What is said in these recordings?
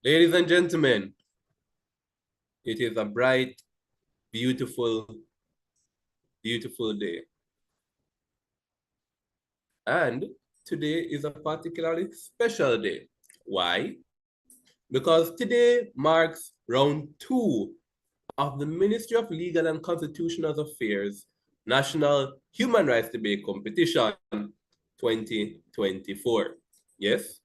Ladies and gentlemen, it is a bright, beautiful, beautiful day. And today is a particularly special day. Why? Because today marks round two of the Ministry of Legal and Constitutional Affairs National Human Rights Debate Competition 2024. Yes,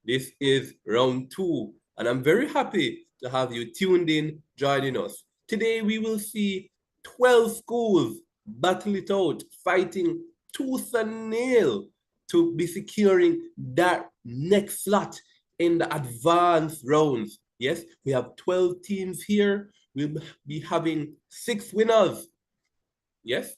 this is round two, and I'm very happy to have you tuned in, joining us. Today, we will see 12 schools battle it out, fighting tooth and nail to be securing that next slot in the advanced rounds. Yes, we have 12 teams here. We'll be having 6 winners. Yes,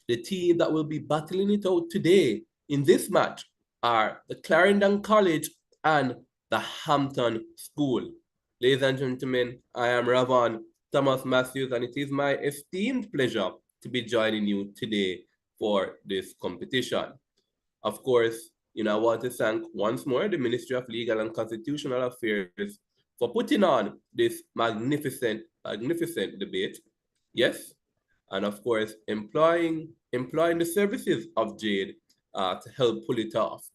the team that will be battling it out today in this match are the Clarendon College and the Hampton School. Ladies and gentlemen, I am Ravon Thomas Matthews, and it is my esteemed pleasure to be joining you today for this competition. Of course, I want to thank once more the Ministry of Legal and Constitutional Affairs for putting on this magnificent debate. Yes, and of course, employing the services of Jade to help pull it off.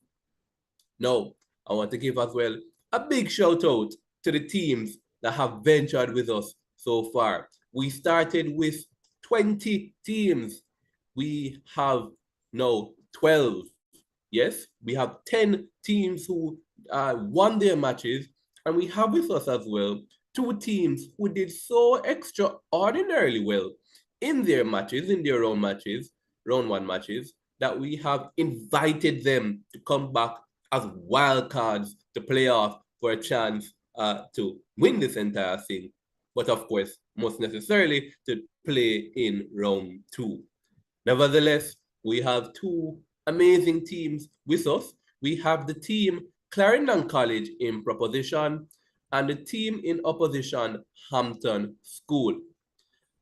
Now, I want to give as well a big shout out to the teams that have ventured with us so far. We started with 20 teams. We have now 12. Yes, we have 10 teams who won their matches, and we have with us as well 2 teams who did so extraordinarily well in their matches, in their own matches, round one matches, that we have invited them to come back as wild cards to play off for a chance to win this entire thing. But of course, most necessarily to play in round two. Nevertheless, we have 2 amazing teams with us. We have the team Clarendon College in proposition and the team in opposition, Hampton School.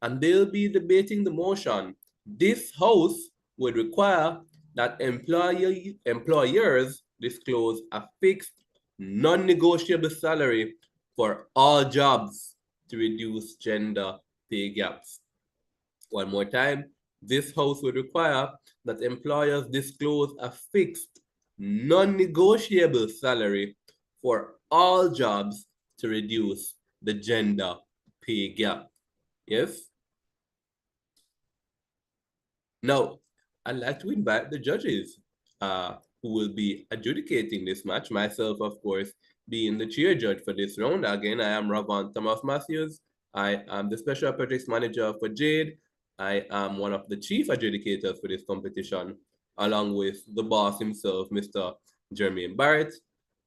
And they'll be debating the motion. This house would require that employers disclose a fixed, non-negotiable salary for all jobs to reduce gender pay gaps. One more time, this house would require that employers disclose a fixed, non-negotiable salary for all jobs to reduce the gender pay gap. Yes? Now, I'd like to invite the judges who will be adjudicating this match. Myself, of course, being the chair judge for this round. Again, I am Ravon Thomas Matthews. I am the special projects manager for Jade. I am one of the chief adjudicators for this competition, along with the boss himself, Mr. Jermaine Barrett.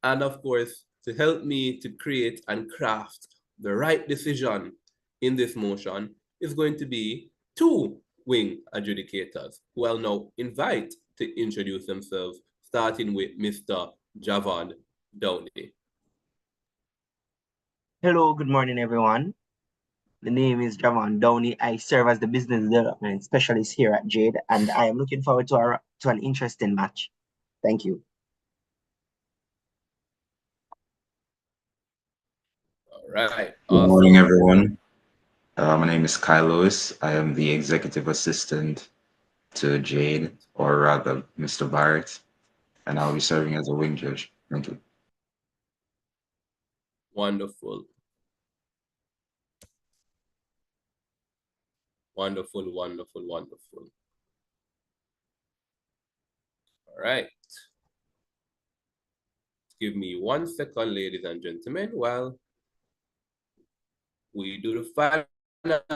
And of course, to help me to create and craft the right decision in this motion is going to be two wing adjudicators who I'll now invite to introduce themselves, starting with Mr. Javon Downey. Hello, good morning, everyone. The name is Javon Downey. I serve as the business development specialist here at Jade, and I am looking forward to an interesting match. Thank you. All right, Good morning, awesome. everyone. My name is Kyle Lewis. I am the executive assistant to Jade, or rather, Mr. Barrett, and I'll be serving as a wing judge. Thank you. Wonderful. Wonderful, wonderful, wonderful. All right. Give me 1 second, ladies and gentlemen, while we do the final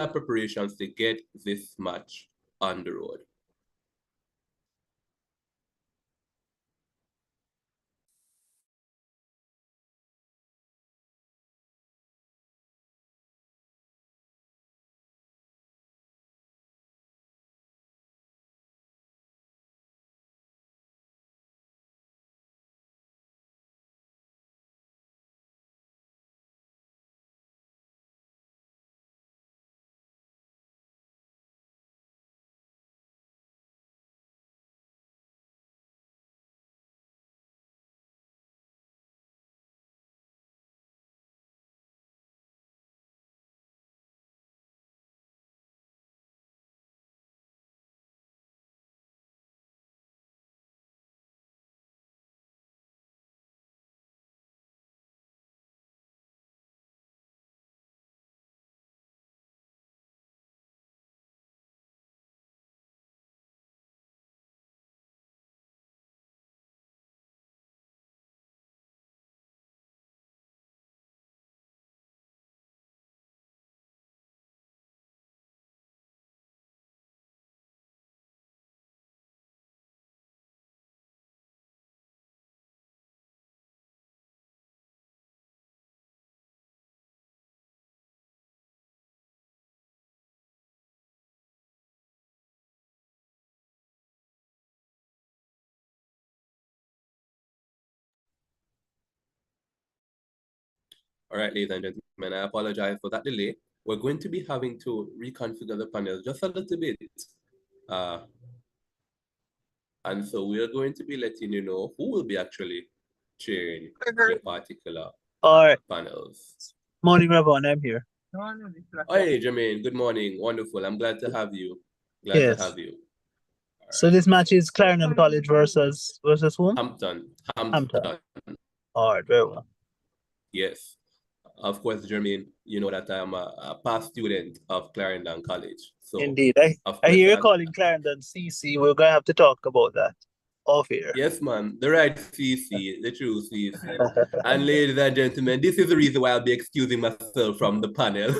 preparations to get this match on the road. All right, ladies and gentlemen, I apologize for that delay. We're going to be having to reconfigure the panel just a little bit. Uh, and so we are going to be letting you know who will be actually chairing the particular All right. panels. Morning, Ravon. I'm here. Hey, Jermaine, good morning. Wonderful. I'm glad to have you. Glad to Yes. have you. All So right. this match is Clarendon College versus whom? Hampton. Hampton. All right, very well. Yes. Of course, Jermaine, you know that I'm a past student of Clarendon College. So Indeed. of I course, hear you calling Clarendon CC. We're gonna have to talk about that off here. yes, man, the right CC, the true CC. And ladies and gentlemen, this is the reason why I'll be excusing myself from the panel.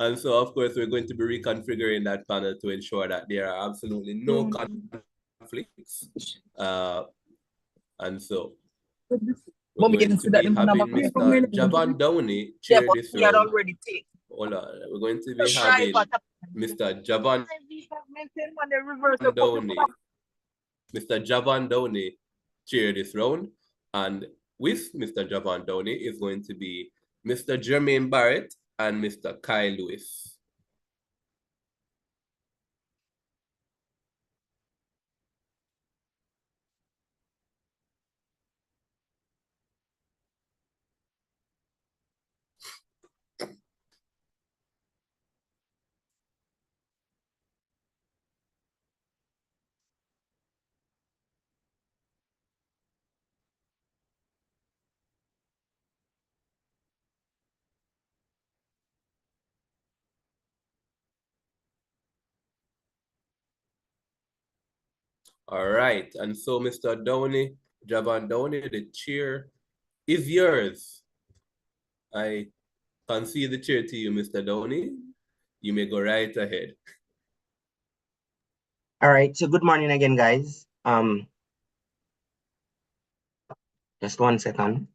And so, of course, we're going to be reconfiguring that panel to ensure that there are absolutely no conflicts. And so, we're going to be having Mr. Javan Downey chair this round. Hold on, we're going to be having Mr. Javan Downey. Mr. Javan Downey chair this round. And with Mr. Javan Downey is going to be Mr. Jermaine Barrett and Mr. Kyle Lewis. All right, and so Mr. Downey, Javan Downey, the chair is yours. I concede the chair to you, Mr. Downey. You may go right ahead. All right, so good morning again, guys. Just 1 second.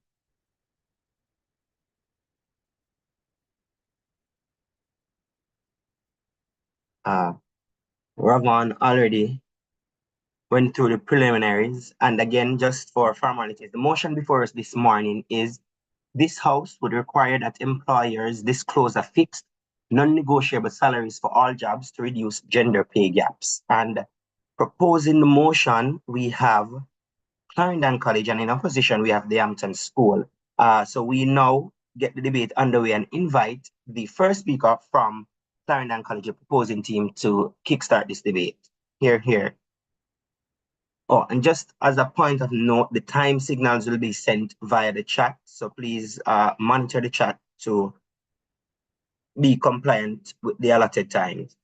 Ravon already went through the preliminaries, and again, just for formalities, the motion before us this morning is this House would require that employers disclose a fixed, non-negotiable salaries for all jobs to reduce gender pay gaps. And proposing the motion, we have Clarendon College, and in opposition, we have the Hampton School. So we now get the debate underway and invite the first speaker from Clarendon College, the proposing team, to kickstart this debate. Here. Oh, and just as a point of note, the time signals will be sent via the chat. So please monitor the chat to be compliant with the allotted times.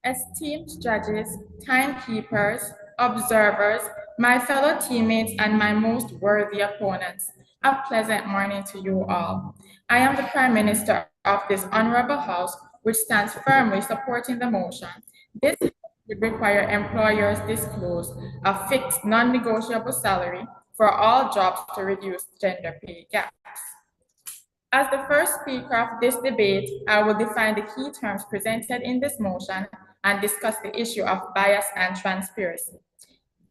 Esteemed judges, timekeepers, observers, my fellow teammates, and my most worthy opponents, a pleasant morning to you all. I am the Prime Minister of this honorable House, which stands firmly supporting the motion. This would require employers disclose a fixed non-negotiable salary for all jobs to reduce gender pay gaps. As the first speaker of this debate, I will define the key terms presented in this motion and discuss the issue of bias and transparency.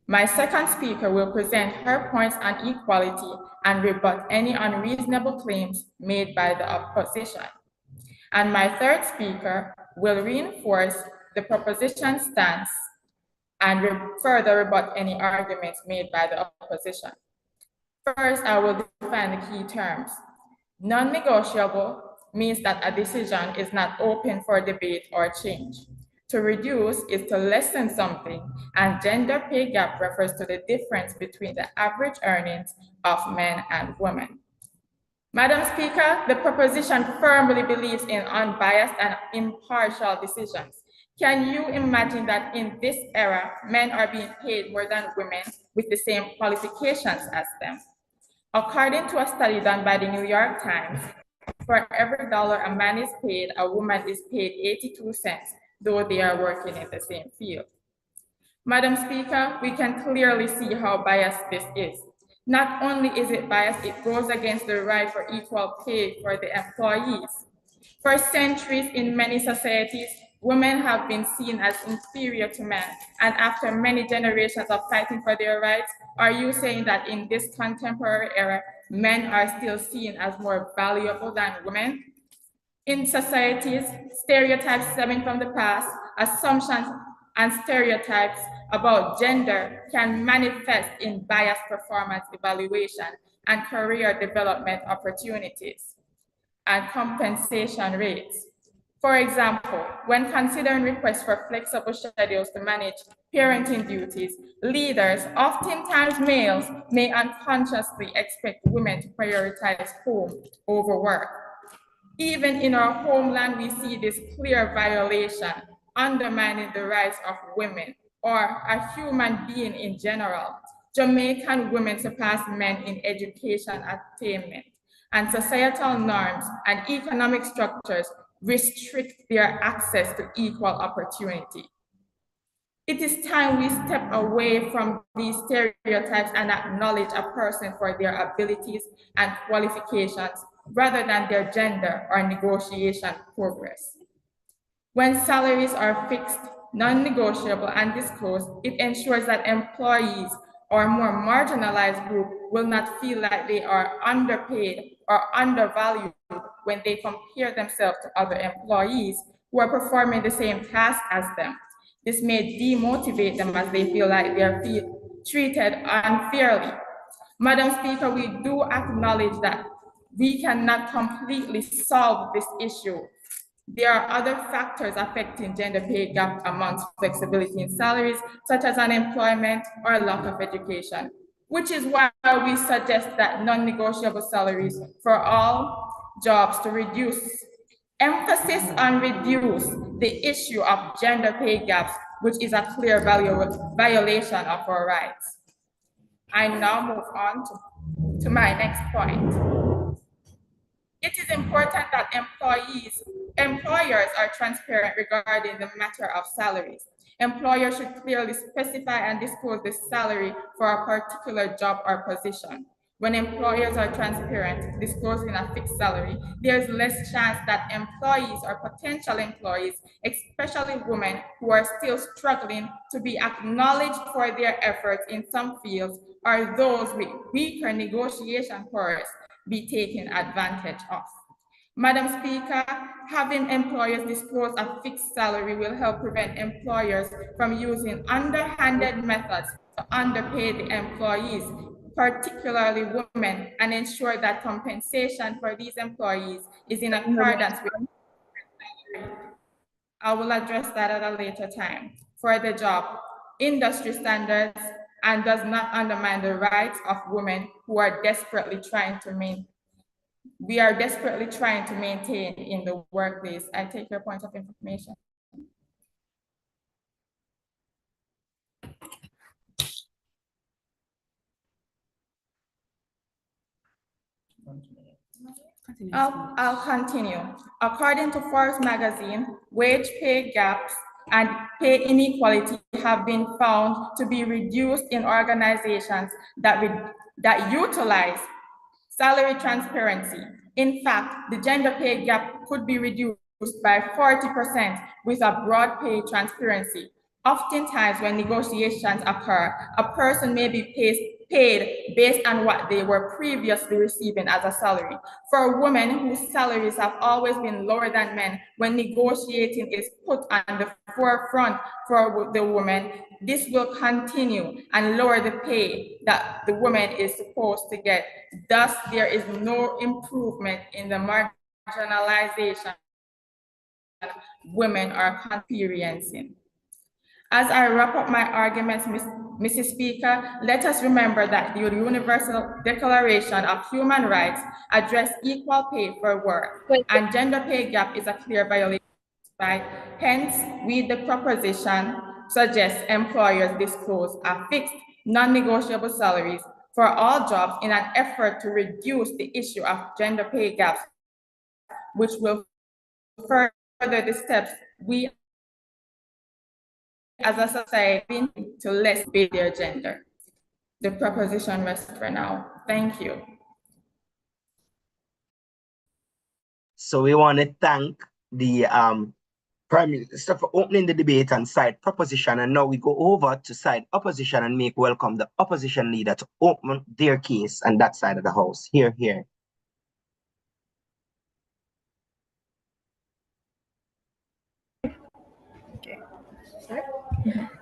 My second speaker will present her points on equality and rebut any unreasonable claims made by the opposition. And my third speaker will reinforce the proposition stance and further rebut any arguments made by the opposition. First, I will define the key terms. Non-negotiable means that a decision is not open for debate or change. To reduce is to lessen something, and gender pay gap refers to the difference between the average earnings of men and women. Madam Speaker, the proposition firmly believes in unbiased and impartial decisions. Can you imagine that in this era, men are being paid more than women with the same qualifications as them? According to a study done by the New York Times, for every dollar a man is paid, a woman is paid 82 cents, though they are working in the same field. Madam Speaker, we can clearly see how biased this is. Not only is it biased, it goes against the right for equal pay for the employees. For centuries in many societies, women have been seen as inferior to men, and after many generations of fighting for their rights, are you saying that in this contemporary era, men are still seen as more valuable than women? In societies, stereotypes stemming from the past, assumptions and stereotypes about gender can manifest in biased performance evaluation and career development opportunities and compensation rates. For example, when considering requests for flexible schedules to manage parenting duties, leaders, oftentimes males, may unconsciously expect women to prioritize home over work. Even in our homeland, we see this clear violation, undermining the rights of women or a human being in general. Jamaican women surpass men in education attainment, and societal norms and economic structures restrict their access to equal opportunity. It is time we step away from these stereotypes and acknowledge a person for their abilities and qualifications rather than their gender or negotiation progress. When salaries are fixed, non-negotiable, and disclosed, it ensures that employees or more marginalized groups will not feel like they are underpaid or undervalued when they compare themselves to other employees who are performing the same task as them. This may demotivate them as they feel like they are treated unfairly. Madam Speaker, we do acknowledge that we cannot completely solve this issue. There are other factors affecting gender pay gap amongst flexibility in salaries, such as unemployment or lack of education, which is why we suggest that non-negotiable salaries for all jobs to reduce. Emphasis on reduce the issue of gender pay gaps, which is a clear violation of our rights. I now move on to my next point. It is important that employers are transparent regarding the matter of salaries. Employers should clearly specify and disclose the salary for a particular job or position. When employers are transparent, disclosing a fixed salary, there's less chance that employees or potential employees, especially women who are still struggling to be acknowledged for their efforts in some fields, or those with weaker negotiation powers, be taken advantage of. Madam Speaker, having employers disclose a fixed salary will help prevent employers from using underhanded methods to underpay the employees, particularly women, and ensure that compensation for these employees is in accordance with. I will address that at a later time. For the job, industry standards, and does not undermine the rights of women who are desperately trying to maintain in the workplace. I take your point of information. I'll continue. According to Forbes magazine, wage pay gaps and pay inequality have been found to be reduced in organizations that utilize salary transparency. In fact, the gender pay gap could be reduced by 40% with a broad pay transparency. Oftentimes, when negotiations occur, a person may be paid based on what they were previously receiving as a salary. For women whose salaries have always been lower than men, when negotiating is put on the forefront for the woman, this will continue and lower the pay that the woman is supposed to get. Thus, there is no improvement in the marginalization women are experiencing. As I wrap up my arguments, Mrs. Speaker, let us remember that the Universal Declaration of Human Rights address equal pay for work, and gender pay gap is a clear violation. Hence, we the proposition suggests employers disclose a fixed, non-negotiable salaries for all jobs in an effort to reduce the issue of gender pay gaps, which will further the steps we as a society to less pay their gender. the proposition rests for now. Thank you. So we want to thank the Prime Minister for opening the debate on side proposition, and now we go over to side opposition and make welcome the opposition leader to open their case on that side of the house. Here, here.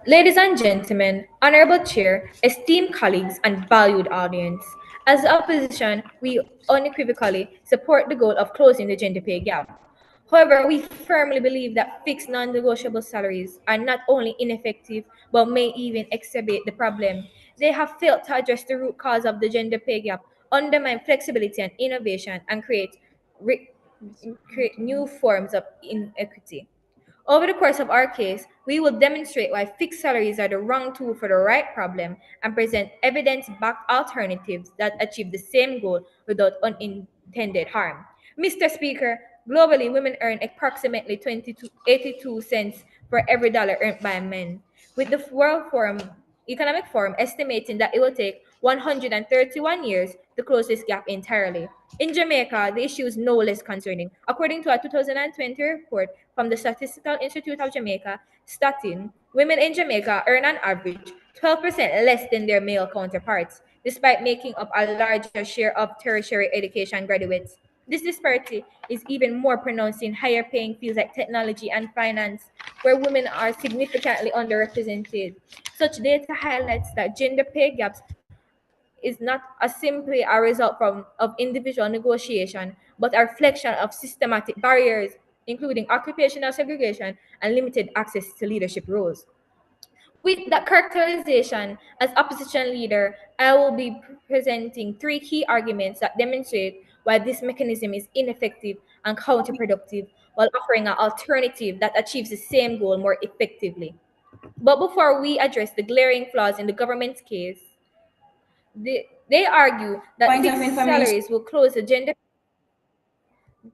Ladies and gentlemen, Honorable Chair, esteemed colleagues, and valued audience, as the opposition, we unequivocally support the goal of closing the gender pay gap. However, we firmly believe that fixed non-negotiable salaries are not only ineffective but may even exacerbate the problem. They have failed to address the root cause of the gender pay gap, undermine flexibility and innovation, and create new forms of inequity. Over the course of our case, we will demonstrate why fixed salaries are the wrong tool for the right problem and present evidence backed alternatives that achieve the same goal without unintended harm. Mr. Speaker, globally, women earn approximately 82 cents for every dollar earned by men, with the Economic Forum estimating that it will take 131 years to close this gap entirely. In Jamaica, the issue is no less concerning. According to a 2020 report from the Statistical Institute of Jamaica, Statin, women in Jamaica earn on average 12% less than their male counterparts, despite making up a larger share of tertiary education graduates. This disparity is even more pronounced in higher paying fields like technology and finance, where women are significantly underrepresented. Such data highlights that gender pay gaps is not simply a result of individual negotiation, but a reflection of systematic barriers, including occupational segregation and limited access to leadership roles. With that characterization, as opposition leader, I will be presenting three key arguments that demonstrate why this mechanism is ineffective and counterproductive, while offering an alternative that achieves the same goal more effectively. But before we address the glaring flaws in the government's case, they argue that Point of fixed information. salaries will close the gender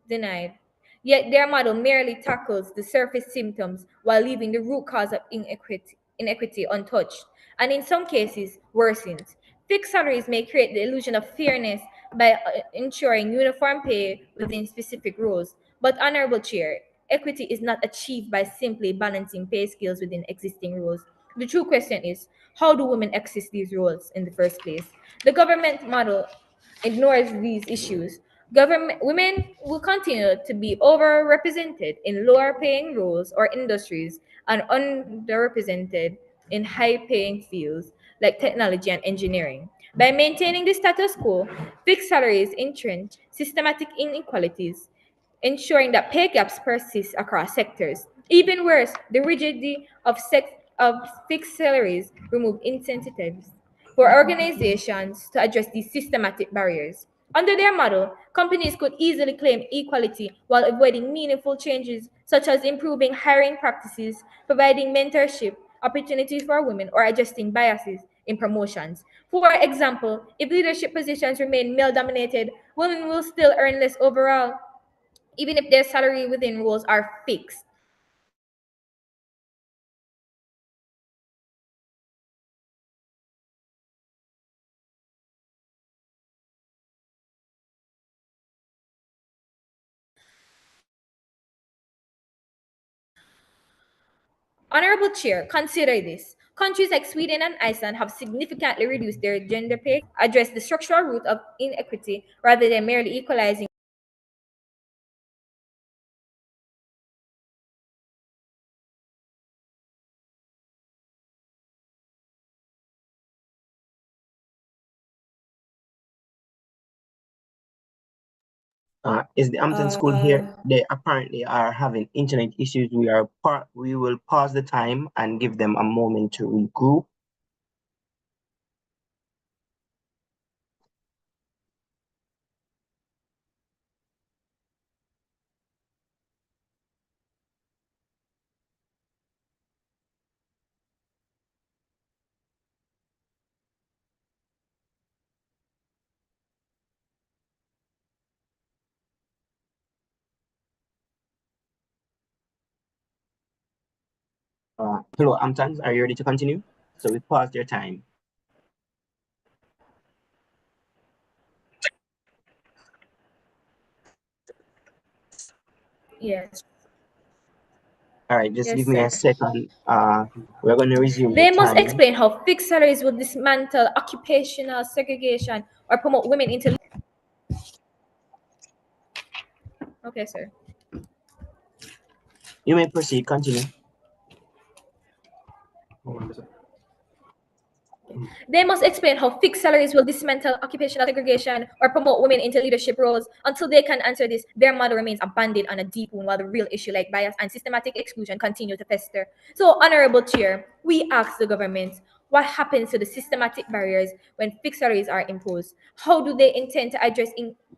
denied. Yet their model merely tackles the surface symptoms while leaving the root cause of inequity untouched, and in some cases worsens. Fixed salaries may create the illusion of fairness by ensuring uniform pay within specific roles. But, Honorable Chair, equity is not achieved by simply balancing pay scales within existing roles. The true question is, how do women access these roles in the first place? The government model ignores these issues. Government women will continue to be overrepresented in lower paying roles or industries and underrepresented in high paying fields like technology and engineering. By maintaining the status quo, fixed salaries entrench systematic inequalities, ensuring that pay gaps persist across sectors. Even worse, the rigidity of fixed salaries remove incentives for organizations to address these systematic barriers. Under their model, companies could easily claim equality while avoiding meaningful changes such as improving hiring practices, providing mentorship opportunities for women, or adjusting biases in promotions. For example, if leadership positions remain male dominated, women will still earn less overall, even if their salary within roles are fixed. Honorable Chair, consider this. Countries like Sweden and Iceland have significantly reduced their gender pay, address the structural root of inequity rather than merely equalizing. Is the Hampton School here? They apparently are having internet issues. We will pause the time and give them a moment to regroup. Hello, Amtans, are you ready to continue? So we paused your time. Yes. All right, just Yes, give me a sir. second. We're going to resume the They must time. explain how fixed salaries would dismantle occupational segregation or promote women into. Okay, sir. You may proceed, continue. They must explain how fixed salaries will dismantle occupational segregation or promote women into leadership roles. Until they can answer this, their model remains abandoned on a deep wound while the real issue like bias and systematic exclusion continue to fester. So, Honorable Chair, we ask the government, what happens to the systematic barriers when fixed salaries are imposed? How do they intend to address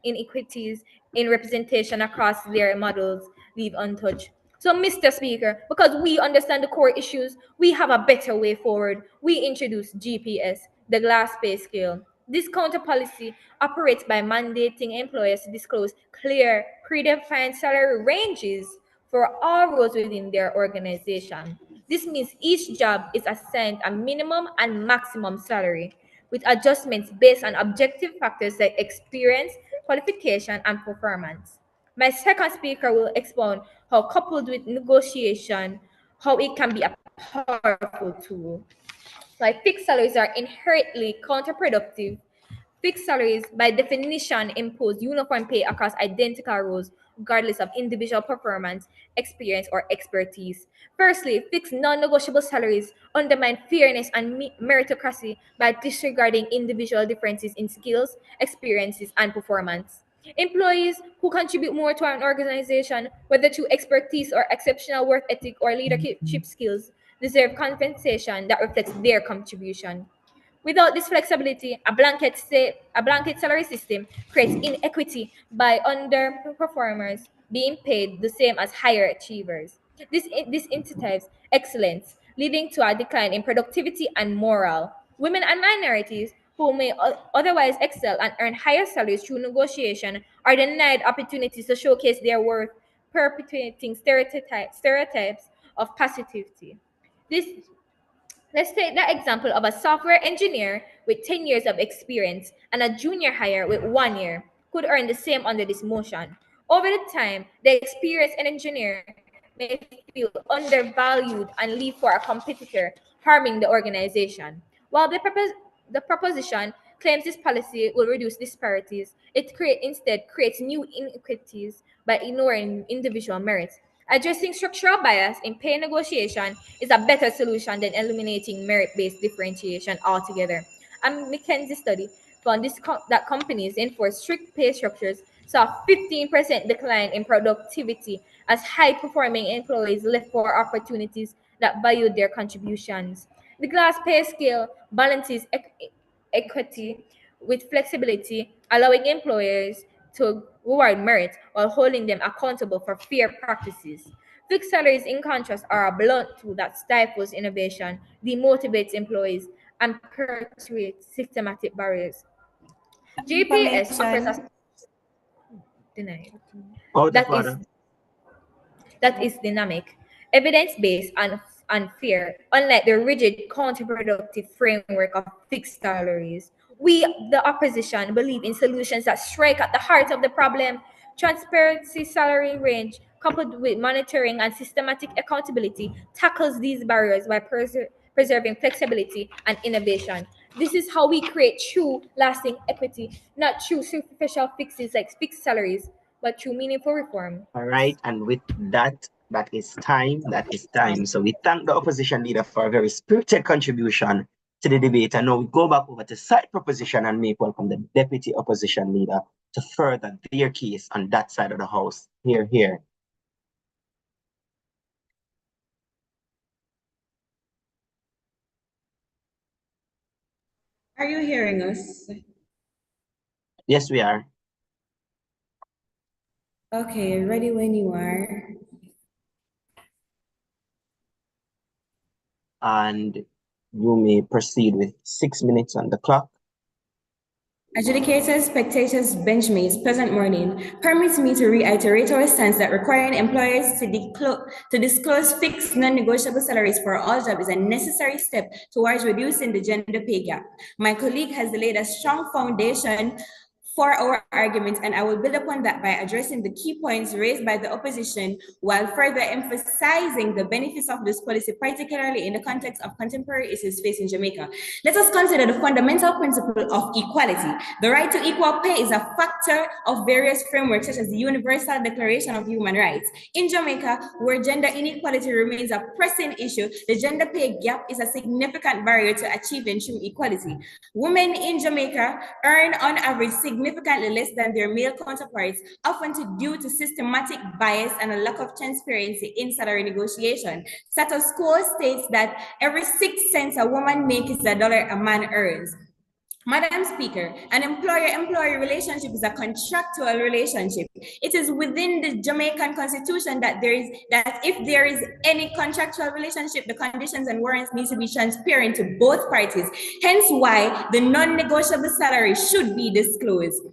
inequities in representation across their models leave untouched? So, Mr. Speaker, because we understand the core issues, we have a better way forward. We introduce GPS, the glass pay scale. This counter policy operates by mandating employers to disclose clear, predefined salary ranges for all roles within their organization. This means each job is assigned a minimum and maximum salary, with adjustments based on objective factors like experience, qualification, and performance. My second speaker will expound how, coupled with negotiation, how it can be a powerful tool. Like fixed salaries are inherently counterproductive. Fixed salaries, by definition, impose uniform pay across identical roles, regardless of individual performance, experience, or expertise. Firstly, fixed non negotiable salaries undermine fairness and meritocracy by disregarding individual differences in skills, experiences, and performance. Employees who contribute more to an organization, whether through expertise or exceptional work ethic or leadership skills, deserve compensation that reflects their contribution. Without this flexibility, a blanket salary system creates inequity by underperformers being paid the same as higher achievers. This incentives excellence, leading to a decline in productivity and morale. Women and minorities who may otherwise excel and earn higher salaries through negotiation are denied opportunities to showcase their worth, perpetuating stereotypes of passivity. This Let's take the example of a software engineer with 10 years of experience and a junior hire with 1 year could earn the same under this motion. Over the time, the experienced engineer may feel undervalued and leave for a competitor, harming the organization. While the proposition claims this policy will reduce disparities, instead creates new inequities by ignoring individual merits. Addressing structural bias in pay negotiation is a better solution than eliminating merit-based differentiation altogether. A McKinsey study found that companies enforce strict pay structures saw a 15% decline in productivity as high-performing employees left for opportunities that valued their contributions. The glass pay scale balances equity with flexibility, allowing employers to reward merit while holding them accountable for fair practices. Fixed salaries, in contrast, are a blunt tool that stifles innovation, demotivates employees, and perpetuates systematic barriers. GPS offers a denied. Out of That is order. that is dynamic, evidence-based, and unfair, unlike the rigid, counterproductive framework of fixed salaries. We, the opposition, believe in solutions that strike at the heart of the problem. Transparency salary range, coupled with monitoring and systematic accountability, tackles these barriers by preserving flexibility and innovation. This is how we create true, lasting equity, not through superficial fixes like fixed salaries, but through meaningful reform. All right, and with that, that is time. That is time. So we thank the opposition leader for a very spirited contribution to the debate. And now we go back over to side proposition and make welcome the deputy opposition leader to further their case on that side of the house. Here, here. Are you hearing us? Yes, we are. Okay, ready when you are. And you may proceed with 6 minutes on the clock. Adjudicators, spectators, benchmates, pleasant morning. Permit me to reiterate our stance that requiring employers to disclose fixed non-negotiable salaries for all jobs is a necessary step towards reducing the gender pay gap. My colleague has laid a strong foundation for our argument, and I will build upon that by addressing the key points raised by the opposition while further emphasizing the benefits of this policy, particularly in the context of contemporary issues facing Jamaica. Let us consider the fundamental principle of equality. The right to equal pay is a factor of various frameworks, such as the Universal Declaration of Human Rights. In Jamaica, where gender inequality remains a pressing issue, the gender pay gap is a significant barrier to achieving true equality. Women in Jamaica earn on average significantly less than their male counterparts, often due to systematic bias and a lack of transparency in salary negotiation. Status quo states that every 6 cents a woman makes is a dollar a man earns. Madam Speaker, an employer-employee relationship is a contractual relationship. It is within the Jamaican Constitution that if there is any contractual relationship, the conditions and warrants need to be transparent to both parties. Hence why the non-negotiable salary should be disclosed.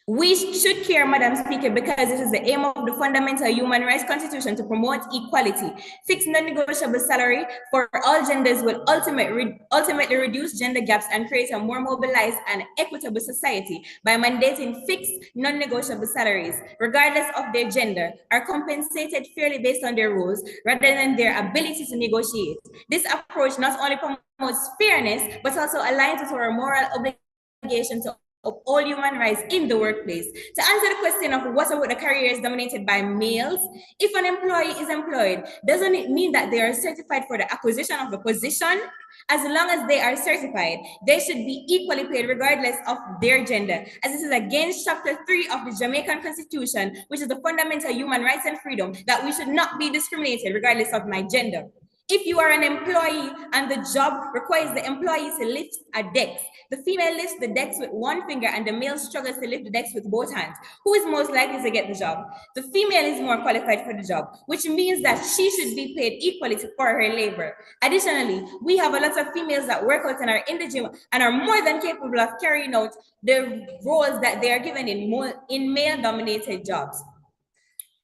We should care, Madam Speaker, because it is the aim of the fundamental human rights constitution to promote equality. Fixed non-negotiable salary for all genders will ultimately reduce gender gaps and create a more mobilized and equitable society by mandating fixed non-negotiable salaries, regardless of their gender, are compensated fairly based on their roles rather than their ability to negotiate. This approach not only promotes fairness, but also aligns with our moral obligation to of all human rights in the workplace. To answer the question of what about the careers dominated by males, if an employee is employed, doesn't it mean that they are certified for the acquisition of the position? As long as they are certified, they should be equally paid regardless of their gender, as this is against Chapter 3 of the Jamaican Constitution, which is the fundamental human rights and freedom, that we should not be discriminated regardless of my gender. If you are an employee and the job requires the employee to lift a desk, the female lifts the desk with one finger and the male struggles to lift the desk with both hands. Who is most likely to get the job? The female is more qualified for the job, which means that she should be paid equally for her labor. Additionally, we have a lot of females that work out and are in the gym and are more than capable of carrying out the roles that they are given in male-dominated jobs.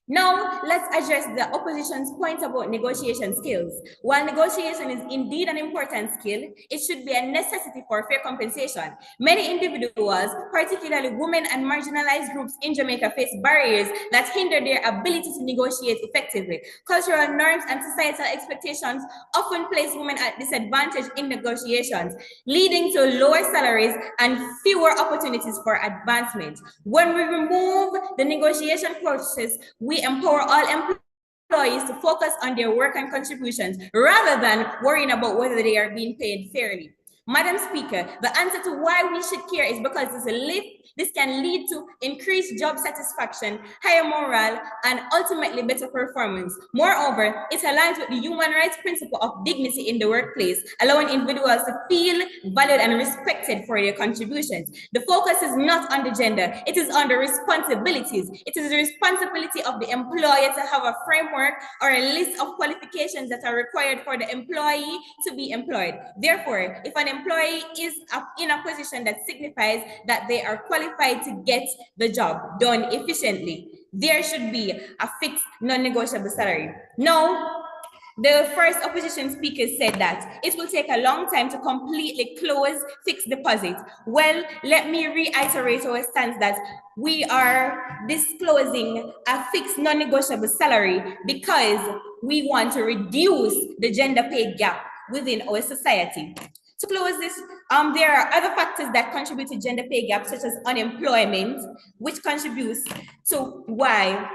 Now, let's address the opposition's point about negotiation skills. While negotiation is indeed an important skill, it should be a necessity for fair compensation. Many individuals, particularly women and marginalized groups in Jamaica, face barriers that hinder their ability to negotiate effectively. Cultural norms and societal expectations often place women at disadvantage in negotiations, leading to lower salaries and fewer opportunities for advancement. When we remove the negotiation process, we empower all employees to focus on their work and contributions rather than worrying about whether they are being paid fairly. Madam Speaker, the answer to why we should care is because this can lead to increased job satisfaction, higher morale, and ultimately better performance. Moreover, it aligns with the human rights principle of dignity in the workplace, allowing individuals to feel valued and respected for their contributions. The focus is not on the gender, it is on the responsibilities. It is the responsibility of the employer to have a framework or a list of qualifications that are required for the employee to be employed. Therefore, if an employee is in a position that signifies that they are qualified to get the job done efficiently, there should be a fixed non-negotiable salary. Now, the first opposition speaker said that it will take a long time to completely close fixed deposit. Well, let me reiterate our stance that we are disclosing a fixed non-negotiable salary because we want to reduce the gender pay gap within our society. To close this, there are other factors that contribute to gender pay gap, such as unemployment, which contributes to why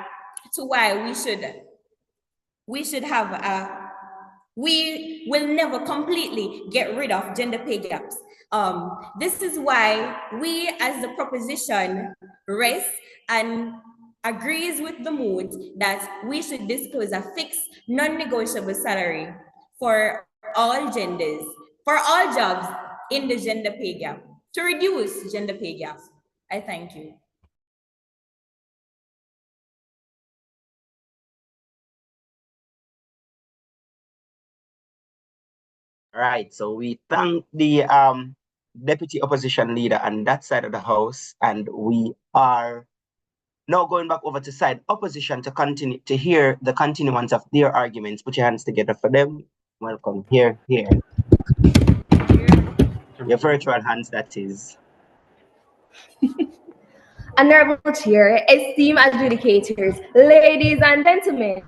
we will never completely get rid of gender pay gaps. This is why we, as the proposition, rests and agrees with the mood that we should disclose a fixed, non-negotiable salary for all genders, for all jobs in the gender pay gap, to reduce gender pay gaps. I thank you. Right, so we thank the deputy opposition leader on that side of the house, and we are now going back over to side opposition to continue to hear the continuance of their arguments. Put your hands together for them. Welcome. Here. Your virtual hands, that is. Honorable Chair, esteemed adjudicators, ladies and gentlemen,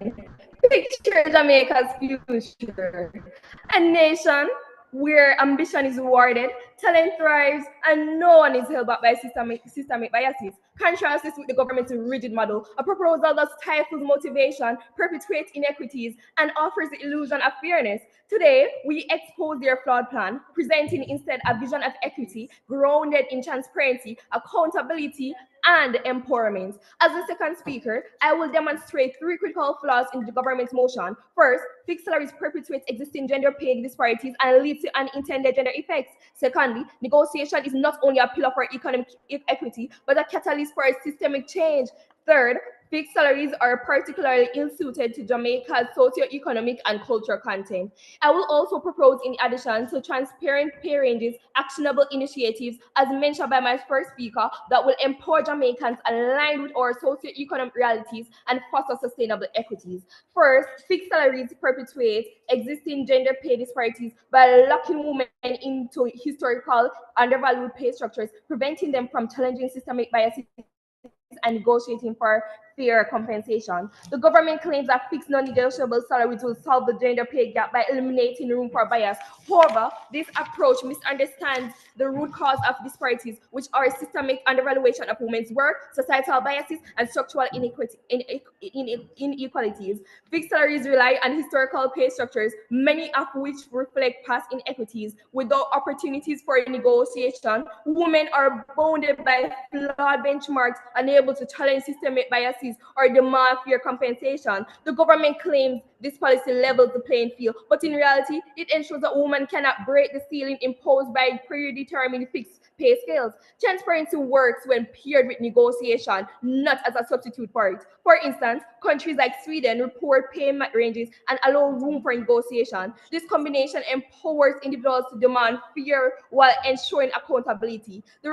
picture Jamaica's future. A nation where ambition is rewarded, talent thrives, and no one is held back by systemic biases. Contrast this with the government's rigid model, a proposal that stifles motivation, perpetuates inequities, and offers the illusion of fairness. Today, we expose their flawed plan, presenting instead a vision of equity grounded in transparency, accountability, and empowerment. As the second speaker, I will demonstrate three critical flaws in the government's motion. First, fixed salaries perpetuate existing gender pay disparities and lead to unintended gender effects. Secondly, negotiation is not only a pillar for economic equity, but a catalyst for a systemic change. Third, fixed salaries are particularly ill-suited to Jamaica's socio-economic and cultural content. I will also propose, in addition to transparent pay ranges, actionable initiatives, as mentioned by my first speaker, that will empower Jamaicans aligned with our socio-economic realities and foster sustainable equities. First, fixed salaries perpetuate existing gender pay disparities by locking women into historical undervalued pay structures, preventing them from challenging systemic biases and negotiating for fair compensation. The government claims that fixed non-negotiable salaries will solve the gender pay gap by eliminating room for bias. However, this approach misunderstands the root cause of disparities, which are systemic undervaluation of women's work, societal biases, and structural inequalities. Fixed salaries rely on historical pay structures, many of which reflect past inequities. Without opportunities for negotiation, women are bounded by flawed benchmarks, unable to challenge systemic biases or demand fair compensation. The government claims this policy levels the playing field, but in reality, it ensures that women cannot break the ceiling imposed by predetermined fixed pay scales. Transparency works when paired with negotiation, not as a substitute for it. For instance, countries like Sweden report payment ranges and allow room for negotiation. This combination empowers individuals to demand fair while ensuring accountability. The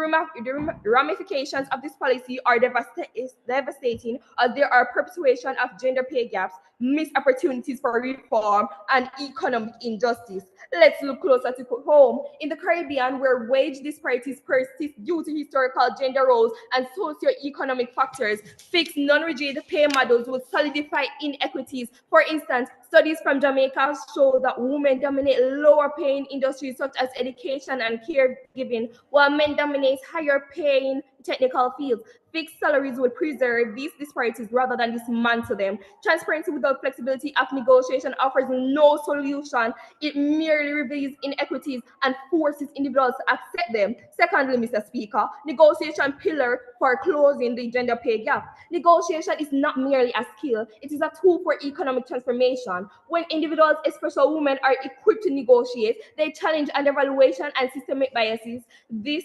ramifications of this policy are devastating, as there are perpetuation of gender pay gaps, missed opportunities for reform, and economic injustice. Let's look closer to home. In the Caribbean, where wage disparities persist due to historical gender roles and socio-economic factors, fixed non-rigid pay models will solidify inequities. For instance, studies from Jamaica show that women dominate lower paying industries such as education and caregiving, while men dominate higher paying technical fields. Fixed salaries would preserve these disparities rather than dismantle them. Transparency without flexibility of negotiation offers no solution. It merely reveals inequities and forces individuals to accept them. Secondly, Mr. Speaker, negotiation pillar for closing the gender pay gap. Negotiation is not merely a skill, it is a tool for economic transformation. When individuals, especially women, are equipped to negotiate, they challenge undervaluation and systemic biases. This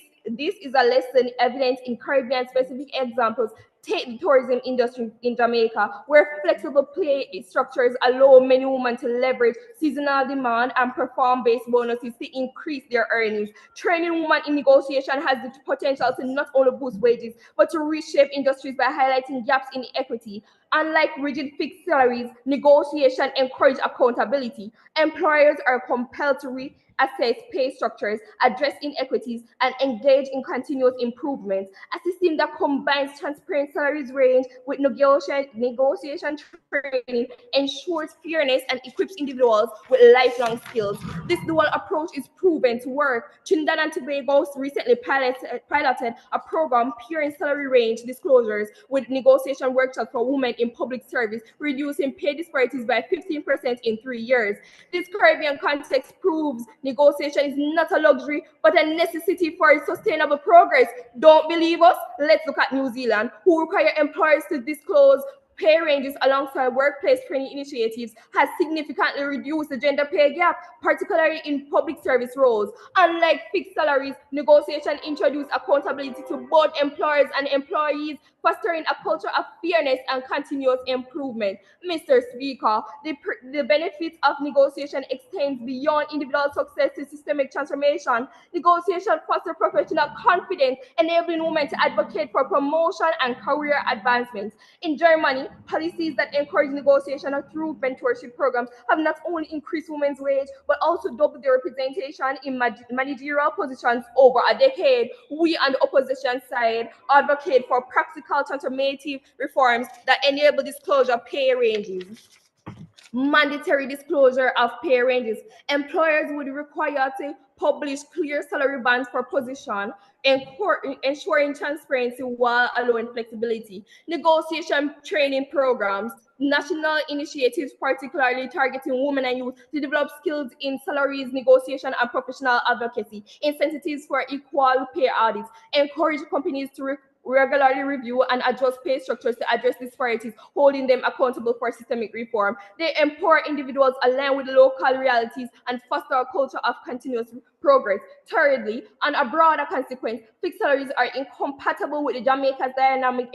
is a lesson evident in Caribbean specific examples. Take the tourism industry in Jamaica, where flexible pay structures allow many women to leverage seasonal demand and perform-based bonuses to increase their earnings. Training women in negotiation has the potential to not only boost wages, but to reshape industries by highlighting gaps in equity. Unlike rigid fixed salaries, negotiation encourages accountability. Employers are compelled to assess pay structures, address inequities, and engage in continuous improvement. A system that combines transparent salaries range with negotiation training ensures fairness and equips individuals with lifelong skills. This dual approach is proven to work. Trinidad and Tobago recently piloted a program pairing salary range disclosures with negotiation workshops for women in public service, reducing pay disparities by 15% in 3 years. This Caribbean context proves negotiation is not a luxury, but a necessity for sustainable progress. Don't believe us? Let's look at New Zealand, who require employers to disclose pay ranges alongside workplace training initiatives, has significantly reduced the gender pay gap, particularly in public service roles. Unlike fixed salaries, negotiation introduces accountability to both employers and employees, fostering a culture of fairness and continuous improvement. Mr. Speaker, the benefits of negotiation extends beyond individual success to systemic transformation. Negotiation fosters professional confidence, enabling women to advocate for promotion and career advancements. In Germany, policies that encourage negotiation through mentorship programs have not only increased women's wage, but also doubled their representation in managerial positions over a decade. We on the opposition side advocate for practical transformative reforms that enable disclosure of pay ranges. Mandatory disclosure of pay ranges. Employers would be required to publish clear salary bands for position, ensuring transparency while allowing flexibility. Negotiation training programs, national initiatives particularly targeting women and youth to develop skills in salaries, negotiation, and professional advocacy. Incentives for equal pay audits. Encourage companies to regularly review and adjust pay structures to address disparities, holding them accountable for systemic reform. They empower individuals align with local realities and foster a culture of continuous progress. Thirdly, on a broader consequence, fixed salaries are incompatible with the Jamaica's dynamic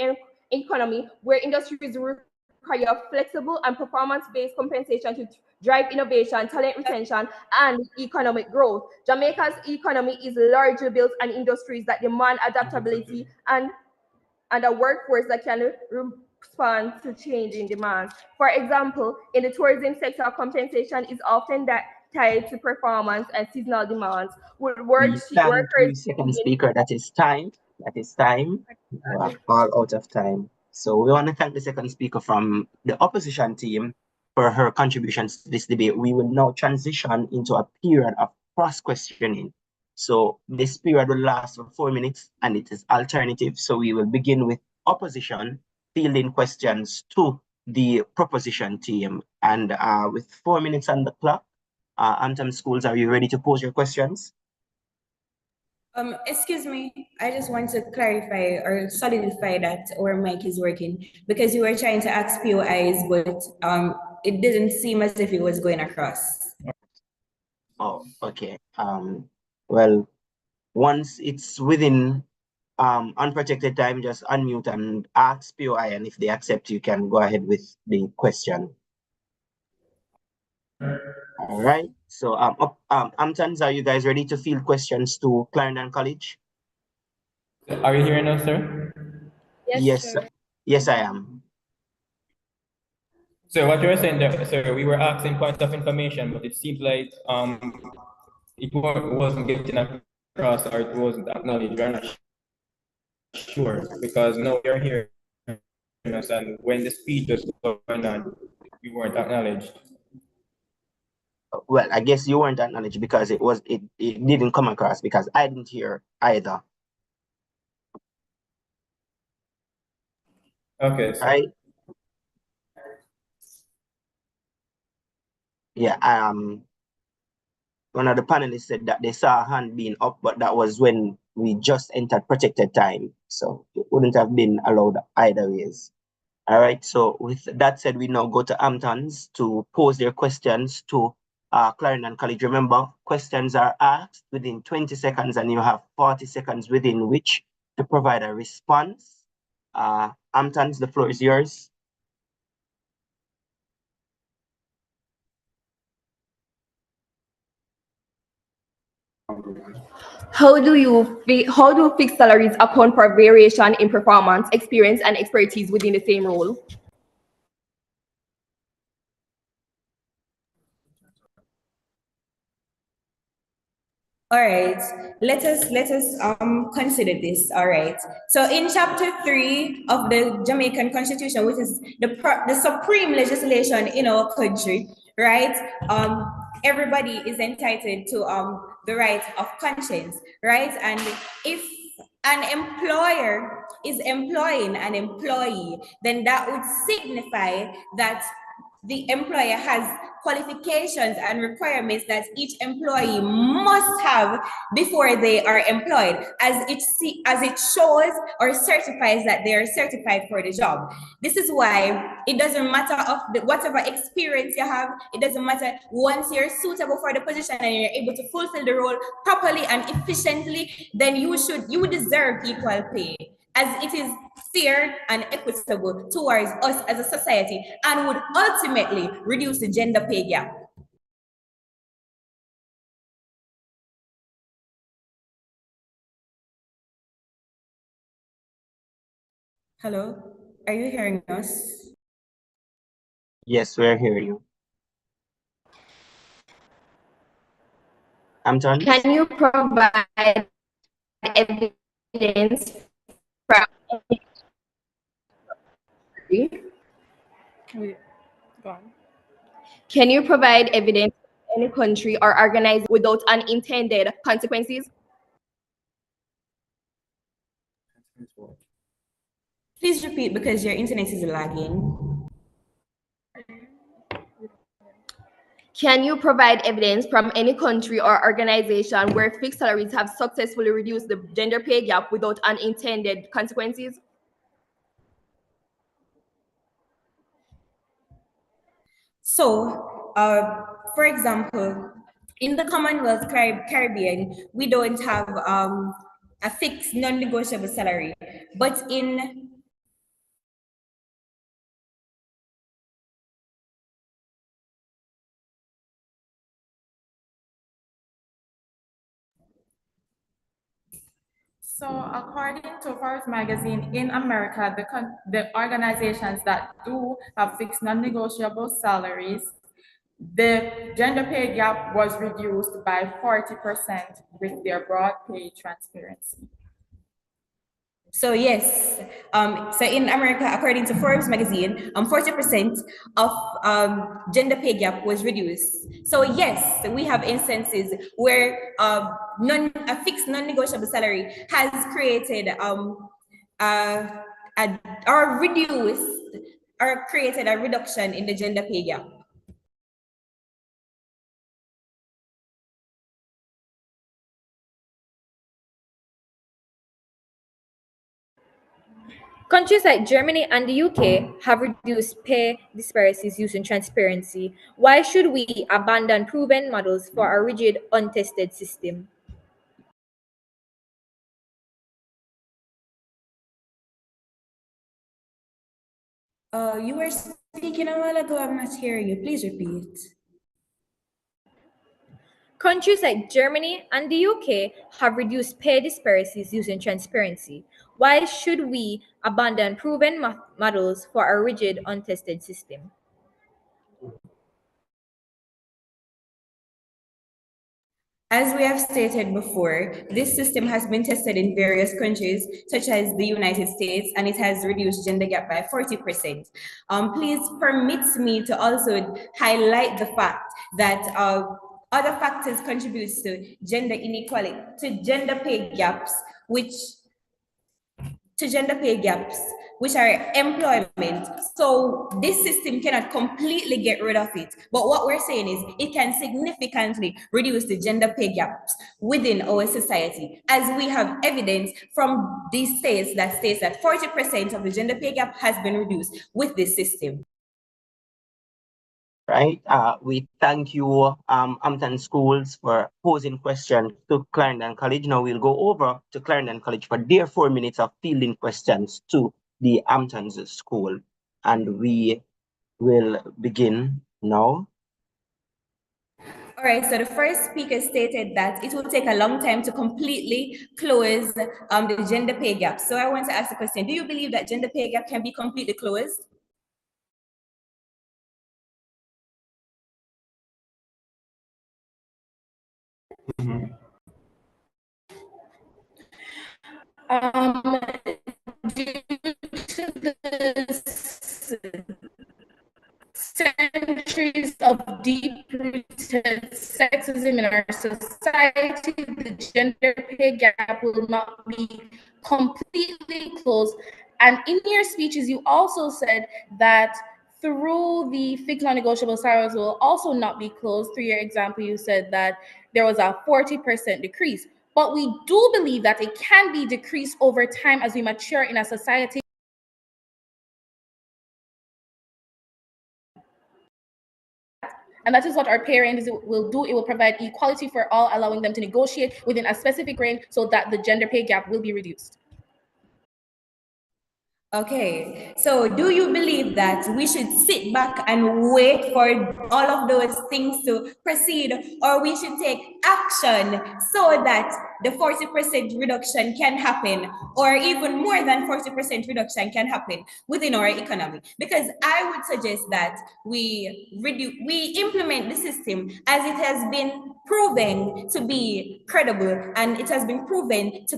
economy, where industries require flexible and performance-based compensation to drive innovation, talent retention, and economic growth. Jamaica's economy is largely built on industries that demand adaptability and a workforce that can respond to changing demands. For example, in the tourism sector, compensation is often tied to performance and seasonal demands. With We thank you, workers second speaker. That is time. That is time. We are all out of time. So we want to thank the second speaker from the opposition team for her contributions to this debate. We will now transition into a period of cross-questioning. So this period will last for 4 minutes and it is alternative. So we will begin with opposition fielding questions to the proposition team. And with 4 minutes on the clock, Anthem Schools, are you ready to pose your questions? Excuse me, I just want to clarify or solidify that our mic is working because you were trying to ask POIs, but it didn't seem as if it was going across. Oh, okay. Well, once it's within unprotected time, just unmute and ask POI, and if they accept, you can go ahead with the question. All right. So, Amtans, are you guys ready to field questions to Clarendon College? Are you hearing us, sir? Yes, sir. Yes, I am. So what you were saying there, sir, we were asking points of information, but it seems like it wasn't getting across or it wasn't acknowledged. We're not sure because now we're hearing us, and when the speech was going on, we weren't acknowledged. Well, I guess you weren't acknowledged because it didn't come across because I didn't hear either. Okay. So. Right. Yeah. One of the panelists said that they saw a hand being up, but that was when we just entered protected time, so it wouldn't have been allowed either ways. All right. So with that said, we now go to Amtons to pose their questions to Clarendon College. Remember, questions are asked within 20 seconds, and you have 40 seconds within which to provide a response. Amtons, the floor is yours. How do fixed salaries account for variation in performance, experience, and expertise within the same role? All right, let us consider this. All right, so in chapter 3 of the Jamaican Constitution, which is the supreme legislation in our country, right? Everybody is entitled to the right of conscience, right? And if an employer is employing an employee, then that would signify that the employer has qualifications and requirements that each employee must have before they are employed, as it shows or certifies that they are certified for the job. This is why it doesn't matter of whatever experience you have. It doesn't matter. Once you're suitable for the position and you're able to fulfill the role properly and efficiently, then you deserve equal pay, as it is fair and equitable towards us as a society and would ultimately reduce the gender pay gap. Hello, are you hearing us? Yes, we're hearing you. Amton? Can you provide evidence from Can you provide evidence from any country or organization without unintended consequences? Please repeat because your internet is lagging. Can you provide evidence from any country or organization where fixed salaries have successfully reduced the gender pay gap without unintended consequences? So, for example, in the Commonwealth Caribbean, we don't have a fixed non-negotiable salary, but in So, according to Forbes magazine, in America, the organizations that do have fixed non-negotiable salaries, the gender pay gap was reduced by 40% with their broad pay transparency. So yes, so in America, according to Forbes magazine, 40% of gender pay gap was reduced. So yes, we have instances where a fixed non-negotiable salary has created or reduced or created a reduction in the gender pay gap. Countries like Germany and the UK have reduced pay disparities using transparency. Why should we abandon proven models for a rigid, untested system? You were speaking a while ago. I'm not hearing you. Please repeat. Countries like Germany and the UK have reduced pay disparities using transparency. Why should we abandon proven models for a rigid, untested system? As we have stated before, this system has been tested in various countries, such as the United States, and it has reduced gender gap by 40%. Please permit me to also highlight the fact that other factors contribute to gender inequality, to gender pay gaps, which are employment. So this system cannot completely get rid of it. But what we're saying is it can significantly reduce the gender pay gaps within our society, as we have evidence from these states that 40% of the gender pay gap has been reduced with this system. Right. We thank you, Hampton Schools, for posing questions to Clarendon College. Now we'll go over to Clarendon College for their 4 minutes of fielding questions to the Hamptons School. And we will begin now. All right, so the first speaker stated that it will take a long time to completely close the gender pay gap. So I want to ask the question, do you believe that gender pay gap can be completely closed? Due to the centuries of deep-rooted sexism in our society, the gender pay gap will not be completely closed. And in your speeches, you also said that through the fixed non-negotiable salaries will also not be closed. Through your example, you said that there was a 40% decrease. But we do believe that it can be decreased over time as we mature in a society. And that is what our pay range will do. It will provide equality for all, allowing them to negotiate within a specific range so that the gender pay gap will be reduced. Okay, so do you believe that we should sit back and wait for all of those things to proceed, or we should take action so that the 40% reduction can happen, or even more than 40% reduction can happen within our economy. Because I would suggest that we implement the system as it has been proven to be credible, and it has been proven to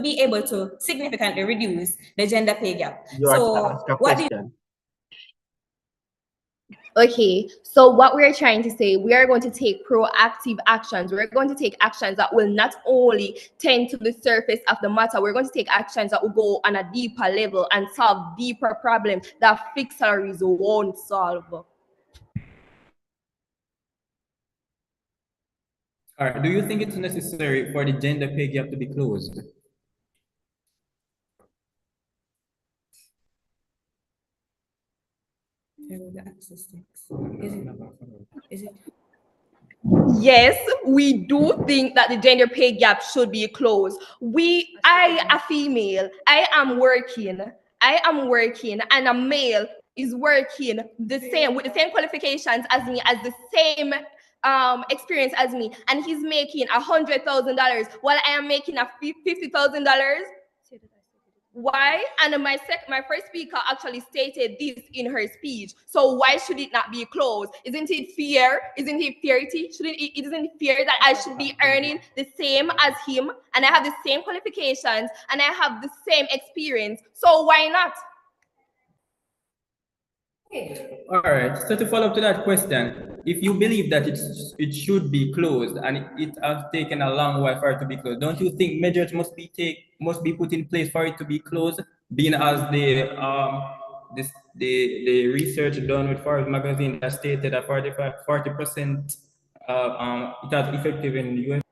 be able to significantly reduce the gender pay gap. You are to ask a What do you question. Okay, so what we're trying to say, we are going to take proactive actions. We're going to take actions that will not only tend to the surface of the matter, we're going to take actions that will go on a deeper level and solve deeper problems that fixed salaries won't solve. All right. Do you think it's necessary for the gender pay gap to be closed? Is it? Yes, we do think that the gender pay gap should be closed. I, a female, I am working, and a male is working the same with the same qualifications as me, as the same experience as me, and he's making $100,000 while I am making a $50,000. Why? And my first speaker actually stated this in her speech. So why should it not be closed? Isn't it fair? Isn't it fairity? Isn't it fair that I should be earning the same as him, and I have the same qualifications, and I have the same experience? So why not? All right. So to follow up to that question, if you believe that it should be closed and it has taken a long while for it to be closed, don't you think measures must be put in place for it to be closed? Being as the research done with Forbes magazine that stated that 40% it has effective in the US.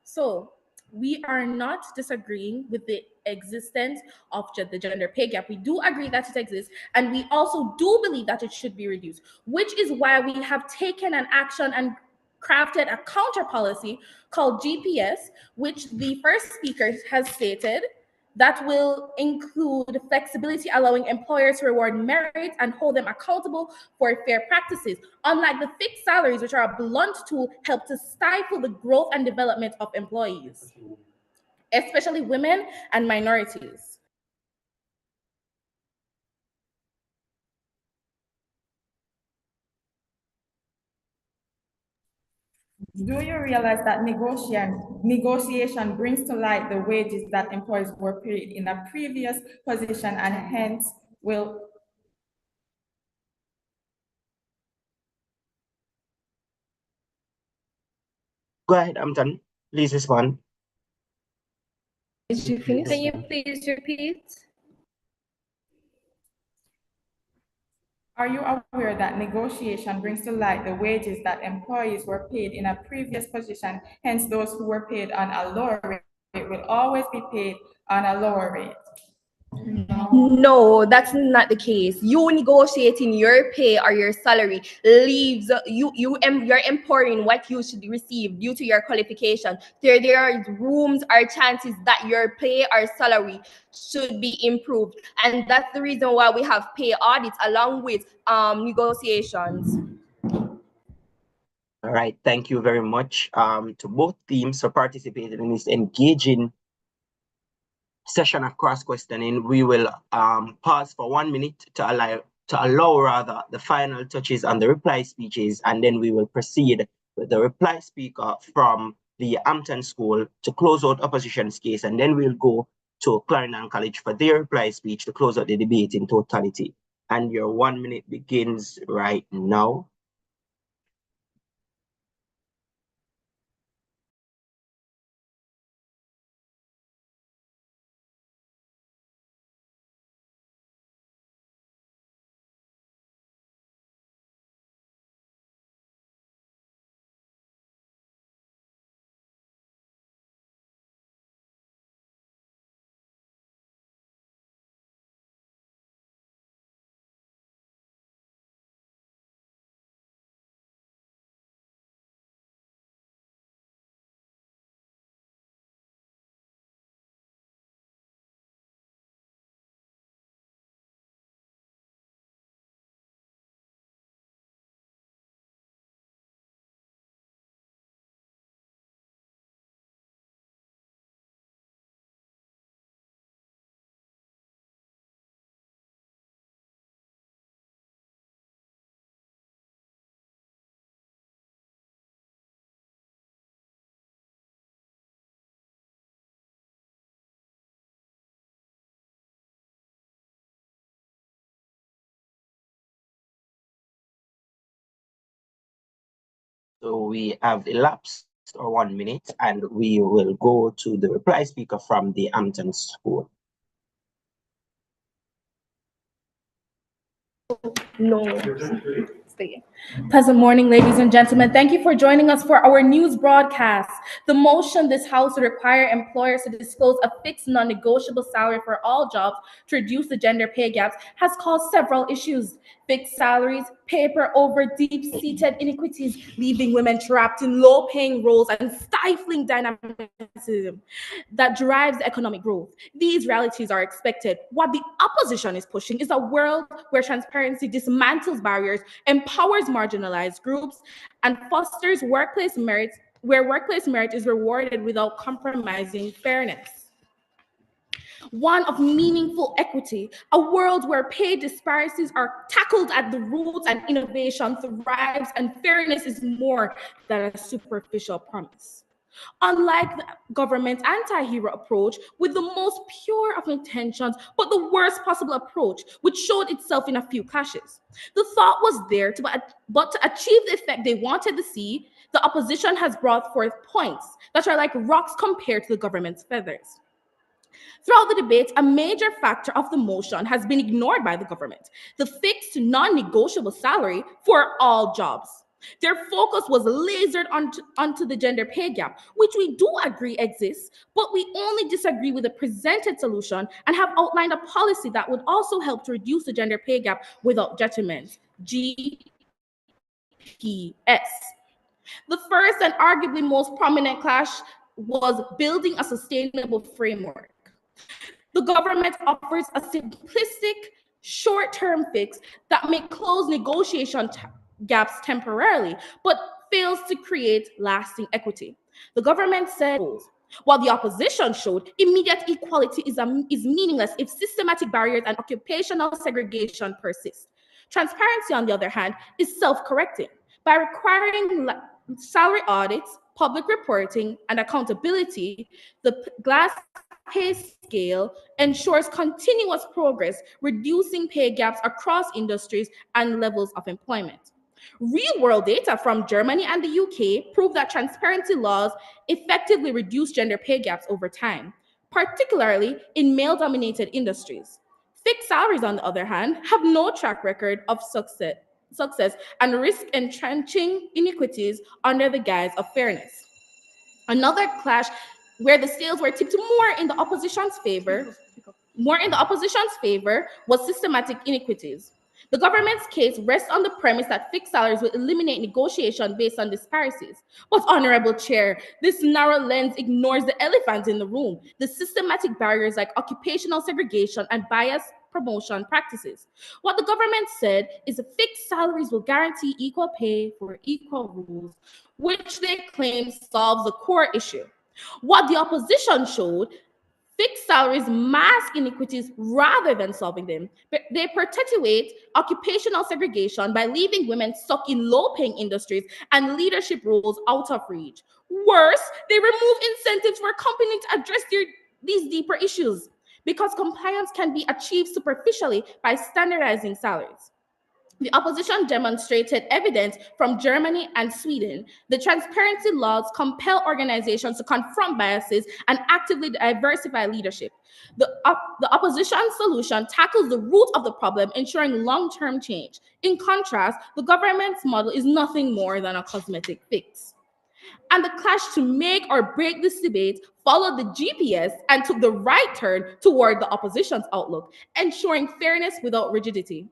So we are not disagreeing with the existence of the gender pay gap. We do agree that it exists, and we also do believe that it should be reduced, which is why we have taken an action and crafted a counter policy called GPS, which the first speaker has stated, that will include flexibility, allowing employers to reward merit and hold them accountable for fair practices. Unlike the fixed salaries, which are a blunt tool, help to stifle the growth and development of employees, especially women and minorities. Do you realize that negotiation brings to light the wages that employees were paid in a previous position, and hence will... Go ahead, I'm done. Please respond. Did you finish? Can you please repeat? Are you aware that negotiation brings to light the wages that employees were paid in a previous position? Hence, those who were paid on a lower rate will always be paid on a lower rate. No, that's not the case. You negotiating your pay or your salary leaves you're empowering what you should receive due to your qualification. There are rooms or chances that your pay or salary should be improved, and that's the reason why we have pay audits along with negotiations. All right, thank you very much to both teams for participating in this engaging session of cross questioning. We will pause for 1 minute to allow rather the final touches on the reply speeches, and then we will proceed with the reply speaker from the Hampton School to close out opposition's case, and then we'll go to Clarendon College for their reply speech to close out the debate in totality. And your 1 minute begins right now. So we have elapsed or 1 minute, and we will go to the reply speaker from the Hampton School. No. Pleasant morning, ladies and gentlemen. Thank you for joining us for our news broadcast. The motion this House would require employers to disclose a fixed non-negotiable salary for all jobs to reduce the gender pay gaps has caused several issues. Fixed salaries paper over deep-seated inequities, leaving women trapped in low-paying roles and stifling dynamism that drives economic growth. These realities are expected. What the opposition is pushing is a world where transparency dismantles barriers, empowers marginalized groups, and fosters workplace merit, where workplace merit is rewarded without compromising fairness. One of meaningful equity, a world where pay disparities are tackled at the roots and innovation thrives, and fairness is more than a superficial promise. Unlike the government's anti-hero approach, with the most pure of intentions, but the worst possible approach, which showed itself in a few clashes. The thought was there, but to achieve the effect they wanted to see, the opposition has brought forth points that are like rocks compared to the government's feathers. Throughout the debate, a major factor of the motion has been ignored by the government: the fixed non-negotiable salary for all jobs. Their focus was lasered onto the gender pay gap, which we do agree exists, but we only disagree with the presented solution and have outlined a policy that would also help to reduce the gender pay gap without detriment. GPS. The first and arguably most prominent clash was building a sustainable framework. The government offers a simplistic, short-term fix that may close negotiation gaps temporarily, but fails to create lasting equity. The government said, while the opposition showed immediate equality is meaningless if systematic barriers and occupational segregation persist. Transparency, on the other hand, is self-correcting. By requiring salary audits, public reporting, and accountability, the glass pay scale ensures continuous progress, reducing pay gaps across industries and levels of employment. Real-world data from Germany and the UK prove that transparency laws effectively reduce gender pay gaps over time, particularly in male-dominated industries. Fixed salaries, on the other hand, have no track record of success and risk entrenching inequities under the guise of fairness. Another clash where the scales were tipped more in the opposition's favor was systematic inequities. The government's case rests on the premise that fixed salaries will eliminate negotiation based on disparities. But, Honorable Chair, this narrow lens ignores the elephant in the room: the systematic barriers like occupational segregation and biased promotion practices. What the government said is that fixed salaries will guarantee equal pay for equal rules, which they claim solves the core issue. What the opposition showed: fixed salaries mask inequities rather than solving them. They perpetuate occupational segregation by leaving women stuck in low-paying industries and leadership roles out of reach. Worse, they remove incentives for companies to address these deeper issues, because compliance can be achieved superficially by standardizing salaries. The opposition demonstrated evidence from Germany and Sweden. The transparency laws compel organizations to confront biases and actively diversify leadership. The opposition solution tackles the root of the problem, ensuring long-term change. In contrast, the government's model is nothing more than a cosmetic fix. And the clash to make or break this debate followed the GPS and took the right turn toward the opposition's outlook, ensuring fairness without rigidity.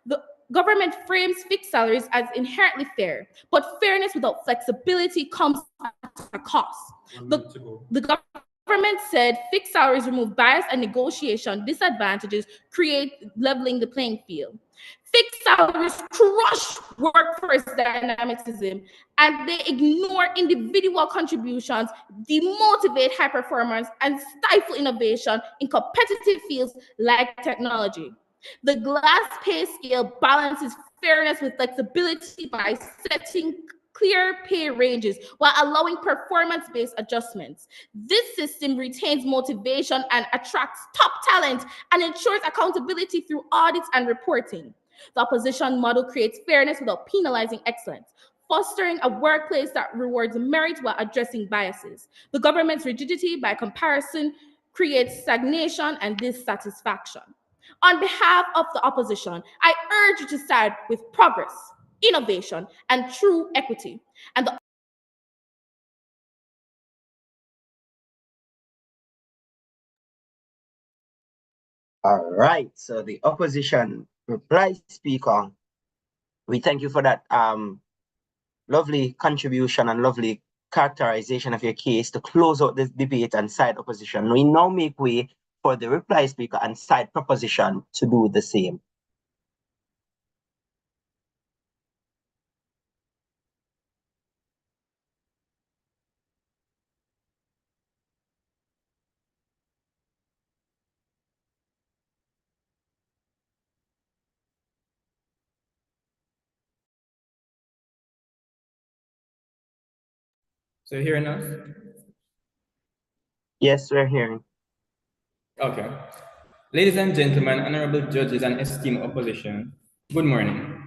The government frames fixed salaries as inherently fair, but fairness without flexibility comes at a cost. The government said fixed salaries remove bias and negotiation disadvantages, create leveling the playing field. Fixed salaries crush workforce dynamicism, and they ignore individual contributions, demotivate high performance, and stifle innovation in competitive fields like technology. The glass pay scale balances fairness with flexibility by setting clear pay ranges while allowing performance-based adjustments. This system retains motivation and attracts top talent and ensures accountability through audits and reporting. The opposition model creates fairness without penalizing excellence. fostering a workplace that rewards merit while addressing biases. The government's rigidity, by comparison, creates stagnation and dissatisfaction. On behalf of the opposition, I urge you to side with progress, innovation, and true equity. And the All right, so the opposition reply speaker, we thank you for that lovely contribution and lovely characterization of your case to close out this debate and side opposition. We now make way for the reply speaker and side proposition to do the same. So hearing us? Yes, we're hearing. Okay. Ladies and gentlemen, honorable judges and esteemed opposition, good morning.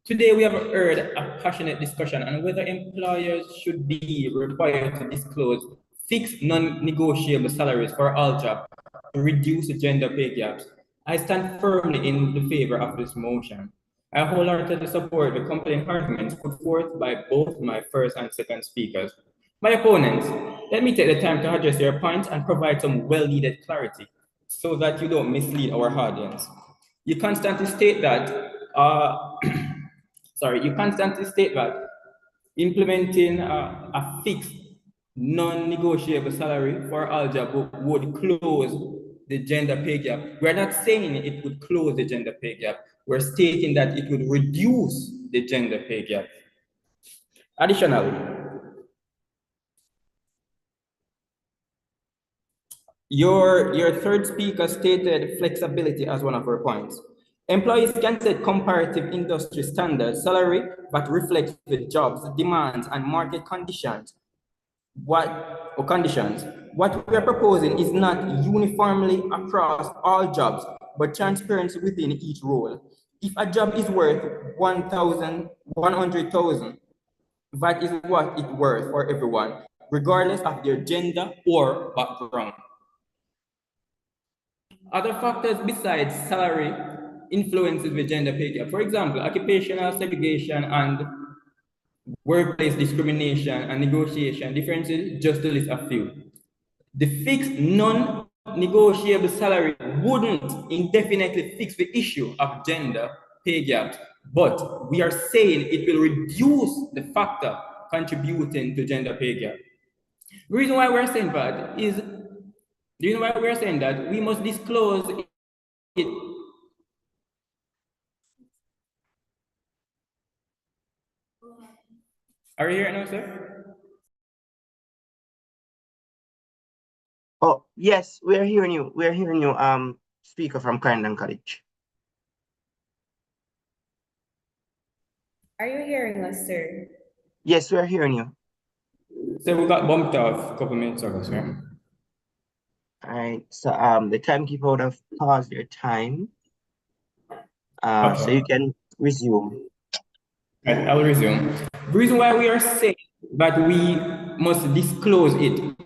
Today we have heard a passionate discussion on whether employers should be required to disclose fixed non-negotiable salaries for all jobs to reduce the gender pay gaps. I stand firmly in the favor of this motion. I wholeheartedly support the compelling arguments put forth by both my first and second speakers. My opponents, let me take the time to address your points and provide some well-needed clarity so that you don't mislead our audience. You constantly state that, implementing a fixed, non-negotiable salary for all jobs would close the gender pay gap. We're not saying it would close the gender pay gap. We're stating that it would reduce the gender pay gap. Additionally, your third speaker stated flexibility as one of her points. Employees can set comparative industry standards, salary that reflects the jobs, demands, and market conditions. What we are proposing is not uniformly across all jobs, but transparency within each role. If a job is worth 100,000, that is what it's worth for everyone, regardless of their gender or background. Other factors besides salary influences the gender pay gap. For example, occupational segregation and workplace discrimination and negotiation differences, just to list a few. The fixed non-negotiable salary wouldn't indefinitely fix the issue of gender pay gaps, but we are saying it will reduce the factor contributing to gender pay gap. The reason why we're saying that is, we must disclose it. Are you hearing now, sir? Oh, yes, we're hearing you. We're hearing you, speaker from Clarendon College. Are you hearing us, sir? Yes, we're hearing you. So we got bumped off a couple minutes ago, sir. All right, so the timekeeper would have paused your time. Okay. So you can resume. I will resume. The reason why we are saying that we must disclose it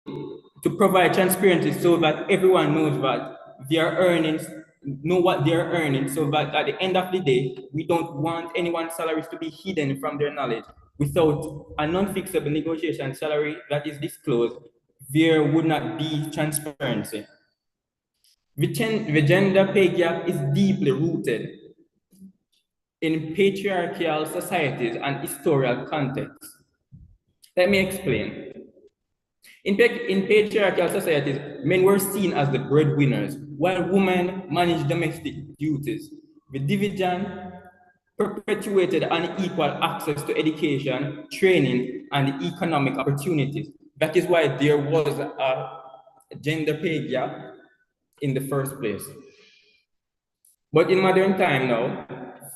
to provide transparency so that everyone knows that their earnings, know what they're earning, so that at the end of the day, we don't want anyone's salaries to be hidden from their knowledge. Without a non-fixable negotiation salary that is disclosed, there would not be transparency. The gender pay gap is deeply rooted in patriarchal societies and historical contexts. Let me explain. In patriarchal societies, men were seen as the breadwinners, while women managed domestic duties. The division perpetuated unequal access to education, training, and economic opportunities. That is why there was a gender pay gap in the first place. But in modern time now,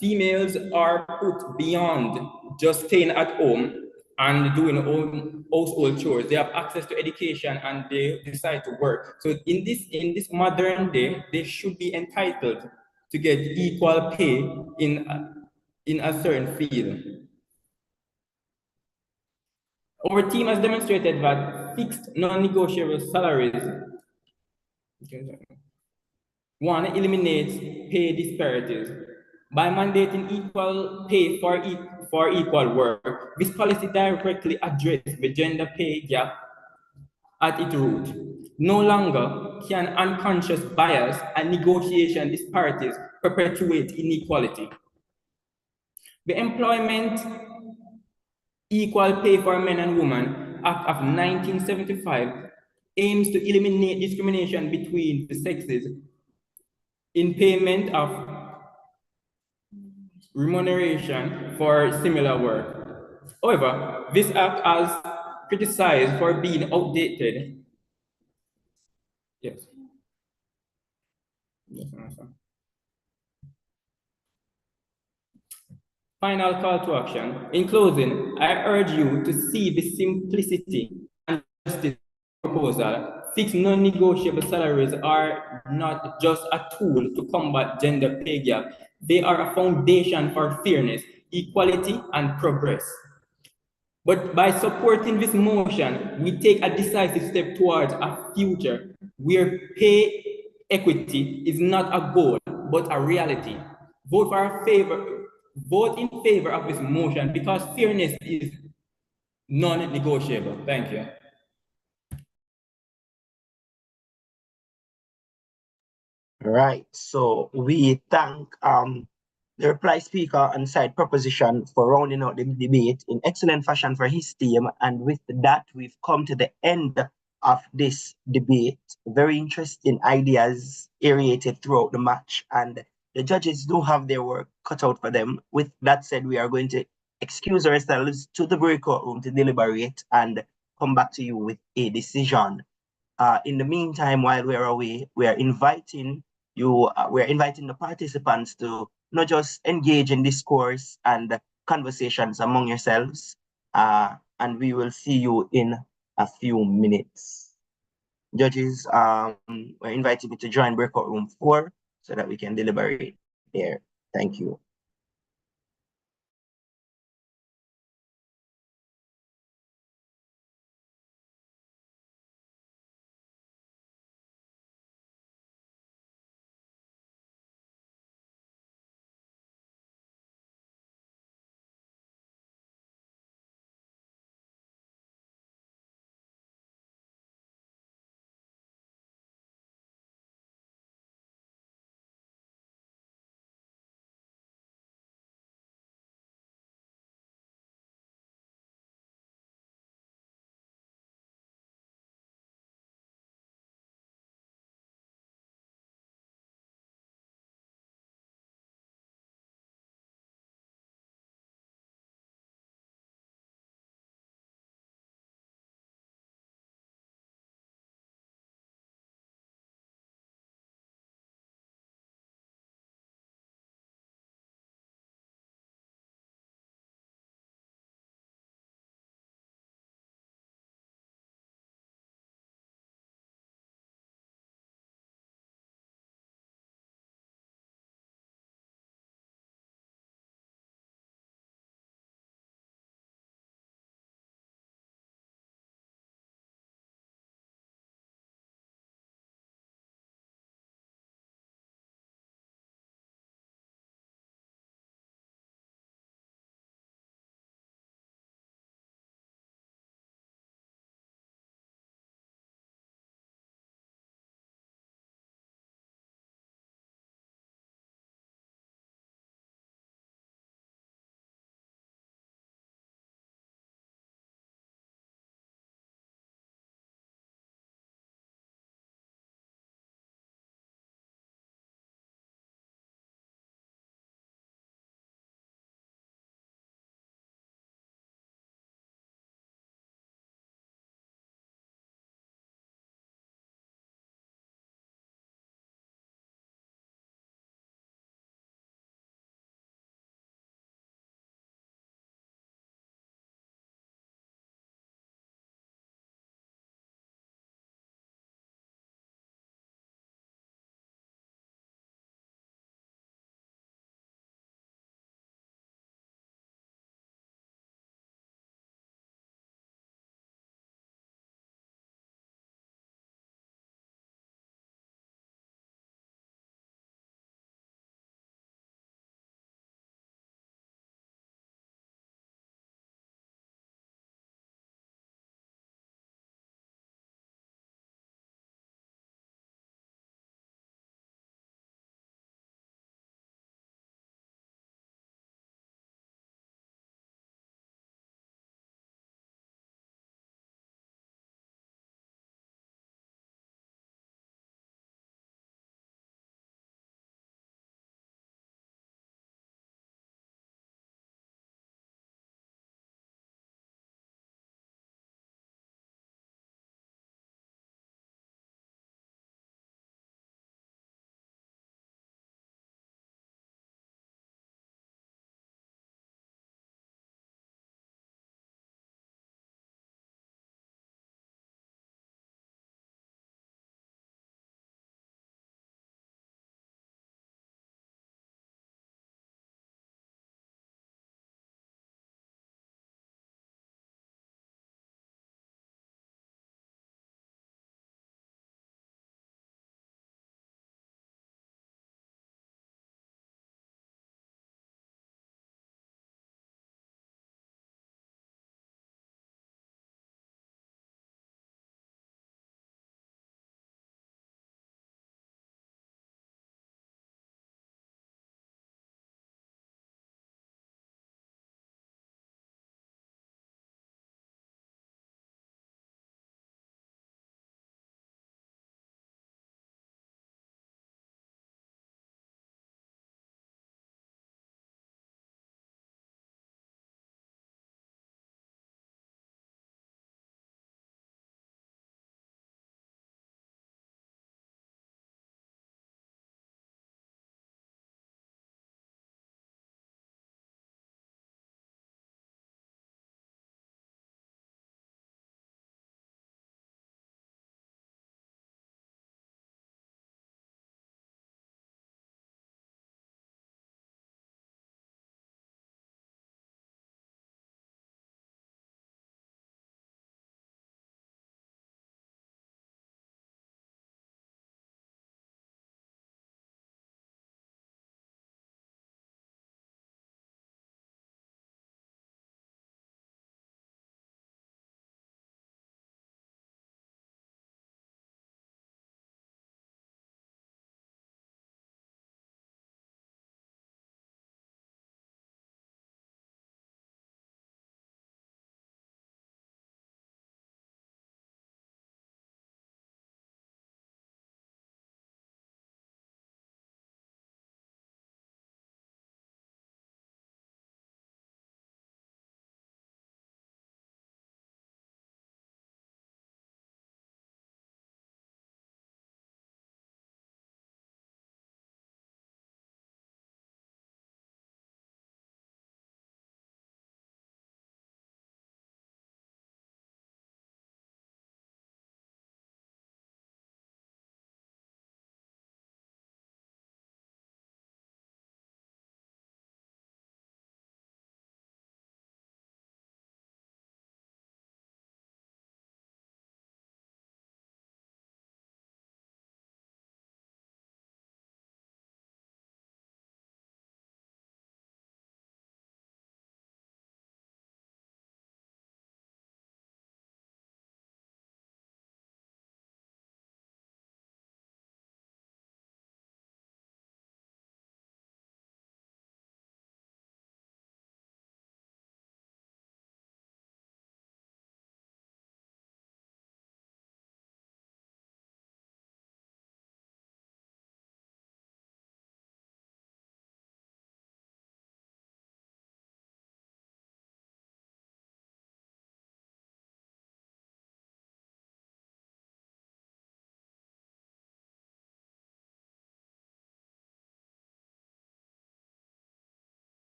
females are put beyond just staying at home and doing own household chores. They have access to education and they decide to work. So in this modern day, they should be entitled to get equal pay in a certain field. Our team has demonstrated that fixed non-negotiable salaries, one, eliminates pay disparities. By mandating equal pay for equal work, this policy directly addresses the gender pay gap at its root. No longer can unconscious bias and negotiation disparities perpetuate inequality. The Employment Equal Pay for Men and Women Act of 1975 aims to eliminate discrimination between the sexes in payment of remuneration for similar work. However, this act is criticized for being outdated. Yes. Yes, answer. Final call to action. In closing, I urge you to see the simplicity and justice proposal. Fixed non-negotiable salaries are not just a tool to combat gender pay gap. They are a foundation for fairness, equality, and progress. But by supporting this motion, we take a decisive step towards a future where pay equity is not a goal, but a reality. Vote in favor of this motion because fairness is non-negotiable. Thank you. Right. So we thank the reply speaker and side proposition for rounding out the debate in excellent fashion for his team. And with that, we've come to the end of this debate. Very interesting ideas aerated throughout the match, and the judges do have their work cut out for them. With that said, we are going to excuse ourselves to the breakout room to deliberate and come back to you with a decision. In the meantime, while we're away, we're inviting the participants to not just engage in discourse and conversations among yourselves, and we will see you in a few minutes. Judges, we're inviting you to join breakout room 4 so that we can deliberate there. Thank you.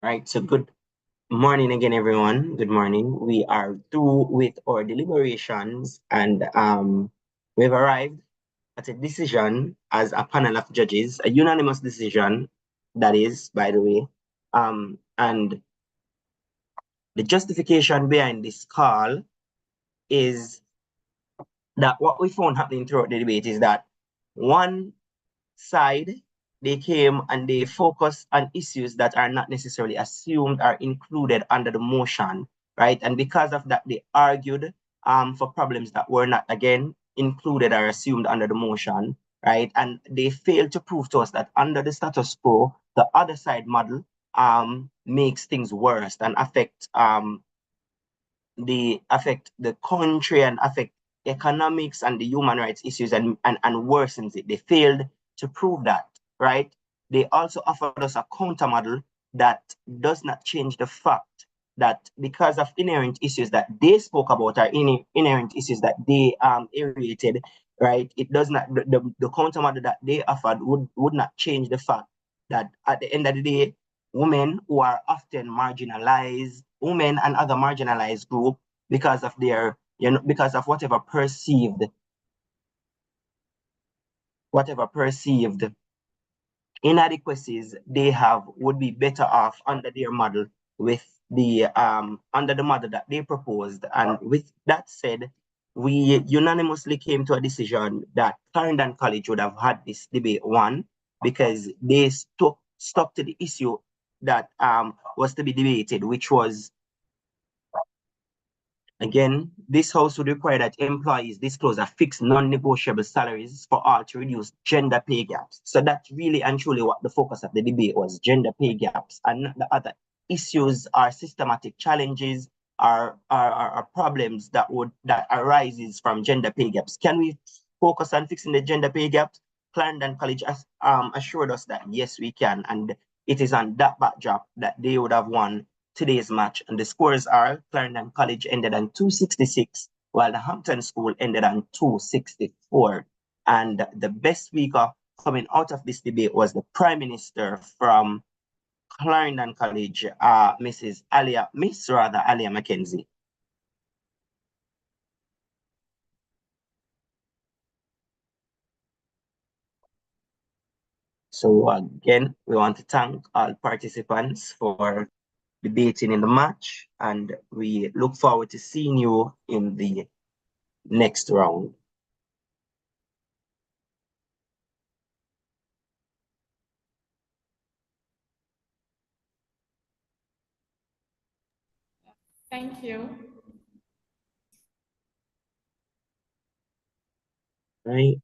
Right. So good morning again, everyone. Good morning. We are through with our deliberations, and we've arrived at a decision as a panel of judges, a unanimous decision, that is, by the way. And the justification behind this call is that what we found happening throughout the debate is that one side, they came and they focused on issues that are not necessarily assumed are included under the motion, right? And because of that, they argued for problems that were not, again, included or assumed under the motion, right? And they failed to prove to us that under the status quo, the other side model makes things worse and affect the country and affect economics and the human rights issues and worsens it. They failed to prove that, right? They also offered us a counter model that does not change the fact that because of inherent issues that they spoke about or inherent issues that they aerated, right? It does not, the counter model that they offered would not change the fact that at the end of the day, women who are often marginalized, women and other marginalized group, because of their, because of whatever perceived inadequacies they have, would be better off under their model with the under the model that they proposed. And with that said, we unanimously came to a decision that Clarendon College would have had this debate won, because they stuck to the issue that was to be debated, which was, again, this house would require that employees disclose a fixed non-negotiable salaries for all to reduce gender pay gaps. So that's really and truly what the focus of the debate was: gender pay gaps, and not the other issues or systematic challenges or problems that arises from gender pay gaps. Can we focus on fixing the gender pay gaps? Clarendon College assured us that yes, we can, and it is on that backdrop that they would have won today's match. And the scores are: Clarendon College ended on 266, while the Hampton School ended on 264. And the best speaker coming out of this debate was the Prime Minister from Clarendon College, Miss Alia Mackenzie. So again, we want to thank all participants for debating in the match, and we look forward to seeing you in the next round. Thank you. Right.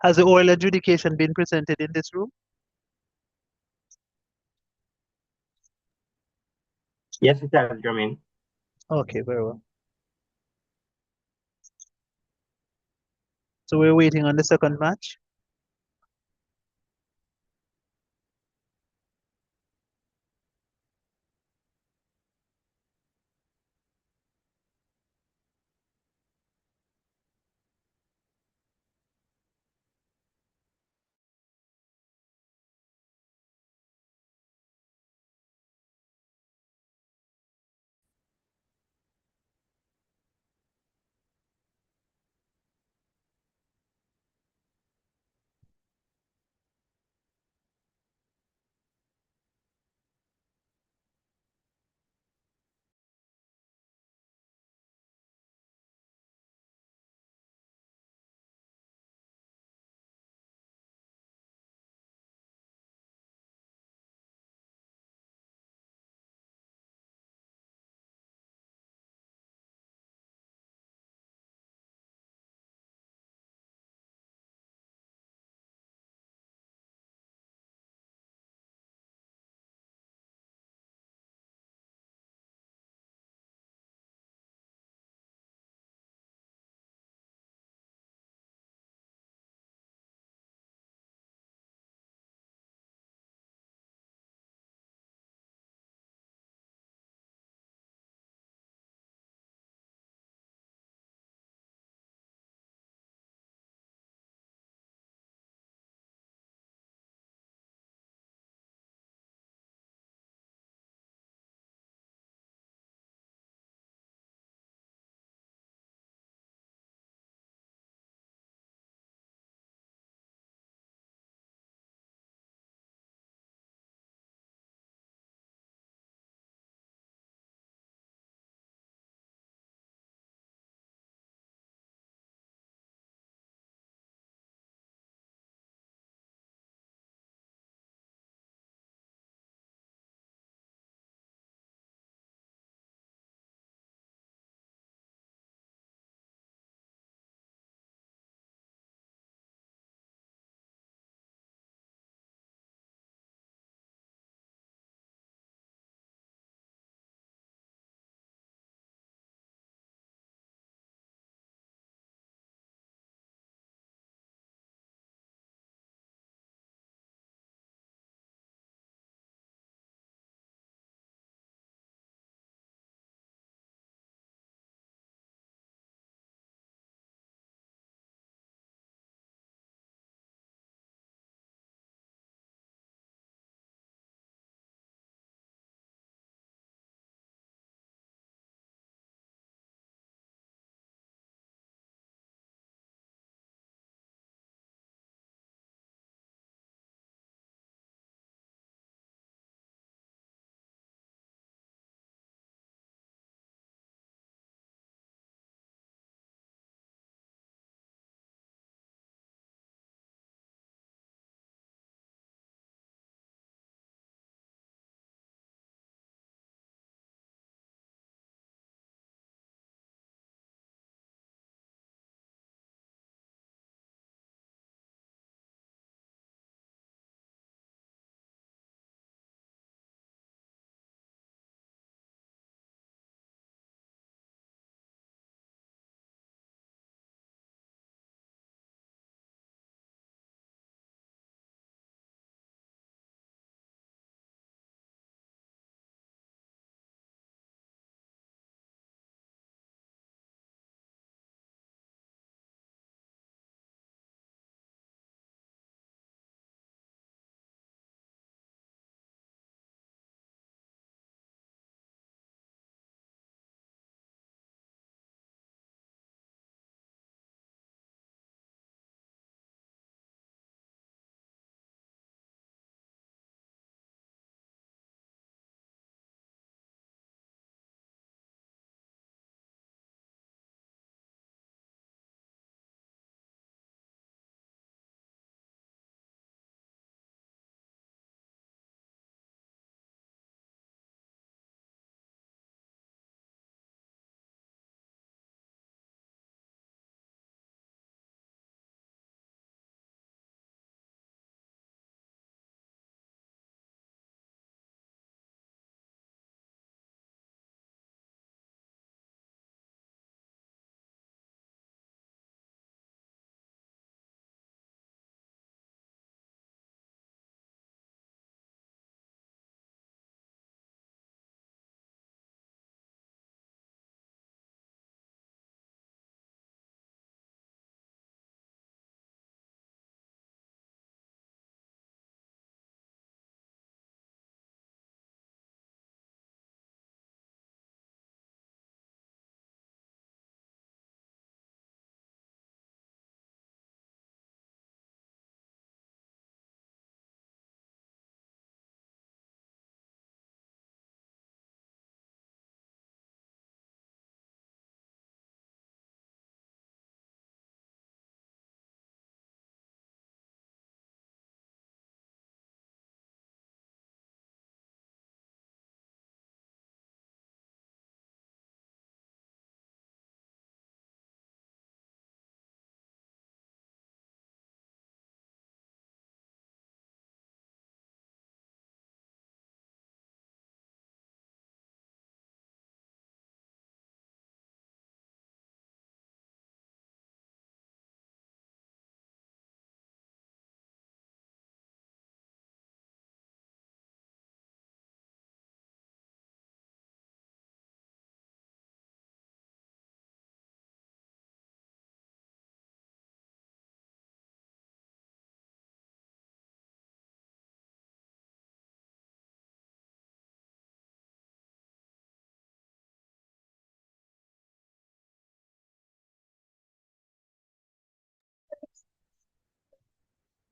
Has the oral adjudication been presented in this room? Yes, it has, Jermaine. Okay, very well. So we're waiting on the second match.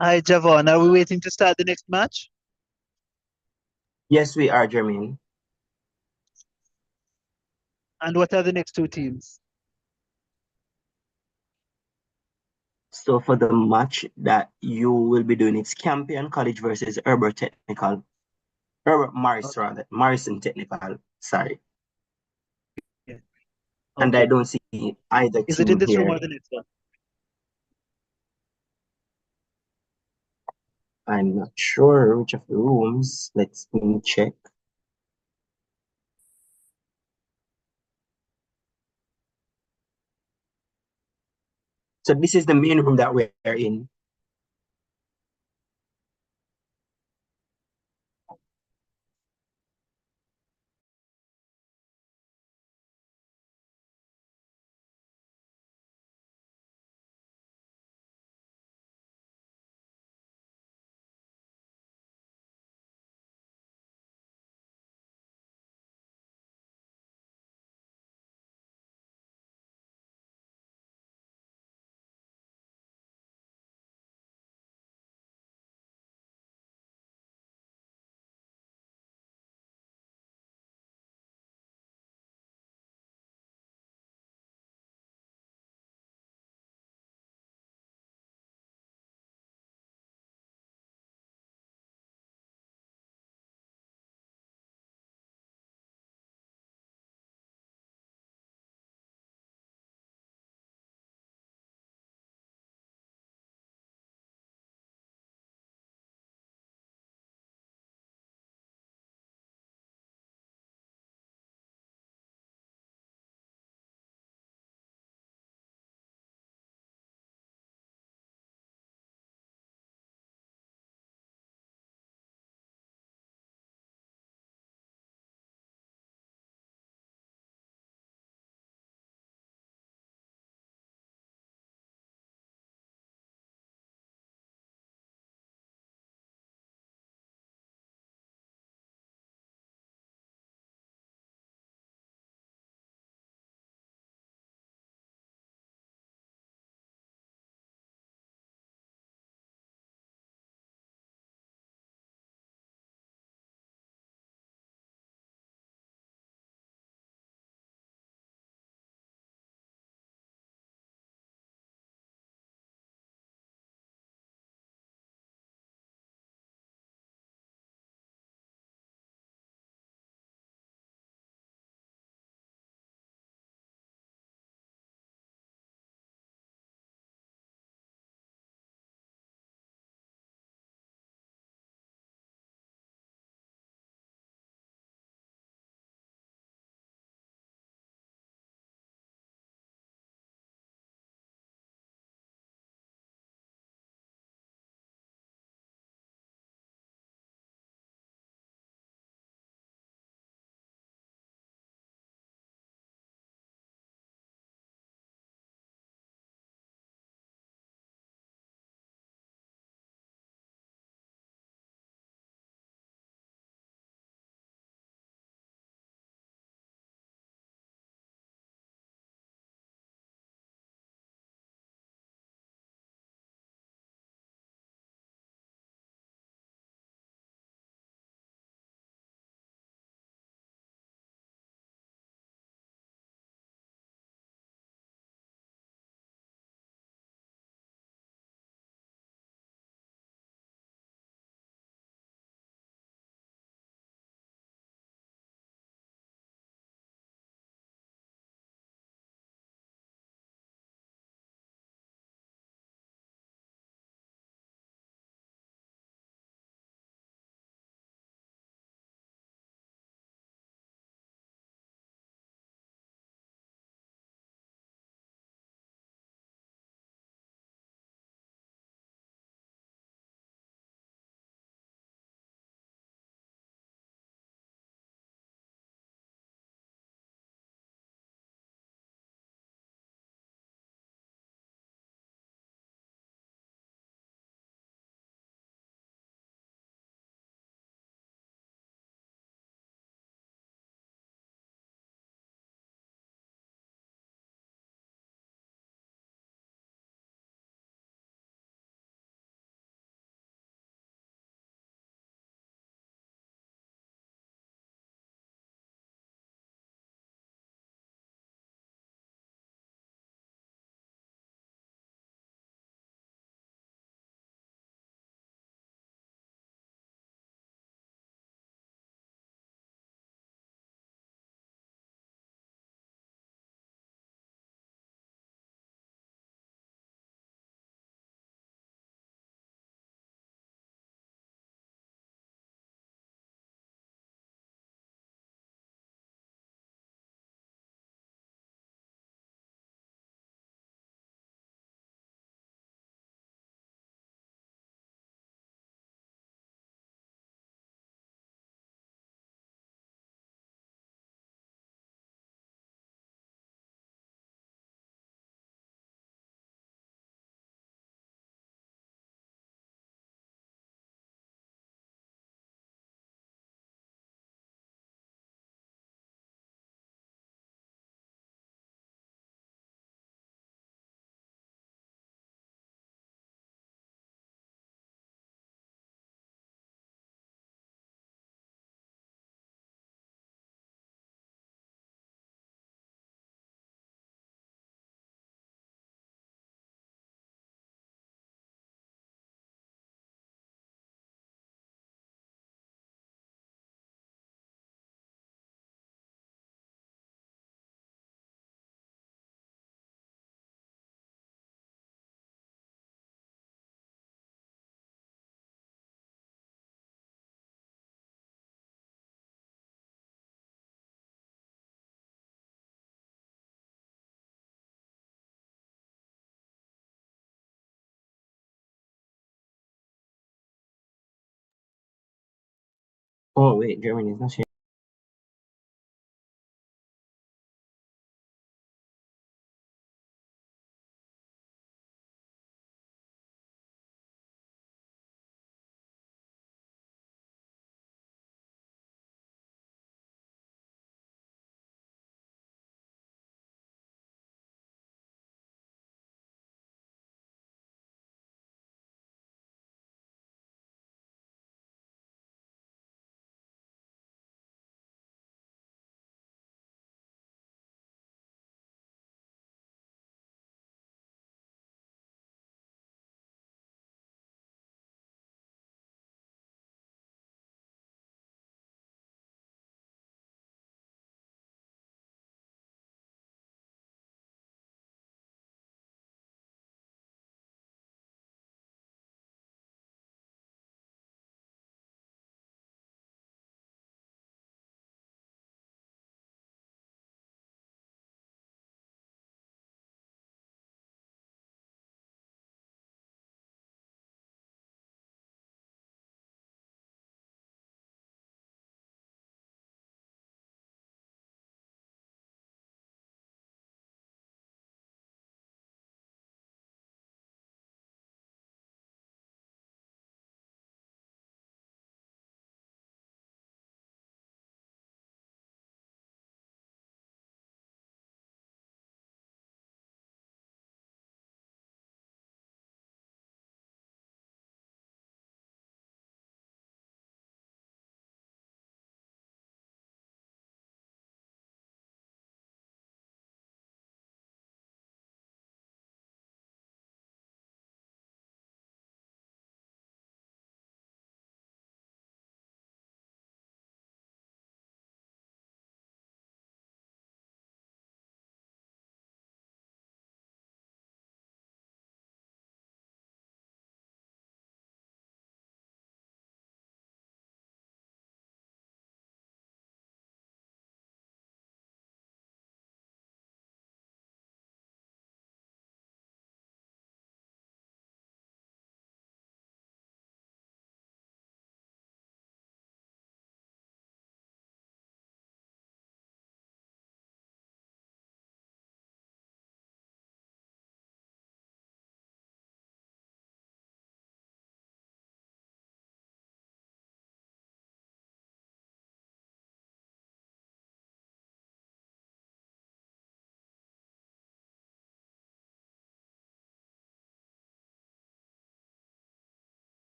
Hi, Javon. Are we waiting to start the next match? Yes, we are, Jermaine. And what are the next two teams? So for the match that you will be doing, it's Campion College versus Herbert Technical. Herbert Morris, Okay. rather. Morrison Technical. Sorry. Yeah. And I Okay. don't see either Is it in team this room here. or the next one? I'm not sure which of the rooms. Let's me check. So this is the main room that we're in. Oh, wait, Germany is not sharing.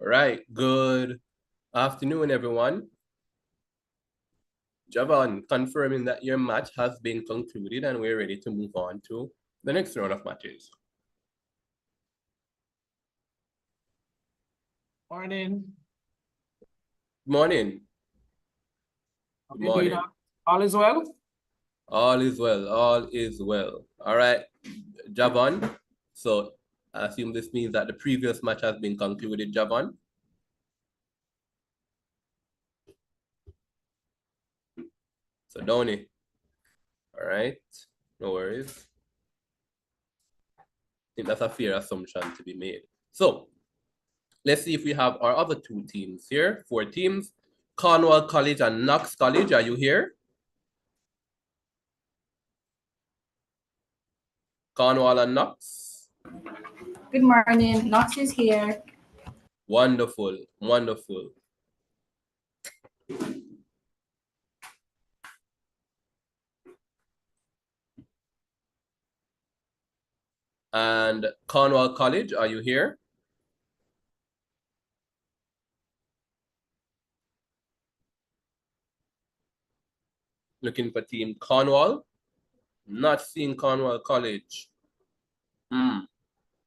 All right, good afternoon, everyone. Javon, confirming that your match has been concluded and we're ready to move on to the next round of matches. Morning. Good morning. Good morning. All is well? All is well. All is well. All right, Javon. So I assume this means that the previous match has been concluded, Javon. So Donny. All right. No worries. I think that's a fair assumption to be made. So let's see if we have our other two teams here. 4 teams. Cornwall College and Knox College. Are you here? Cornwall and Knox. Good morning. Knox is here. Wonderful. Wonderful. And Cornwall College, are you here? Looking for team Cornwall. Not seeing Cornwall College.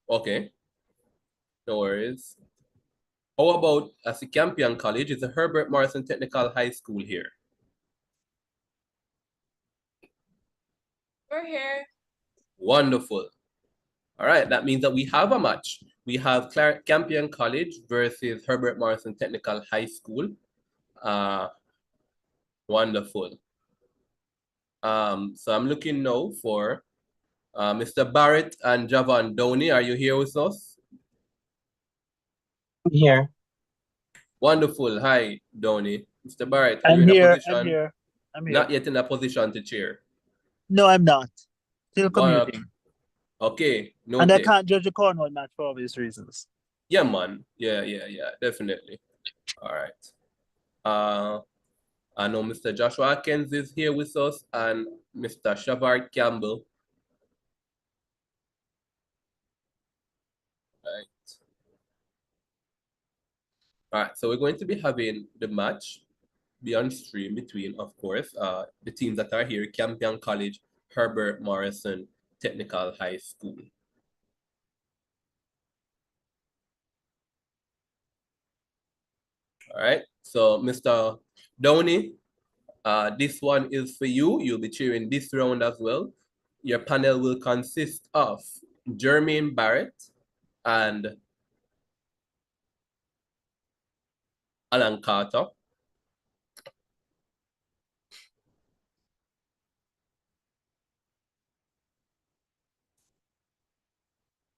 Okay. No worries. How about as a Campion College? Is the Herbert Morrison Technical High School here? We're here. Wonderful. All right, that means that we have a match. We have Campion College versus Herbert Morrison Technical High School. Wonderful. So I'm looking now for Mr. Barrett and Javon Downey. Are you here with us? I'm here. Wonderful. Hi, Downey. Mr. Barrett, are I'm you in here. a position? I'm here. I'm here. Not yet in a position to chair. No, I'm not. Still commuting. Okay, And I noted. can't judge the Cornwall match for obvious reasons. Yeah, man. Yeah, definitely. All right. I know Mr. Joshua Atkins is here with us and Mr. Shavard Campbell. All right, so we're going to be having the match be on stream between, of course, the teams that are here, Campion College, Herbert Morrison Technical High School. All right, so Mr. Downey, this one is for you. You'll be cheering this round as well. Your panel will consist of Jermaine Barrett and Alan Carter.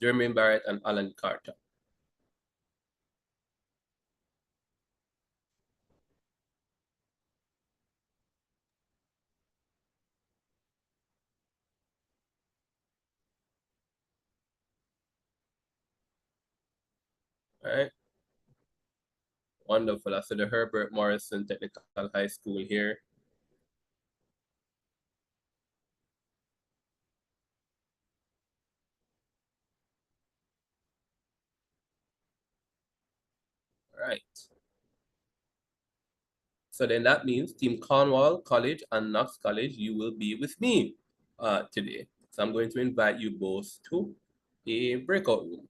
Jermaine Barrett and Alan Carter. All right. Wonderful. I see the Herbert Morrison Technical High School here. All right. So then that means Team Cornwall College and Knox College, you will be with me today. So I'm going to invite you both to a breakout room.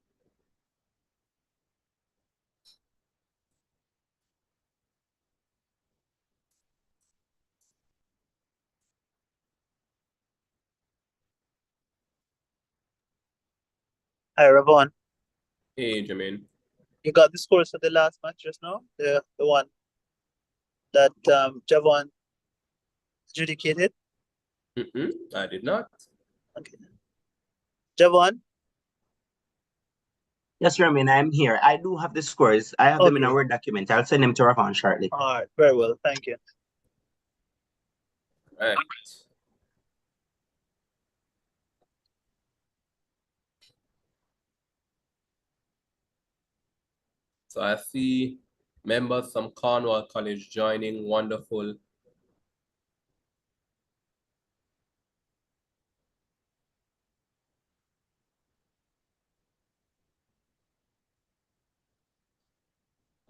Hi, Ravon. Hey, Jermaine. You got the scores for the last match just now? The one that Javon adjudicated? I did not. Okay. Javon? Yes, Ramin, I'm here. I do have the scores. I have them in a Word document. I'll send them to Ravon shortly. All right, very well. Thank you. All right. So I see members from Cornwall College joining. Wonderful.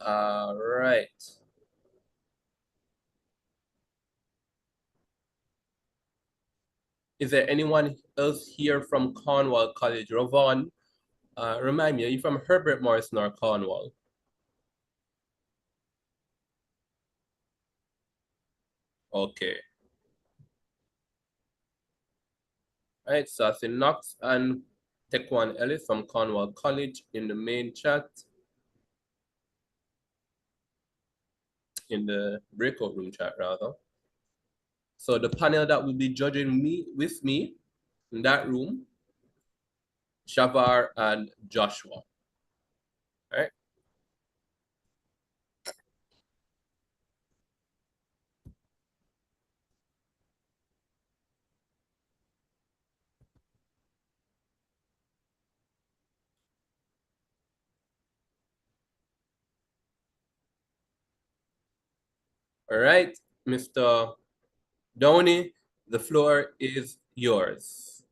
All right. Is there anyone else here from Cornwall College? Ravon, remind me, are you from Herbert Morrison or Cornwall? Okay. All right, so I see Knox and Tequan Ellis from Cornwall College in the main chat, in the breakout room chat rather. So the panel that will be judging with me in that room, Shavar and Joshua. All right. All right, Mr. Downey, the floor is yours.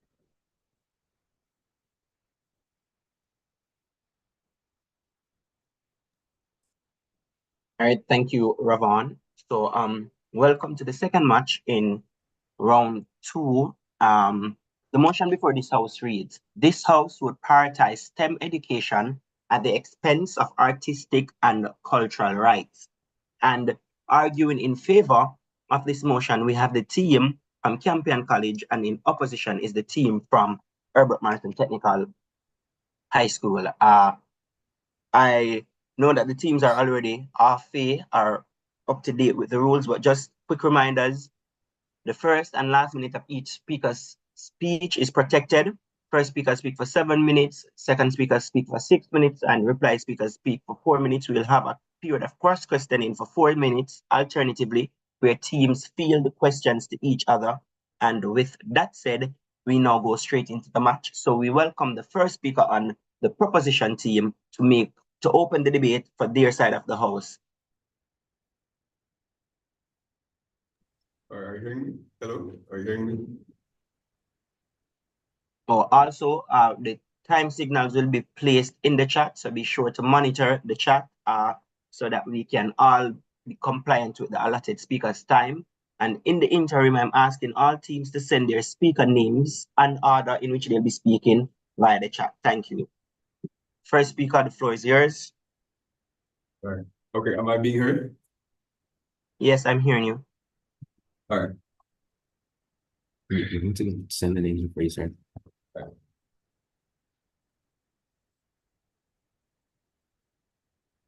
All right, thank you, Ravon. So welcome to the second match in round two. The motion before this house reads, this house would prioritize STEM education at the expense of artistic and cultural rights. And arguing in favor of this motion, we have the team from Campion College, and in opposition is the team from Herbert Martin Technical High School. I know that the teams are already are up to date with the rules, but just quick reminders. The first and last minute of each speaker's speech is protected. First speaker speak for 7 minutes, second speaker speak for 6 minutes, and reply speakers speak for 4 minutes. We'll have a period of cross questioning for 4 minutes, alternatively, where teams field questions to each other. And with that said, we now go straight into the match. So we welcome the first speaker on the proposition team to open the debate for their side of the house. Are you hearing me? Hello? Are you hearing me? Oh, also, the time signals will be placed in the chat, so be sure to monitor the chat so that we can all be compliant with the allotted speaker's time. And in the interim, I'm asking all teams to send their speaker names and order in which they'll be speaking via the chat. Thank you. First speaker, the floor is yours. All right. Okay, am I being heard? Yes, I'm hearing you. All right. You need to send the names before you start.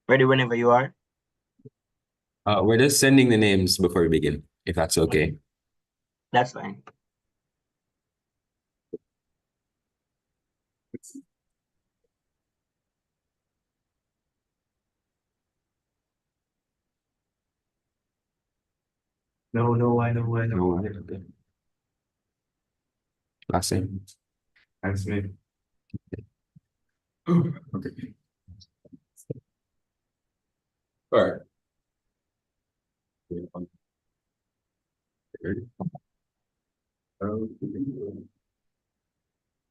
Ready whenever you are. We're just sending the names before we begin, if that's okay. That's fine. No, I know. No, okay. Last name. That's me. Okay. All right.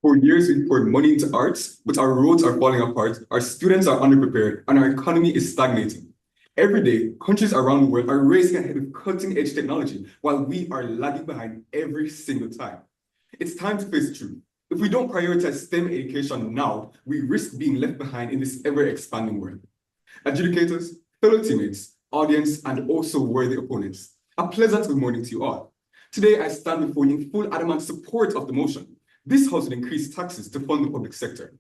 For years, we poured money into arts, but our roads are falling apart, our students are underprepared, and our economy is stagnating. Every day, countries around the world are racing ahead with cutting-edge technology, while we are lagging behind every single time. It's time to face the truth. If we don't prioritize STEM education now, we risk being left behind in this ever-expanding world. Adjudicators, fellow teammates, audience, and also worthy opponents, a pleasant good morning to you all. Today, I stand before you in full adamant support of the motion. This House will increase taxes to fund the public sector.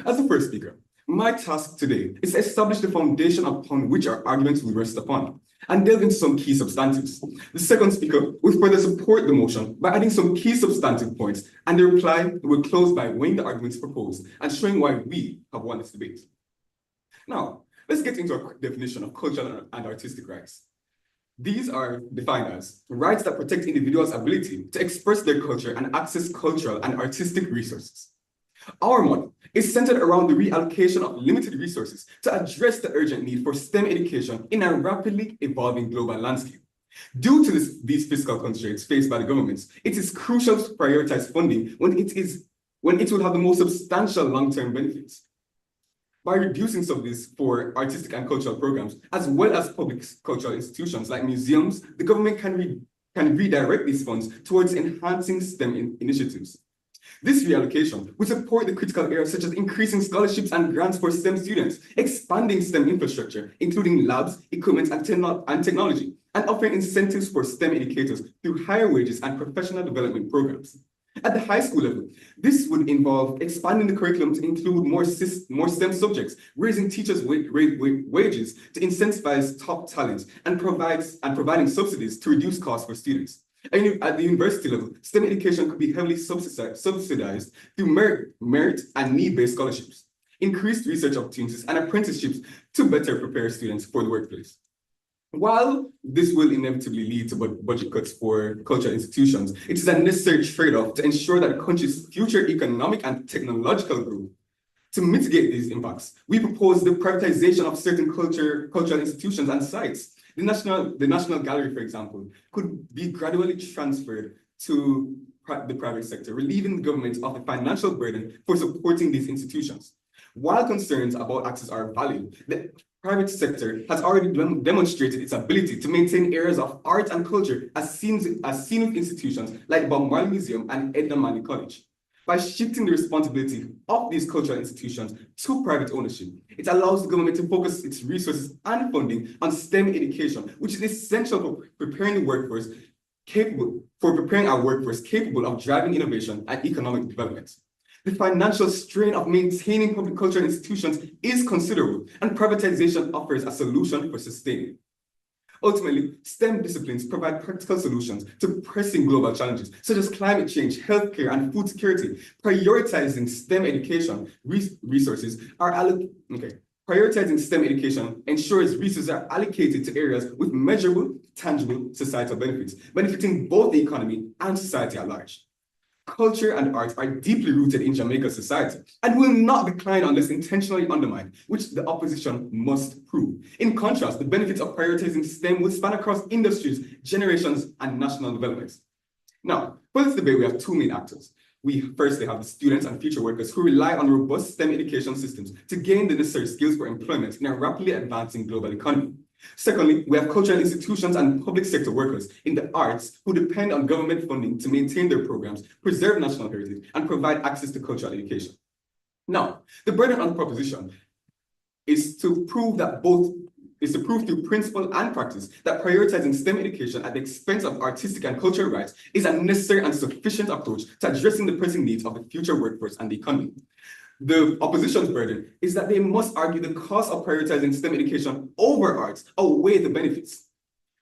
As the first speaker, my task today is to establish the foundation upon which our arguments will rest upon and delve into some key substantives. The second speaker will further support the motion by adding some key substantive points, and the reply will close by weighing the arguments proposed and showing why we have won this debate. Now, let's get into a definition of cultural and artistic rights. These are defined as rights that protect individuals' ability to express their culture and access cultural and artistic resources. Our model is centered around the reallocation of limited resources to address the urgent need for STEM education in a rapidly evolving global landscape. Due to these fiscal constraints faced by the governments, it is crucial to prioritize funding when it will have the most substantial long-term benefits. By reducing some of these for artistic and cultural programs, as well as public cultural institutions like museums, the government can redirect these funds towards enhancing STEM initiatives. This reallocation would support the critical areas such as increasing scholarships and grants for STEM students, expanding STEM infrastructure, including labs, equipment, and technology, and offering incentives for STEM educators through higher wages and professional development programs. At the high school level, this would involve expanding the curriculum to include more STEM subjects, raising teachers' wages to incentivize top talent, and providing subsidies to reduce costs for students. At the university level, STEM education could be heavily subsidized through merit and need-based scholarships, increased research opportunities, and apprenticeships to better prepare students for the workplace. While this will inevitably lead to budget cuts for cultural institutions, it is a necessary trade-off to ensure that the country's future economic and technological growth. To mitigate these impacts, we propose the privatization of certain cultural institutions and sites. The National Gallery, for example, could be gradually transferred to the private sector, relieving the government of the financial burden for supporting these institutions. While concerns about access are valid, the private sector has already demonstrated its ability to maintain areas of art and culture as seen with institutions like Bob Marley Museum and Edna Manley College. By shifting the responsibility of these cultural institutions to private ownership, it allows the government to focus its resources and funding on STEM education, which is essential for preparing our workforce capable of driving innovation and economic development. The financial strain of maintaining public cultural institutions is considerable, and privatization offers a solution for sustaining. Ultimately, STEM disciplines provide practical solutions to pressing global challenges, such as climate change, healthcare, and food security. Prioritizing STEM education Prioritizing STEM education ensures resources are allocated to areas with measurable, tangible societal benefits, benefiting both the economy and society at large. Culture and art are deeply rooted in Jamaica's society and will not decline unless intentionally undermined, which the opposition must prove. In contrast, the benefits of prioritizing STEM will span across industries, generations, and national developments. Now, for this debate, we have two main actors. We firstly have the students and future workers who rely on robust STEM education systems to gain the necessary skills for employment in a rapidly advancing global economy. Secondly, we have cultural institutions and public sector workers in the arts who depend on government funding to maintain their programs, preserve national heritage, and provide access to cultural education. Now, the burden on the proposition is to prove through principle and practice that prioritizing STEM education at the expense of artistic and cultural rights is a necessary and sufficient approach to addressing the pressing needs of the future workforce and the economy. The opposition's burden is that they must argue the cost of prioritizing STEM education over arts outweigh the benefits.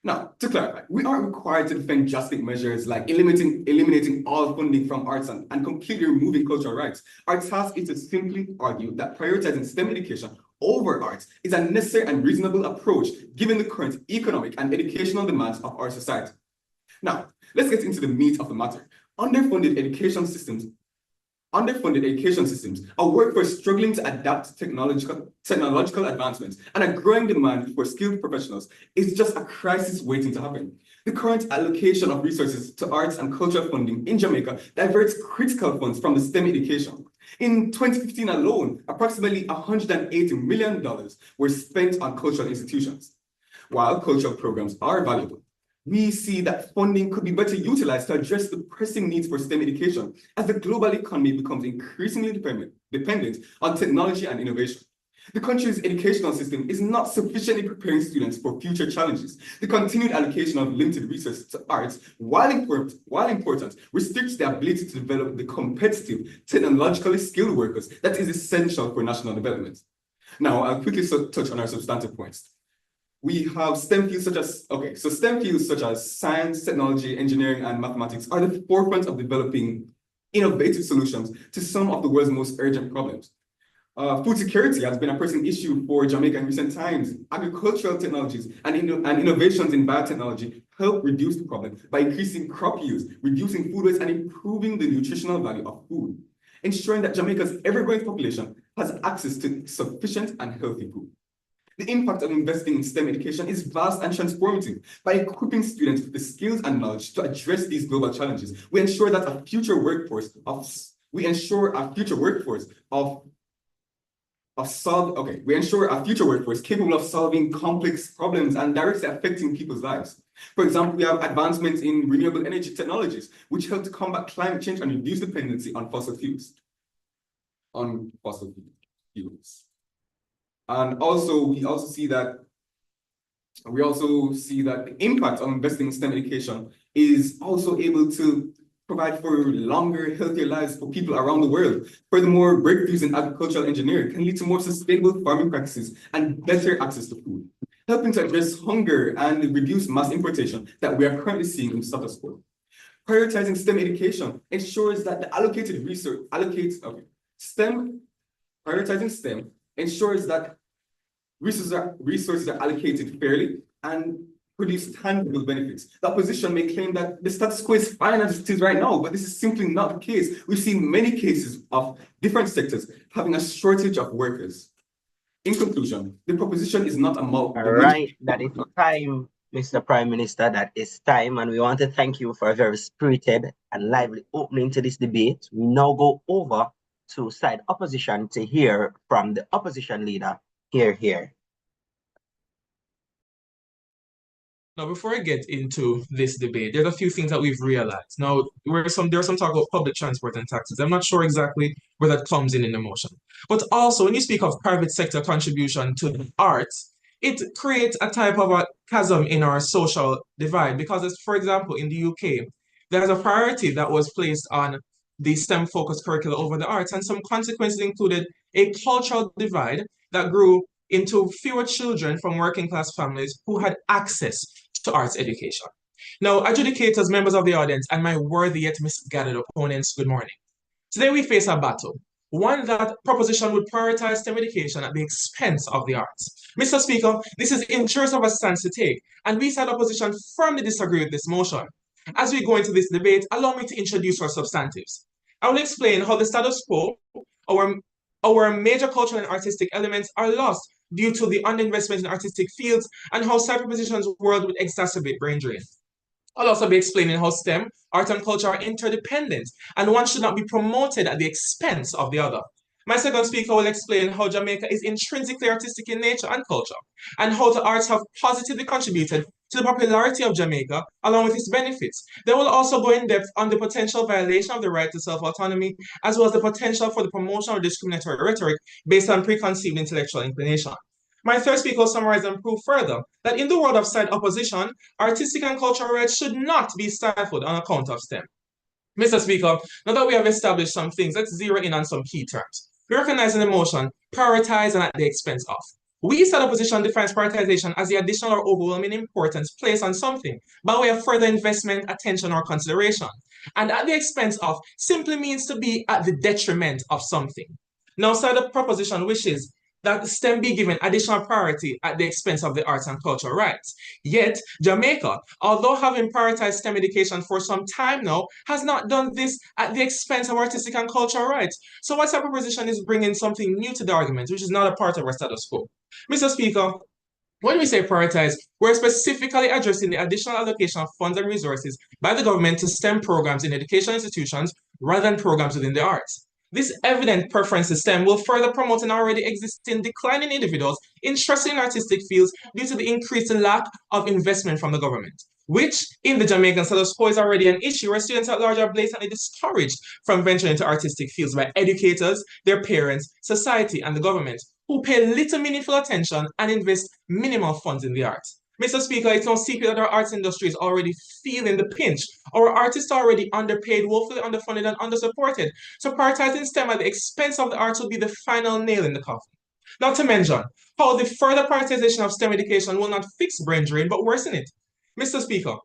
Now, to clarify, we aren't required to defend drastic measures like eliminating all funding from arts and completely removing cultural rights. Our task is to simply argue that prioritizing STEM education over arts is a necessary and reasonable approach given the current economic and educational demands of our society. Now, let's get into the meat of the matter. Underfunded education systems, a workforce struggling to adapt to technological advancements, and a growing demand for skilled professionals is just a crisis waiting to happen. The current allocation of resources to arts and cultural funding in Jamaica diverts critical funds from the STEM education. In 2015 alone, approximately $180 million were spent on cultural institutions. While cultural programs are valuable, we see that funding could be better utilized to address the pressing needs for STEM education as the global economy becomes increasingly dependent on technology and innovation. The country's educational system is not sufficiently preparing students for future challenges. The continued allocation of limited resources to arts, while important, restricts the ability to develop the competitive, technologically skilled workers that is essential for national development. Now, I'll quickly touch on our substantive points. We have STEM fields such as science, technology, engineering, and mathematics are the forefront of developing innovative solutions to some of the world's most urgent problems. Food security has been a pressing issue for Jamaica in recent times. Agricultural technologies and innovations in biotechnology help reduce the problem by increasing crop yields, reducing food waste, and improving the nutritional value of food, ensuring that Jamaica's ever-growing population has access to sufficient and healthy food. The impact of investing in STEM education is vast and transformative. By equipping students with the skills and knowledge to address these global challenges, we ensure a future workforce capable of solving complex problems and directly affecting people's lives. For example, we have advancements in renewable energy technologies, which help to combat climate change and reduce dependency on fossil fuels. And also, we also see that the impact of investing in STEM education is also able to provide for longer, healthier lives for people around the world. Furthermore, breakthroughs in agricultural engineering can lead to more sustainable farming practices and better access to food, helping to address hunger and reduce mass importation that we are currently seeing in the status quo. Prioritizing STEM education ensures that the prioritizing STEM ensures that resources are allocated fairly and produce tangible benefits. The opposition may claim that the status quo is fine as it is right now, but this is simply not the case. We've seen many cases of different sectors having a shortage of workers. In conclusion, the proposition is not a All right, that is time, Mr. Prime Minister, that is time, and we want to thank you for a very spirited and lively opening to this debate. We now go over to side opposition to hear from the opposition leader. Here. Now, before I get into this debate, there's a few things that we've realized. Now, there's some talk about public transport and taxes. I'm not sure exactly where that comes in the motion. But also, when you speak of private sector contribution to the arts, it creates a type of a chasm in our social divide because, for example, in the UK, there's a priority that was placed on the STEM-focused curricula over the arts, and some consequences included a cultural divide that grew into fewer children from working class families who had access to arts education. Now, adjudicators, members of the audience, and my worthy yet misguided opponents, good morning. Today we face a battle, one that proposition would prioritize STEM education at the expense of the arts. Mr. Speaker, this is injurious of a stance to take, and we side opposition firmly disagree with this motion. As we go into this debate, allow me to introduce our substantives. I will explain how the status quo, our major cultural and artistic elements are lost due to the underinvestment in artistic fields, and how side proposition's world would exacerbate brain drain. I'll also be explaining how STEM, art and culture are interdependent, and one should not be promoted at the expense of the other. My second speaker will explain how Jamaica is intrinsically artistic in nature and culture, and how the arts have positively contributed to the popularity of Jamaica, along with its benefits. They will also go in depth on the potential violation of the right to self-autonomy, as well as the potential for the promotion of discriminatory rhetoric based on preconceived intellectual inclination. My third speaker will summarize and prove further that in the world of side opposition, artistic and cultural rights should not be stifled on account of STEM. Mr. Speaker, now that we have established some things, let's zero in on some key terms. We recognize in the motion, prioritize and at the expense of. We side opposition defines prioritization as the additional or overwhelming importance placed on something by way of further investment, attention, or consideration. And at the expense of simply means to be at the detriment of something. Now, side of proposition wishes that STEM be given additional priority at the expense of the arts and cultural rights. Yet, Jamaica, although having prioritized STEM education for some time now, has not done this at the expense of artistic and cultural rights. So our proposition is bringing something new to the argument, which is not a part of our status quo. Mr. Speaker, when we say prioritize, we're specifically addressing the additional allocation of funds and resources by the government to STEM programs in educational institutions rather than programs within the arts. This evident preference to STEM will further promote an already existing decline in individuals interested in artistic fields due to the increased lack of investment from the government, which in the Jamaican status quo is already an issue where students at large are blatantly discouraged from venturing into artistic fields by educators, their parents, society, and the government, who pay little meaningful attention and invest minimal funds in the arts. Mr. Speaker, it's no secret that our arts industry is already feeling the pinch. Our artists are already underpaid, woefully underfunded, and undersupported. So prioritizing STEM at the expense of the arts will be the final nail in the coffin. Not to mention how the further prioritization of STEM education will not fix brain drain, but worsen it. Mr. Speaker,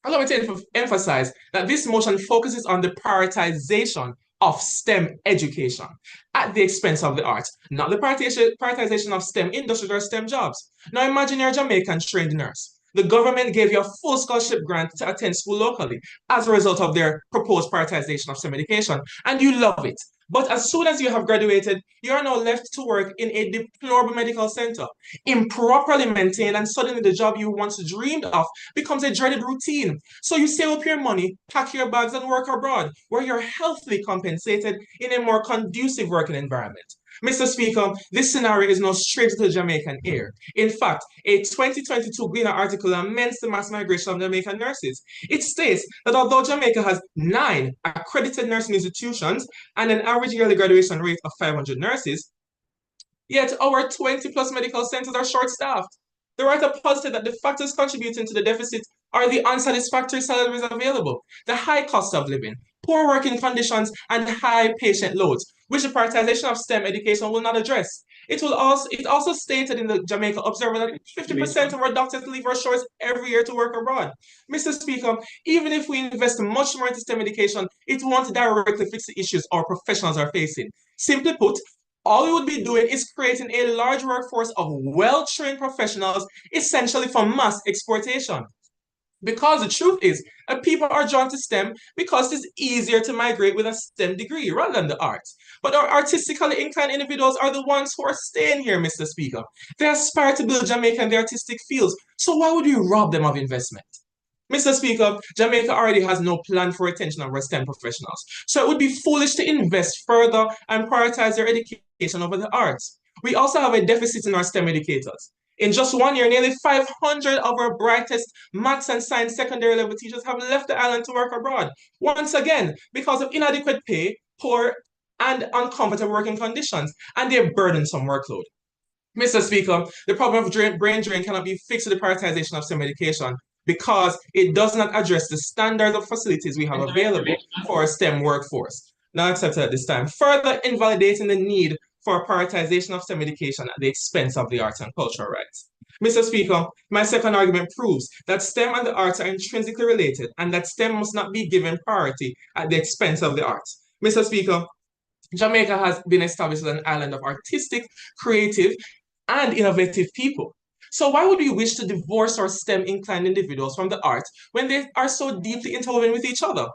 allow me to emphasize that this motion focuses on the prioritization of STEM education at the expense of the arts, not the prioritization of STEM industries or STEM jobs. Now imagine you're a Jamaican trained nurse. The government gave you a full scholarship grant to attend school locally as a result of their proposed prioritization of STEM education, and you love it. But as soon as you have graduated, you are now left to work in a deplorable medical center, improperly maintained, and suddenly the job you once dreamed of becomes a dreaded routine. So you save up your money, pack your bags, and work abroad, where you're healthily compensated in a more conducive working environment. Mr. Speaker, this scenario is no stranger to Jamaican ear. In fact, a 2022 Gleaner article laments the mass migration of Jamaican nurses. It states that although Jamaica has 9 accredited nursing institutions and an average yearly graduation rate of 500 nurses, yet our 20 plus medical centers are short-staffed. The writer posited that the factors contributing to the deficit are the unsatisfactory salaries available, the high cost of living, poor working conditions, and high patient loads, which the prioritization of STEM education will not address. It also stated in the Jamaica Observer that 50% of our doctors leave our shores every year to work abroad. Mr. Speaker, even if we invest much more into STEM education, it won't directly fix the issues our professionals are facing. Simply put, all we would be doing is creating a large workforce of well-trained professionals, essentially for mass exportation. Because the truth is, people are drawn to STEM because it's easier to migrate with a STEM degree rather than the arts. But our artistically inclined individuals are the ones who are staying here, Mr. Speaker. They aspire to build Jamaica in the artistic fields, so why would we rob them of investment? Mr. Speaker, Jamaica already has no plan for retention of our STEM professionals, so it would be foolish to invest further and prioritize their education over the arts. We also have a deficit in our STEM educators. In just 1 year, nearly 500 of our brightest maths and science secondary level teachers have left the island to work abroad. Once again, because of inadequate pay, poor and uncomfortable working conditions, and their burdensome workload. Mr. Speaker, the problem of brain drain cannot be fixed with the prioritization of STEM education because it does not address the standards of facilities we have available for a STEM workforce. Not accepted at this time, further invalidating the need for prioritization of STEM education at the expense of the arts and cultural rights. Mr. Speaker, my second argument proves that STEM and the arts are intrinsically related and that STEM must not be given priority at the expense of the arts. Mr. Speaker, Jamaica has been established as an island of artistic, creative, and innovative people. So why would we wish to divorce our STEM-inclined individuals from the arts when they are so deeply interwoven with each other?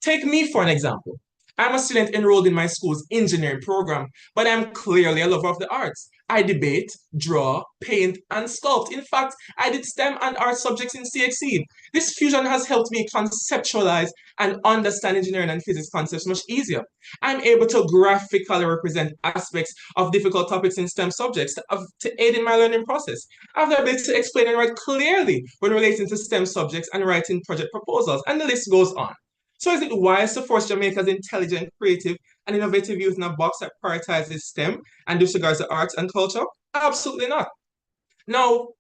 Take me for an example. I'm a student enrolled in my school's engineering program, but I'm clearly a lover of the arts. I debate, draw, paint, and sculpt. In fact, I did STEM and art subjects in CXC. This fusion has helped me conceptualize and understand engineering and physics concepts much easier. I'm able to graphically represent aspects of difficult topics in STEM subjects to aid in my learning process. I have the ability to explain and write clearly when relating to STEM subjects and writing project proposals, and the list goes on. So is it wise to force Jamaica's intelligent, creative, and innovative youth in a box that prioritizes STEM and disregards the arts and culture? Absolutely not. Now,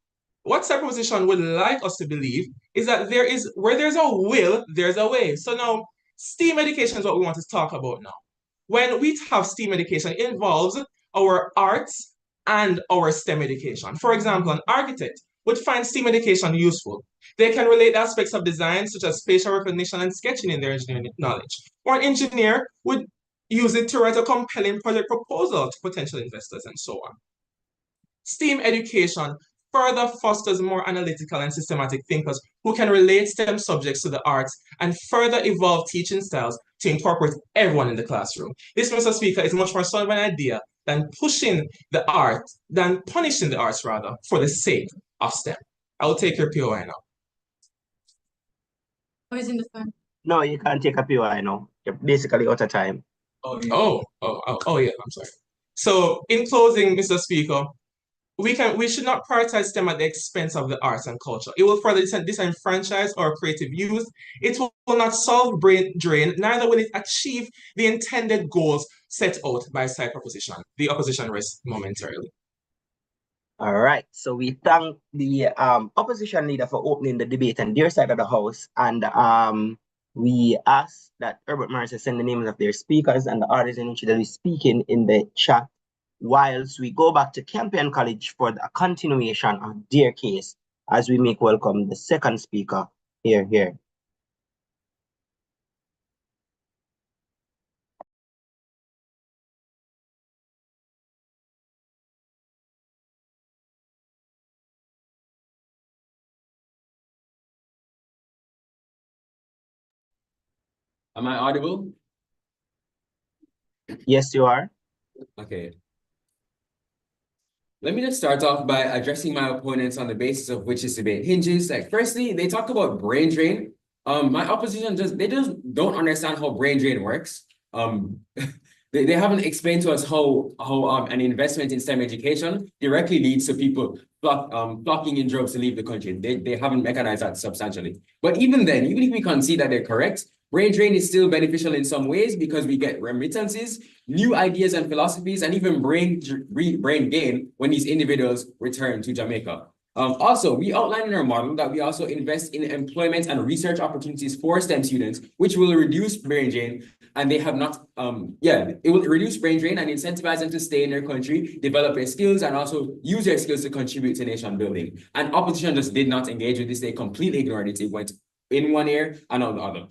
what Cyber Position would like us to believe is that where there's a will, there's a way. So now, STEAM education is what we want to talk about now. When we have STEAM education, it involves our arts and our STEM education. For example, an architect would find STEAM education useful. They can relate aspects of design, such as facial recognition and sketching in their engineering knowledge. Or an engineer would use it to write a compelling project proposal to potential investors and so on. STEAM education further fosters more analytical and systematic thinkers who can relate STEM subjects to the arts and further evolve teaching styles to incorporate everyone in the classroom. This, Mr. Speaker, is much more solid of an idea than punishing the arts rather, for the sake of STEM. I will take your POI now. Who is in the phone? No, you can't take a POI now. You're basically out of time. Oh, yeah, I'm sorry. So in closing, Mr. Speaker, we should not prioritize STEM at the expense of the arts and culture. It will further disenfranchise our creative youth. It will not solve brain drain, neither will it achieve the intended goals set out by side proposition. The opposition rests momentarily. All right, so we thank the opposition leader for opening the debate on their side of the house, and we ask that Herbert Morris send the names of their speakers and the others in which they'll be speaking in the chat, whilst we go back to Campion College for the continuation of their case as we make welcome the second speaker here. Am I audible? Yes, you are. Okay. Let me just start off by addressing my opponents on the basis of which this debate hinges. Like, firstly, they talk about brain drain. My opposition just don't understand how brain drain works. They haven't explained to us how an investment in STEM education directly leads to people flocking in droves to leave the country. They haven't mechanized that substantially. But even then, even if we concede that they're correct, brain drain is still beneficial in some ways because we get remittances, new ideas and philosophies, and even brain gain when these individuals return to Jamaica. Also, we outline in our model that we also invest in employment and research opportunities for STEM students, which will reduce brain drain, and they have not, it will reduce brain drain and incentivize them to stay in their country, develop their skills, and also use their skills to contribute to nation building. And opposition just did not engage with this. They completely ignored it. It went in one ear and out the other.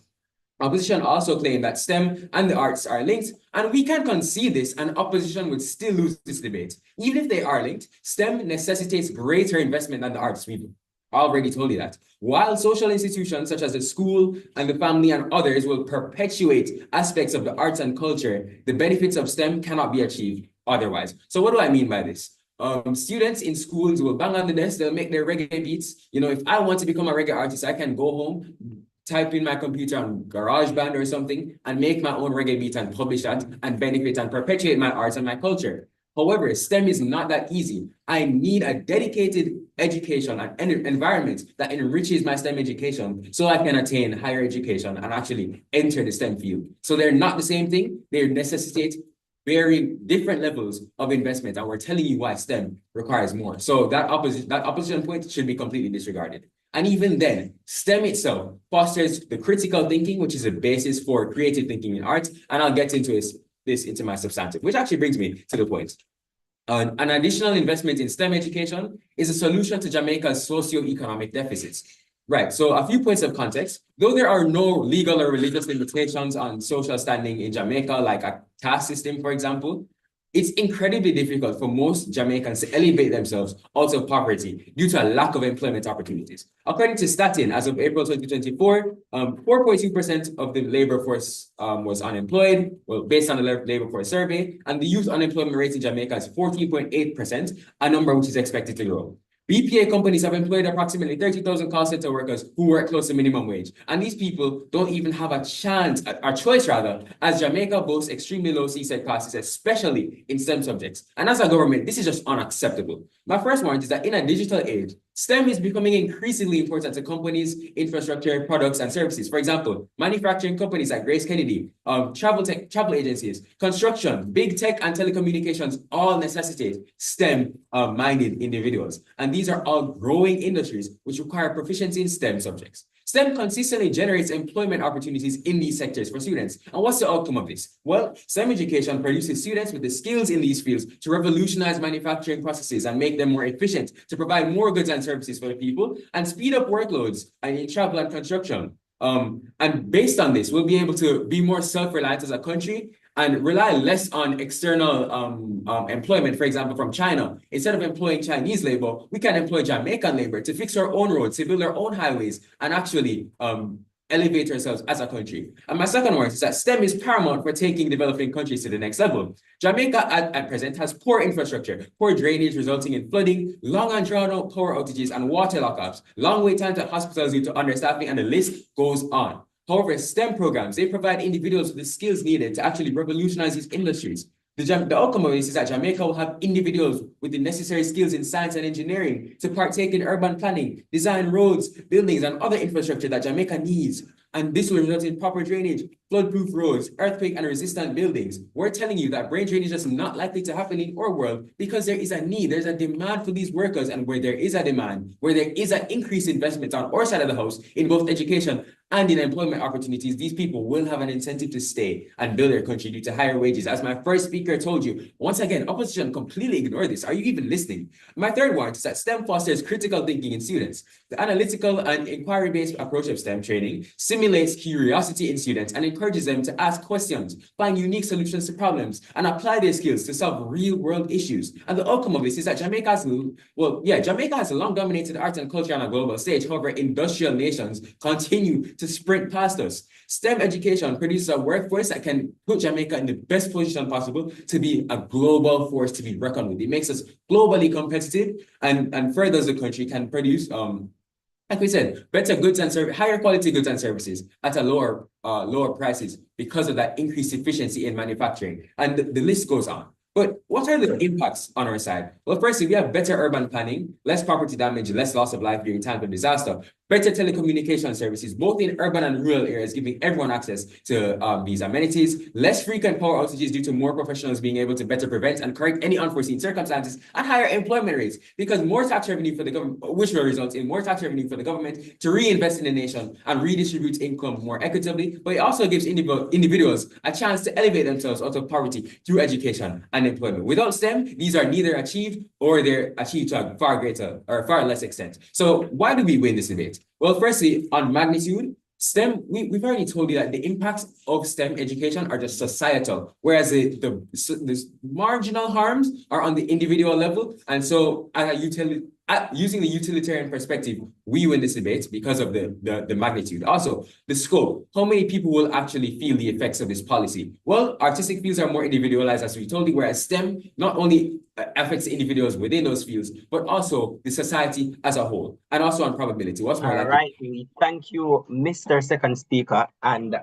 Opposition also claimed that STEM and the arts are linked, and we can concede this, and opposition would still lose this debate. Even if they are linked, STEM necessitates greater investment than the arts. We've already told you that. While social institutions such as the school and the family and others will perpetuate aspects of the arts and culture, the benefits of STEM cannot be achieved otherwise. So what do I mean by this? Students in schools will bang on the desk, they'll make their reggae beats. You know, if I want to become a reggae artist, I can go home, type in my computer on GarageBand or something and make my own reggae beat and publish that and benefit and perpetuate my arts and my culture. However, STEM is not that easy. I need a dedicated education and environment that enriches my STEM education so I can attain higher education and actually enter the STEM field. So they're not the same thing. They necessitate very different levels of investment, and we're telling you why STEM requires more. So that opposition point should be completely disregarded. And even then, STEM itself fosters the critical thinking, which is a basis for creative thinking in art. And I'll get into this into my substantive, which actually brings me to the point. An additional investment in STEM education is a solution to Jamaica's socio-economic deficits. Right, so a few points of context. Though there are no legal or religious limitations on social standing in Jamaica, like a caste system, for example, it's incredibly difficult for most Jamaicans to elevate themselves out of poverty due to a lack of employment opportunities. According to Statin, as of April 2024, 4.2% of the labor force was unemployed, well, based on the labor force survey, and the youth unemployment rate in Jamaica is 14.8%, a number which is expected to grow. BPA companies have employed approximately 30,000 call center workers who work close to minimum wage. And these people don't even have a choice, as Jamaica boasts extremely low CSET classes, especially in STEM subjects. And as a government, this is just unacceptable. My first point is that in a digital age, STEM is becoming increasingly important to companies, infrastructure, products, and services. For example, manufacturing companies like Grace Kennedy, travel agencies, construction, big tech, and telecommunications all necessitate STEM-minded individuals. And these are all growing industries which require proficiency in STEM subjects. STEM consistently generates employment opportunities in these sectors for students. And what's the outcome of this? Well, STEM education produces students with the skills in these fields to revolutionize manufacturing processes and make them more efficient, to provide more goods and services for the people, and speed up workloads in travel and construction. And based on this, we'll be able to be more self-reliant as a country and rely less on external employment, for example, from China. Instead of employing Chinese labor, we can employ Jamaican labor to fix our own roads, to build our own highways, and actually elevate ourselves as a country. And my second point is that STEM is paramount for taking developing countries to the next level. Jamaica at present has poor infrastructure, poor drainage resulting in flooding, long and drawn out power outages and water lockups, long wait times at hospitals due to understaffing, and the list goes on. However, STEM programs, they provide individuals with the skills needed to actually revolutionize these industries. The outcome of this is that Jamaica will have individuals with the necessary skills in science and engineering to partake in urban planning, design roads, buildings, and other infrastructure that Jamaica needs. And this will result in proper drainage, flood-proof roads, earthquake and resistant buildings. We're telling you that brain drainage is not likely to happen in our world because there is a need, there's a demand for these workers, and where there is a demand, where there is an increased investment on our side of the house in both education and in employment opportunities, these people will have an incentive to stay and build their country due to higher wages. As my first speaker told you, once again, opposition completely ignore this. Are you even listening? My third one is that STEM fosters critical thinking in students. The analytical and inquiry-based approach of STEM training stimulates curiosity in students and encourages them to ask questions, find unique solutions to problems, and apply their skills to solve real-world issues. And the outcome of this is that Jamaica has long dominated art and culture on a global stage. However, industrial nations continue to sprint past us. STEM education produces a workforce that can put Jamaica in the best position possible to be a global force to be reckoned with. It makes us globally competitive and furthers the country can produce like we said, better goods and service, higher quality goods and services at a lower prices because of that increased efficiency in manufacturing. And the list goes on. But what are the impacts on our side? Well, firstly, we have better urban planning, less property damage, less loss of life during times of disaster, better telecommunication services, both in urban and rural areas, giving everyone access to these amenities, less frequent power outages due to more professionals being able to better prevent and correct any unforeseen circumstances, and higher employment rates, because more tax revenue for the government, which will result in more tax revenue for the government to reinvest in the nation and redistribute income more equitably. But it also gives individuals a chance to elevate themselves out of poverty through education and employment. Without STEM, these are neither achieved or they're achieved to a far greater or far less extent. So why do we win this debate? Well, firstly, on magnitude, STEM, we've already told you that the impacts of STEM education are just societal, whereas the marginal harms are on the individual level. And so using the utilitarian perspective, we win this debate because of the magnitude. Also, the scope. How many people will actually feel the effects of this policy? Well, artistic fields are more individualized, as we told you, whereas STEM not only affects individuals within those fields, but also the society as a whole, and also on probability. What's more All likely? right, we thank you, Mr. Second Speaker, and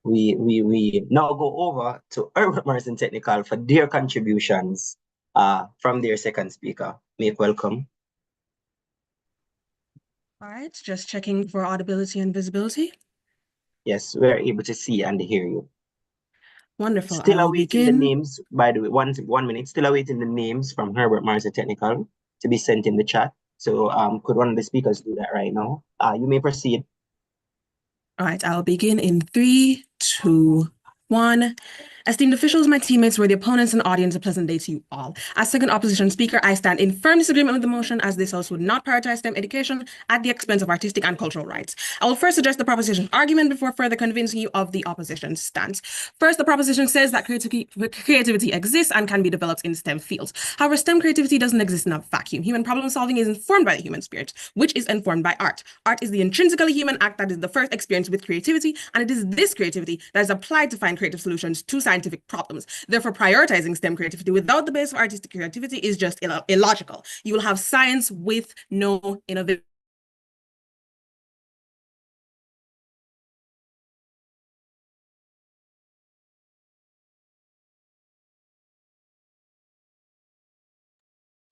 we now go over to Herbert Morrison Technical for their contributions from their second speaker. Make welcome. All right, just checking for audibility and visibility. Yes, we're able to see and hear you. Wonderful. Still I will awaiting the begin. names, by the way, one minute, still awaiting the names from Herbert Morrison Technical to be sent in the chat. So could one of the speakers do that right now? You may proceed. All right, I'll begin in 3, 2, 1. Esteemed officials, my teammates, worthy opponents, and audience, a pleasant day to you all. As second opposition speaker, I stand in firm disagreement with the motion, as this House would not prioritize STEM education at the expense of artistic and cultural rights. I will first address the proposition argument before further convincing you of the opposition's stance. First, the proposition says that creativity exists and can be developed in STEM fields. However, STEM creativity doesn't exist in a vacuum. Human problem solving is informed by the human spirit, which is informed by art. Art is the intrinsically human act that is the first experience with creativity, and it is this creativity that is applied to find creative solutions to scientific problems. Therefore, prioritizing STEM creativity without the base of artistic creativity is just illogical. You will have science with no innovation.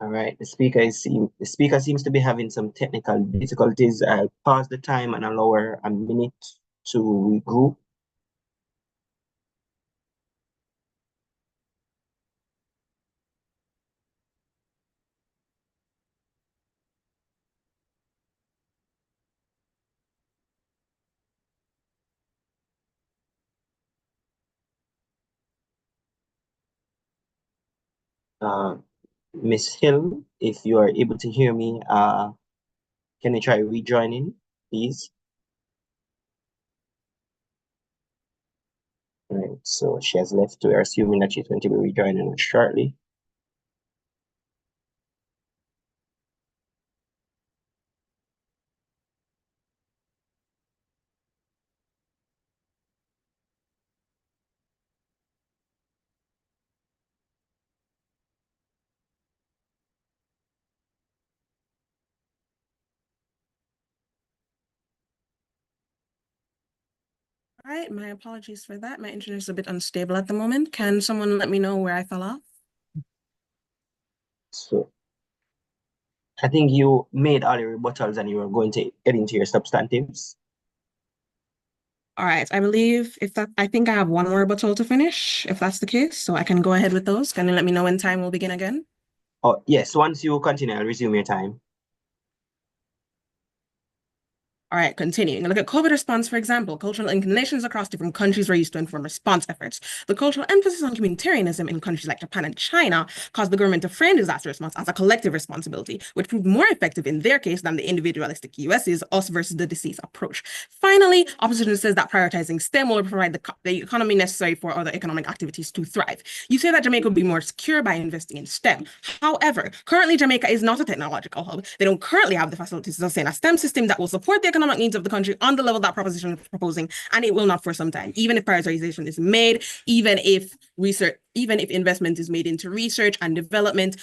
All right, the speaker seems to be having some technical difficulties. I'll pause the time and allow her a minute to regroup. Miss Hill, if you are able to hear me, can you try rejoining, please? All right, so she has left. We're assuming that she's going to be rejoining us shortly. All right, my apologies for that. My internet is a bit unstable at the moment. Can someone let me know where I fell off? So I think you made all your rebuttals and you were going to get into your substantives. All right, I think I have one more rebuttal to finish, if that's the case. So I can go ahead with those. Can you let me know when time will begin again? Oh, yes, once you continue, I'll resume your time. All right, continuing. Look at COVID response, for example. Cultural inclinations across different countries were used to inform response efforts. The cultural emphasis on communitarianism in countries like Japan and China caused the government to frame disaster response as a collective responsibility, which proved more effective in their case than the individualistic US's us versus the disease approach. Finally, opposition says that prioritizing STEM will provide the economy necessary for other economic activities to thrive. You say that Jamaica would be more secure by investing in STEM. However, currently Jamaica is not a technological hub. They don't currently have the facilities to sustain a STEM system that will support the economic needs of the country on the level that proposition is proposing, and it will not for some time, even if prioritization is made, even if investment is made into research and development.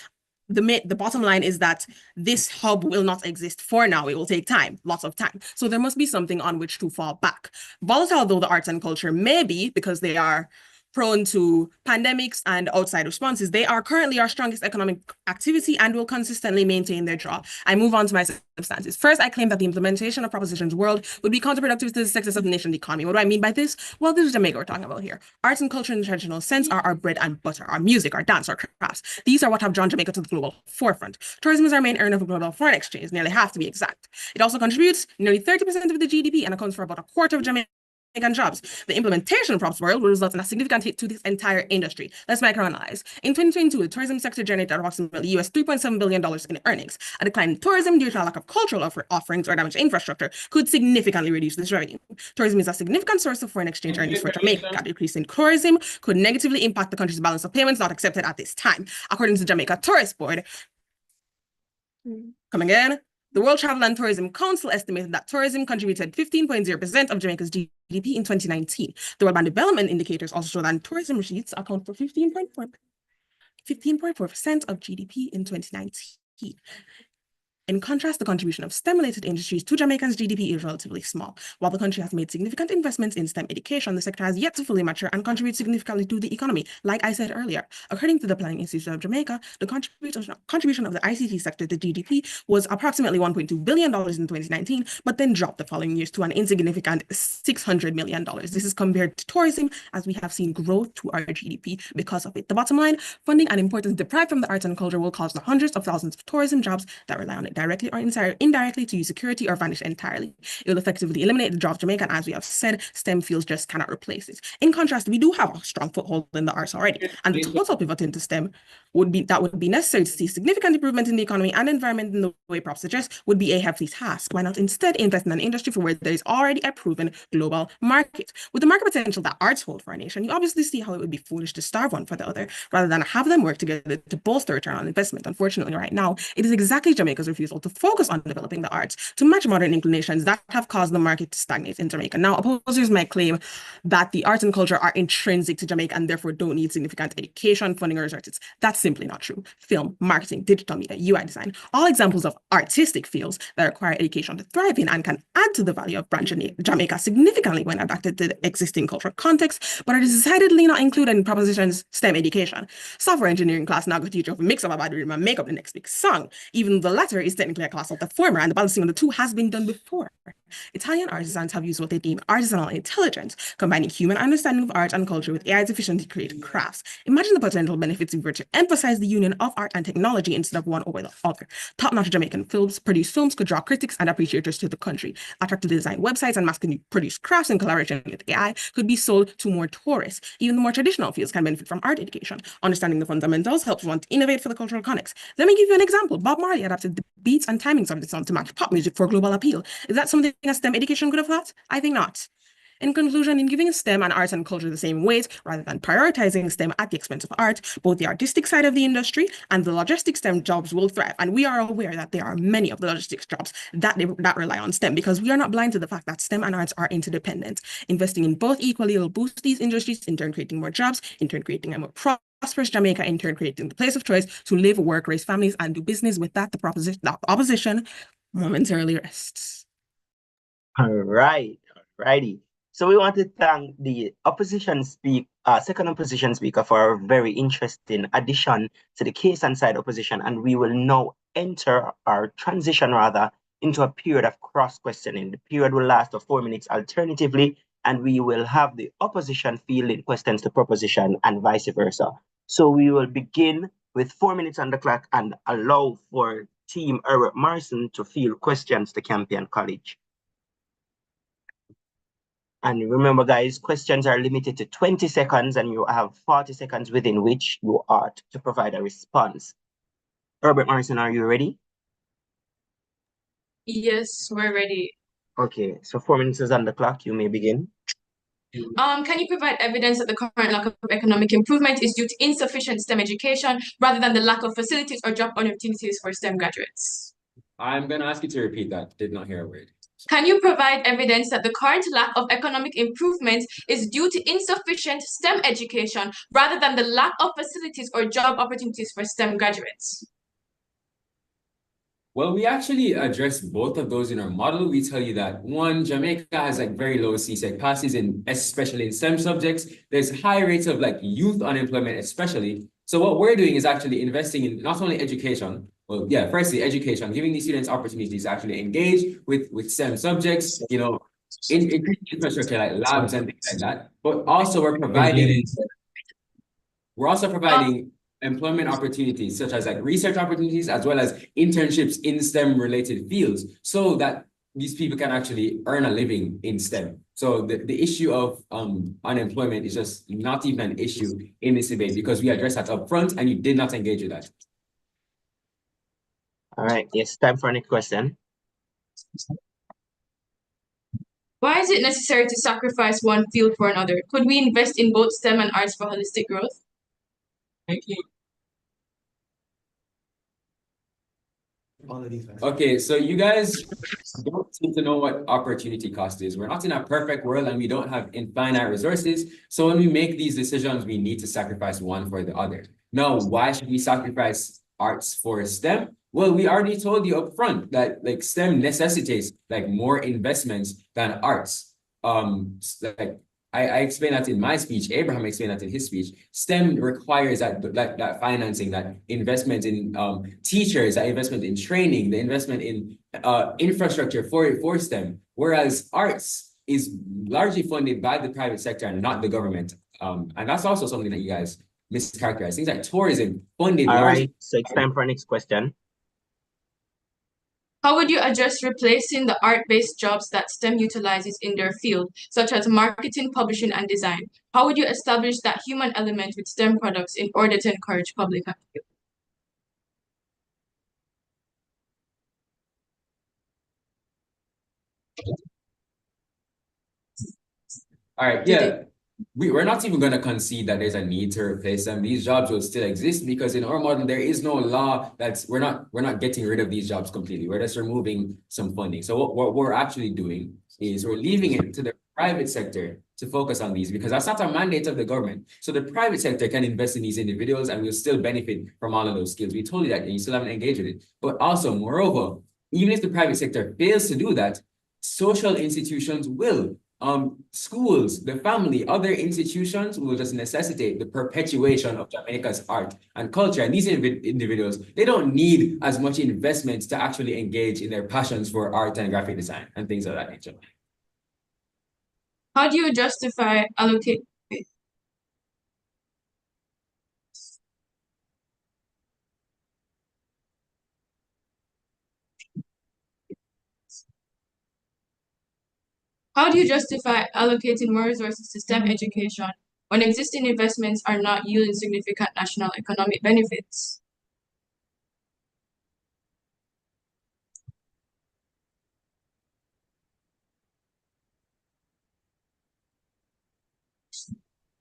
the bottom line is that this hub will not exist for now. It will take time, lots of time. So there must be something on which to fall back. Volatile though the arts and culture may be, because they are prone to pandemics and outside responses, they are currently our strongest economic activity and will consistently maintain their draw. I move on to my substances. First, I claim that the implementation of Proposition's world would be counterproductive to the success of the nation's economy. What do I mean by this? Well, this is Jamaica we're talking about here. Arts and culture in the traditional sense are our bread and butter, our music, our dance, our crafts. These are what have drawn Jamaica to the global forefront. Tourism is our main earner of global foreign exchange, nearly half to be exact. It also contributes nearly 30% of the GDP and accounts for about a quarter of Jamaica jobs. The implementation of Props World will result in a significant hit to this entire industry. Let's microanalyze. In 2022, the tourism sector generated approximately US $3.7 billion in earnings. A decline in tourism due to a lack of cultural offerings or damaged infrastructure could significantly reduce this revenue. Tourism is a significant source of foreign exchange earnings for Jamaica. A decrease in tourism could negatively impact the country's balance of payments not accepted at this time. According to the Jamaica Tourist Board, come again. The World Travel and Tourism Council estimated that tourism contributed 15.0% of Jamaica's GDP in 2019. The World Bank Development Indicators also show that tourism receipts account for 15.4% of GDP in 2019. In contrast, the contribution of STEM-related industries to Jamaica's GDP is relatively small. While the country has made significant investments in STEM education, the sector has yet to fully mature and contribute significantly to the economy. Like I said earlier, according to the Planning Institute of Jamaica, the contribution of the ICT sector to GDP was approximately $1.2 billion in 2019, but then dropped the following years to an insignificant $600 million. This is compared to tourism, as we have seen growth to our GDP because of it. The bottom line, funding and importance deprived from the arts and culture will cause the hundreds of thousands of tourism jobs that rely on it directly or indirectly to use security or vanish entirely. It will effectively eliminate the draw of Jamaica, and as we have said, STEM fields just cannot replace it. In contrast, we do have a strong foothold in the arts already, and the total pivot into STEM would be necessary to see significant improvement in the economy and environment in the way Prop suggests would be a hefty task. Why not instead invest in an industry for where there is already a proven global market? With the market potential that arts hold for a nation, you obviously see how it would be foolish to starve one for the other, rather than have them work together to bolster return on investment. Unfortunately, right now, it is exactly Jamaica's refusal to focus on developing the arts to match modern inclinations that have caused the market to stagnate in Jamaica. Now, opposers might claim that the arts and culture are intrinsic to Jamaica and therefore don't need significant education, funding, or resources. That's simply not true. Film, marketing, digital media, UI design, all examples of artistic fields that require education to thrive in and can add to the value of brand Jamaica significantly when adapted to the existing cultural context, but are decidedly not included in Proposition's STEM education. Software engineering class now got teach you a mix of a bad rhythm and make up the next big song. Even the latter is technically a class of the former, and the balancing of the two has been done before. Italian artisans have used what they deem artisanal intelligence, combining human understanding of art and culture with AI's efficiently created crafts. Imagine the potential benefits if we were to emphasize the union of art and technology instead of one over the other. Top-notch Jamaican produced films could draw critics and appreciators to the country. Attractive design websites and mass-produced crafts in collaboration with AI could be sold to more tourists. Even the more traditional fields can benefit from art education. Understanding the fundamentals helps one to innovate for the cultural context. Let me give you an example. Bob Marley adapted the beats and timings of the song to match pop music for global appeal. Is that something a STEM education could have thought? I think not. In conclusion, in giving STEM and arts and culture the same weight, rather than prioritizing STEM at the expense of art, both the artistic side of the industry and the logistics STEM jobs will thrive. And we are aware that there are many of the logistics jobs that rely on STEM, because we are not blind to the fact that STEM and arts are interdependent. Investing in both equally will boost these industries, in turn creating more jobs, in turn creating a more prosperous Jamaica, in turn creating the place of choice to live, work, raise families, and do business. With that, the opposition momentarily rests. All right, righty. So we want to thank the second opposition speaker for a very interesting addition to the case and side opposition, and we will now transition into a period of cross-questioning. The period will last for 4 minutes alternatively, and we will have the opposition fielding questions to proposition and vice versa. So we will begin with 4 minutes on the clock and allow for Team Herbert Morrison to field questions to Campion College. And remember, guys, questions are limited to 20 seconds, and you have 40 seconds within which you are to provide a response. Herbert Morrison, are you ready? Yes, we're ready. Okay, so 4 minutes is on the clock. You may begin. Can you provide evidence that the current lack of economic improvement is due to insufficient STEM education rather than the lack of facilities or job opportunities for STEM graduates? I'm going to ask you to repeat that. Did not hear a word. Can you provide evidence that the current lack of economic improvement is due to insufficient STEM education rather than the lack of facilities or job opportunities for STEM graduates? Well, we actually address both of those in our model. We tell you that one, Jamaica has like very low CSEC passes in, especially in STEM subjects. There's high rates of like youth unemployment, especially. So what we're doing is actually investing in not only education, well, yeah, firstly, education, giving these students opportunities to actually engage with STEM subjects, you know, in infrastructure like labs and things like that. But also we're also providing employment opportunities such as like research opportunities as well as internships in STEM related fields so that these people can actually earn a living in STEM. So the issue of unemployment is just not even an issue in this debate because we addressed that up front and you did not engage with that. All right, yes, time for next question. Why is it necessary to sacrifice one field for another? Could we invest in both STEM and arts for holistic growth? Thank you. Okay, so you guys don't seem to know what opportunity cost is. We're not in a perfect world and we don't have infinite resources. So when we make these decisions, we need to sacrifice one for the other. Now, why should we sacrifice arts for STEM? Well, we already told you up front that like STEM necessitates like more investments than arts. Like I explained that in my speech. Abraham explained that in his speech. STEM requires that financing, that investment in teachers, that investment in training, the investment in infrastructure for STEM. Whereas arts is largely funded by the private sector and not the government. And that's also something that you guys mischaracterize. Things like tourism funded All largely. right, so it's time for our next question. How would you address replacing the art-based jobs that STEM utilizes in their field, such as marketing, publishing, and design? How would you establish that human element with STEM products in order to encourage public activity? All right, yeah. We're not even going to concede that there's a need to replace them. These jobs will still exist because in our model, there is no law that's we're not getting rid of these jobs completely. We're just removing some funding. So what we're actually doing is we're leaving it to the private sector to focus on these because that's not a mandate of the government. So the private sector can invest in these individuals and we'll still benefit from all of those skills. We told you that and you still haven't engaged with it. But also, moreover, even if the private sector fails to do that, social institutions will. Schools, the family, other institutions will just necessitate the perpetuation of Jamaica's art and culture. And these individuals, they don't need as much investment to actually engage in their passions for art and graphic design and things of that nature. How do you justify allocate? How do you justify allocating more resources to STEM education when existing investments are not yielding significant national economic benefits?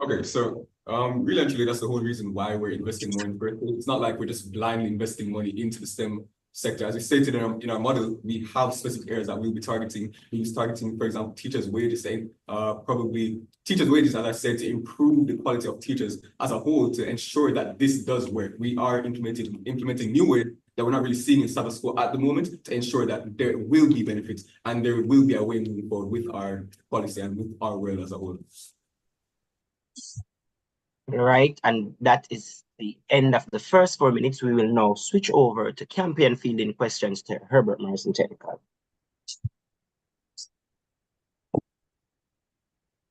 Okay, so really and truly, that's the whole reason why we're investing more in first place. It's not like we're just blindly investing money into the STEM sector. As we stated in our model, we have specific areas that we'll be targeting. We'll be targeting, for example, teachers' wages, probably teachers' wages, as I said, to improve the quality of teachers as a whole, to ensure that this does work. We are implementing new ways that we're not really seeing in status quo at the moment to ensure that there will be benefits and there will be a way moving forward with our policy and with our world as a whole. Right, and that is the end of the first 4 minutes. We will now switch over to campaign fielding questions to Herbert Morrison Technical.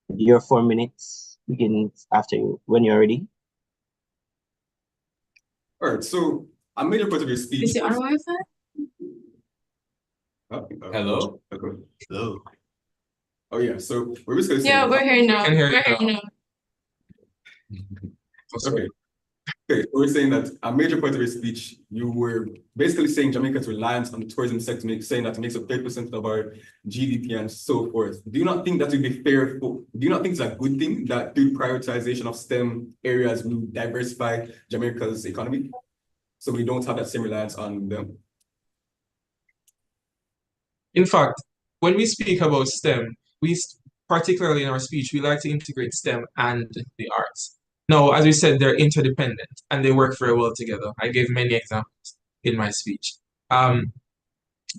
Your 4 minutes begins after you, when you're ready. All right, so I made a part of your speech. Is it on Wi-Fi? Hello? Okay. Hello. Oh yeah, so we're basically saying Yeah, we're here now. can hear you We're here now. now. Okay. Okay, we're saying that a major part of your speech, you were basically saying Jamaica's reliance on the tourism sector, saying that it makes up 30% of our GDP and so forth. Do you not think that would be fair? Do you not think it's a good thing that through prioritization of STEM areas, we diversify Jamaica's economy? So we don't have that same reliance on them? In fact, when we speak about STEM, particularly in our speech, we like to integrate STEM and the arts. Now, as we said, they're interdependent and they work very well together. I gave many examples in my speech.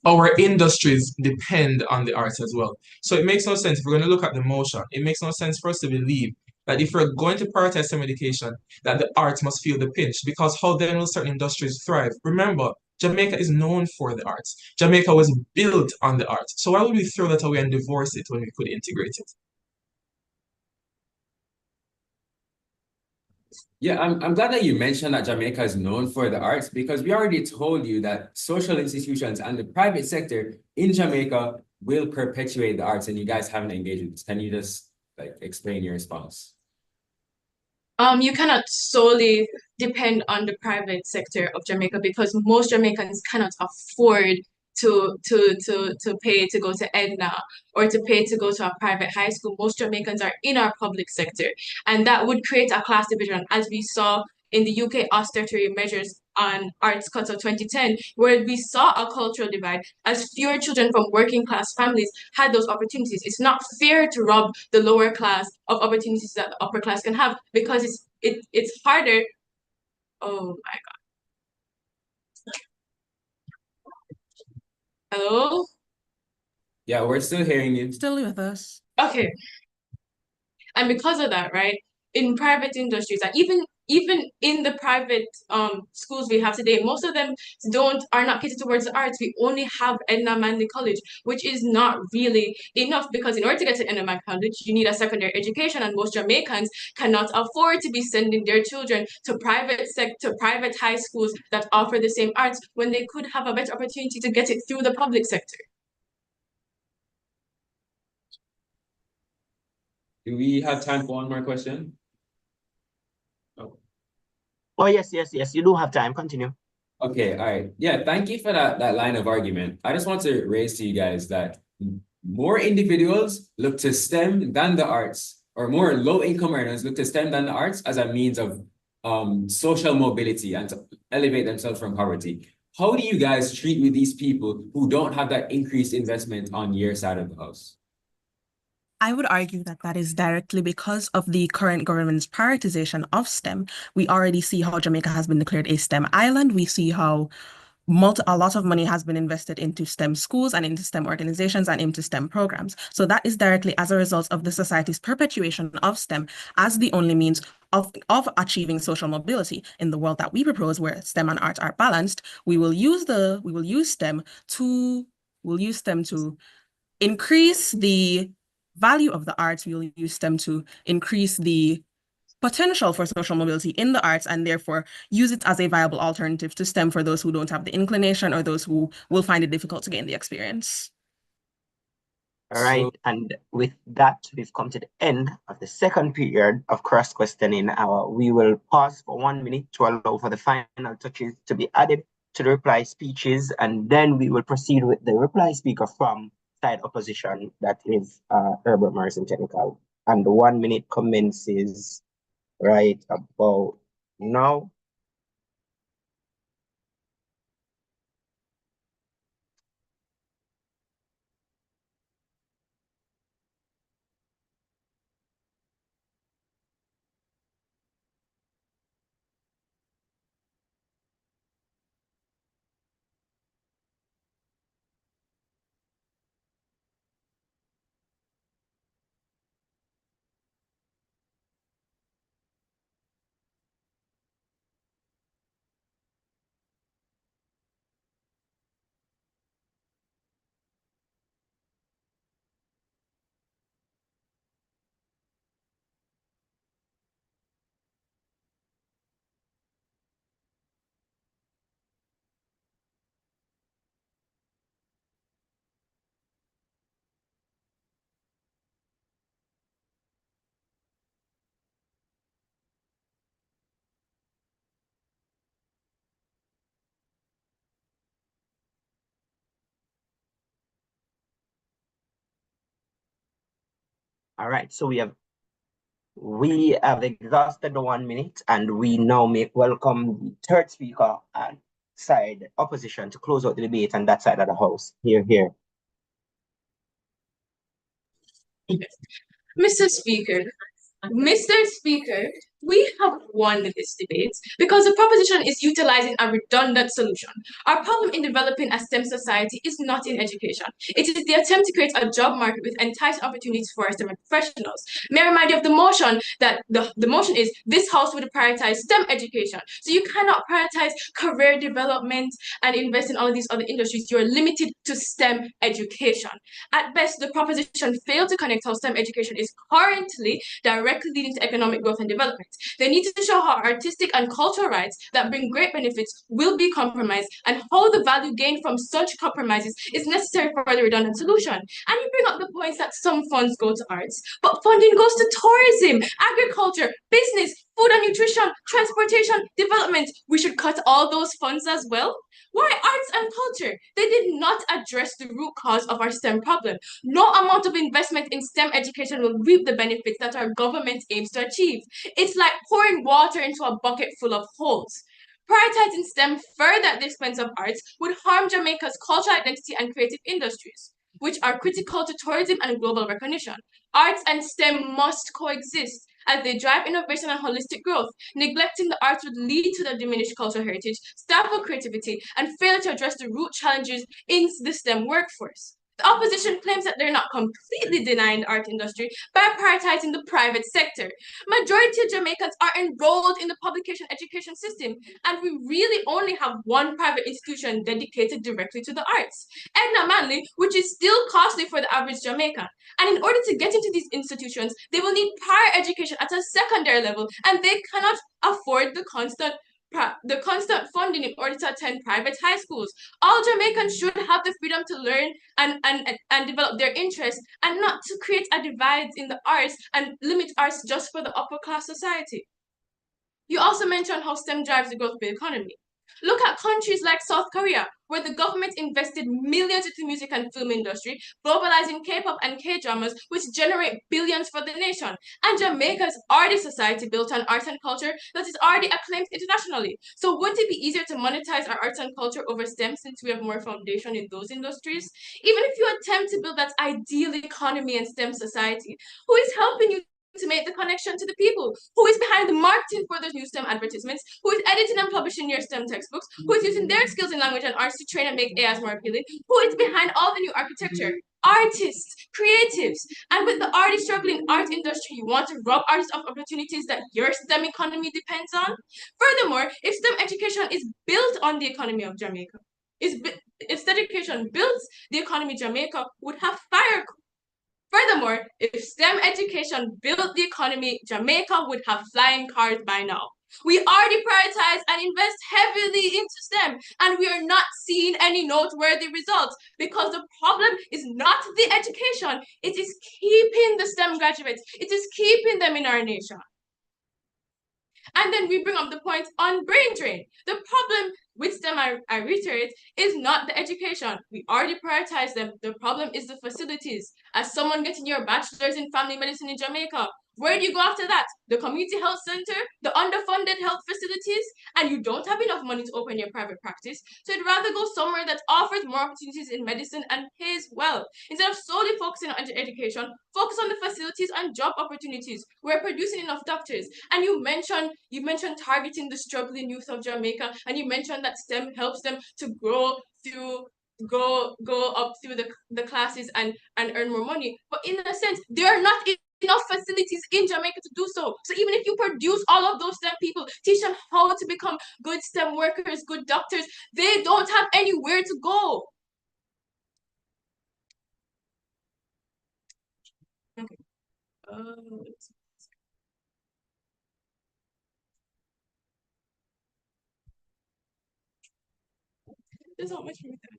our industries depend on the arts as well. So it makes no sense if we're going to look at the motion. It makes no sense for us to believe that if we're going to prioritize STEM education, that the arts must feel the pinch, because how then will certain industries thrive? Remember, Jamaica is known for the arts. Jamaica was built on the arts. So why would we throw that away and divorce it when we could integrate it? Yeah, I'm glad that you mentioned that Jamaica is known for the arts, because we already told you that social institutions and the private sector in Jamaica will perpetuate the arts, and you guys haven't engaged with this. Can you just like explain your response? You cannot solely depend on the private sector of Jamaica, because most Jamaicans cannot afford to pay to go to Edna or to pay to go to a private high school. Most Jamaicans are in our public sector, and that would create a class division, as we saw in the UK austerity measures on arts cuts of 2010, where we saw a cultural divide as fewer children from working class families had those opportunities. It's not fair to rob the lower class of opportunities that the upper class can have, because it's harder. Oh my God. Hello? Yeah, we're still hearing you. Still with us. Okay. And because of that, right, in private industries, and even in the private schools we have today, most of them are not catered towards the arts. We only have Edna Manley College, which is not really enough, because in order to get to Edna Manley College, you need a secondary education, and most Jamaicans cannot afford to be sending their children to private high schools that offer the same arts, when they could have a better opportunity to get it through the public sector. Do we have time for one more question? Oh, yes, you do have time. Continue. Okay, all right. Yeah, thank you for that line of argument. I just want to raise to you guys that more individuals look to STEM than the arts, or more low-income earners look to STEM than the arts as a means of social mobility and to elevate themselves from poverty. How do you guys treat with these people who don't have that increased investment on your side of the house? I would argue that that is directly because of the current government's prioritization of STEM. We already see how Jamaica has been declared a STEM island. We see how a lot of money has been invested into STEM schools and into STEM organizations and into STEM programs. So that is directly as a result of the society's perpetuation of STEM as the only means of achieving social mobility. In the world that we propose, where STEM and art are balanced, we will use STEM to increase the value of the arts. We will use STEM to increase the potential for social mobility in the arts, and therefore use it as a viable alternative to STEM for those who don't have the inclination or those who will find it difficult to gain the experience. All right, and with that, we've come to the end of the second period of cross-questioning. We will pause for 1 minute to allow for the final touches to be added to the reply speeches, and then we will proceed with the reply speaker from side opposition, that is Herbert Morrison Technical. And the 1 minute commences right about now. All right, so we have exhausted the 1 minute, and we now welcome the third speaker and side opposition to close out the debate on that side of the house. Here. Mr. Speaker, Mr. Speaker, we have won this debate because the proposition is utilizing a redundant solution. Our problem in developing a STEM society is not in education. It is the attempt to create a job market with enticing opportunities for STEM professionals. May I remind you of the motion that the motion is this House would prioritize STEM education. So you cannot prioritize career development and invest in all of these other industries. You're limited to STEM education. At best, the proposition failed to connect how STEM education is currently directly leading to economic growth and development. They need to show how artistic and cultural rights that bring great benefits will be compromised and how the value gained from such compromises is necessary for the redundant solution. And you bring up the points that some funds go to arts, but funding goes to tourism, agriculture, business, food and nutrition, transportation, development. We should cut all those funds as well. Why arts and culture? They did not address the root cause of our STEM problem. No amount of investment in STEM education will reap the benefits that our government aims to achieve. It's like pouring water into a bucket full of holes. Prioritizing STEM further at the expense of arts would harm Jamaica's cultural identity and creative industries, which are critical to tourism and global recognition. Arts and STEM must coexist as they drive innovation and holistic growth. Neglecting the arts would lead to the diminished cultural heritage, stifle creativity, and fail to address the root challenges in the STEM workforce. The opposition claims that they're not completely denying the art industry by prioritizing the private sector. Majority of Jamaicans are enrolled in the publication education system, and we really only have one private institution dedicated directly to the arts, Edna Manley, which is still costly for the average Jamaican. And in order to get into these institutions, they will need prior education at a secondary level, and they cannot afford the constant funding in order to attend private high schools. All Jamaicans should have the freedom to learn and develop their interests, and not to create a divide in the arts and limit arts just for the upper class society. You also mentioned how STEM drives the growth of the economy. Look at countries like South Korea, where the government invested millions into the music and film industry, globalizing K-pop and K-dramas, which generate billions for the nation. And Jamaica is already a society built on arts and culture that is already acclaimed internationally. So wouldn't it be easier to monetize our arts and culture over STEM since we have more foundation in those industries? Even if you attempt to build that ideal economy and STEM society, who is helping you to make the connection to the people? Who is behind the marketing for those new STEM advertisements? Who is editing and publishing your STEM textbooks? Who is using their skills in language and arts to train and make AIs more appealing? Who is behind all the new architecture? Artists, creatives. And with the already struggling art industry, you want to rob artists of opportunities that your STEM economy depends on? Furthermore, if STEM education is built on the economy of Jamaica, if STEM education builds the economy, Jamaica would have fire. Furthermore, if STEM education built the economy, Jamaica would have flying cars by now. We already prioritize and invest heavily into STEM, and we are not seeing any noteworthy results because the problem is not the education. It is keeping the STEM graduates. It is keeping them in our nation. And then we bring up the point on brain drain. The problem with STEM, I reiterate, is not the education. We already prioritize them. The problem is the facilities. As someone getting your bachelor's in family medicine in Jamaica, where do you go after that? The community health center, the underfunded health facilities, and you don't have enough money to open your private practice. So you'd rather go somewhere that offers more opportunities in medicine and pays well. Instead of solely focusing on education, focus on the facilities and job opportunities. We're producing enough doctors. And you mentioned targeting the struggling youth of Jamaica, and you mentioned that STEM helps them to go up through the classes and earn more money. But in a sense, there are not enough facilities in Jamaica to do so. So even if you produce all of those STEM people, teach them how to become good STEM workers, good doctors, they don't have anywhere to go. Okay. There's not much more there.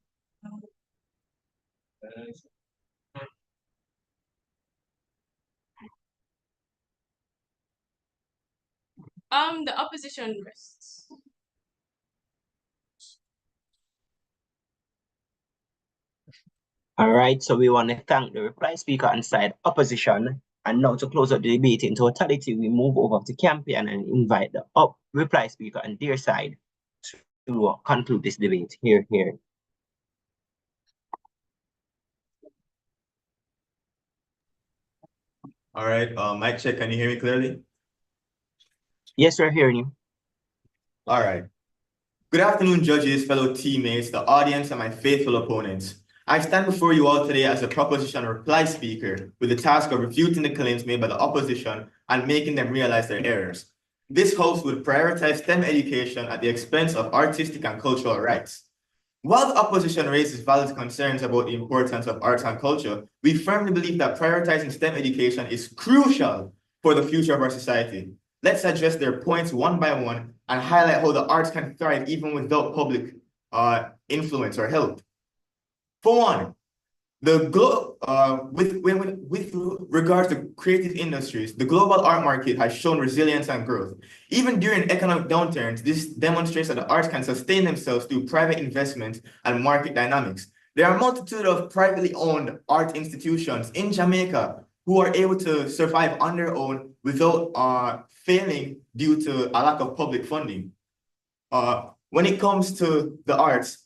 The opposition rests. All right, so we want to thank the reply speaker and side opposition. And now to close up the debate in totality, we move over to campaign and invite the reply speaker and their side to conclude this debate. Here. All right, mic check. Can you hear me clearly? Yes, we're hearing you. All right. Good afternoon, judges, fellow teammates, the audience, and my faithful opponents. I stand before you all today as a proposition reply speaker with the task of refuting the claims made by the opposition and making them realize their errors. This house would prioritize STEM education at the expense of artistic and cultural rights. While the opposition raises valid concerns about the importance of arts and culture, we firmly believe that prioritizing STEM education is crucial for the future of our society. Let's address their points one by one and highlight how the arts can thrive even without public influence or help. For one, with regards to creative industries, the global art market has shown resilience and growth. Even during economic downturns, this demonstrates that the arts can sustain themselves through private investment and market dynamics. There are a multitude of privately owned art institutions in Jamaica who are able to survive on their own without failing due to a lack of public funding. When it comes to the arts,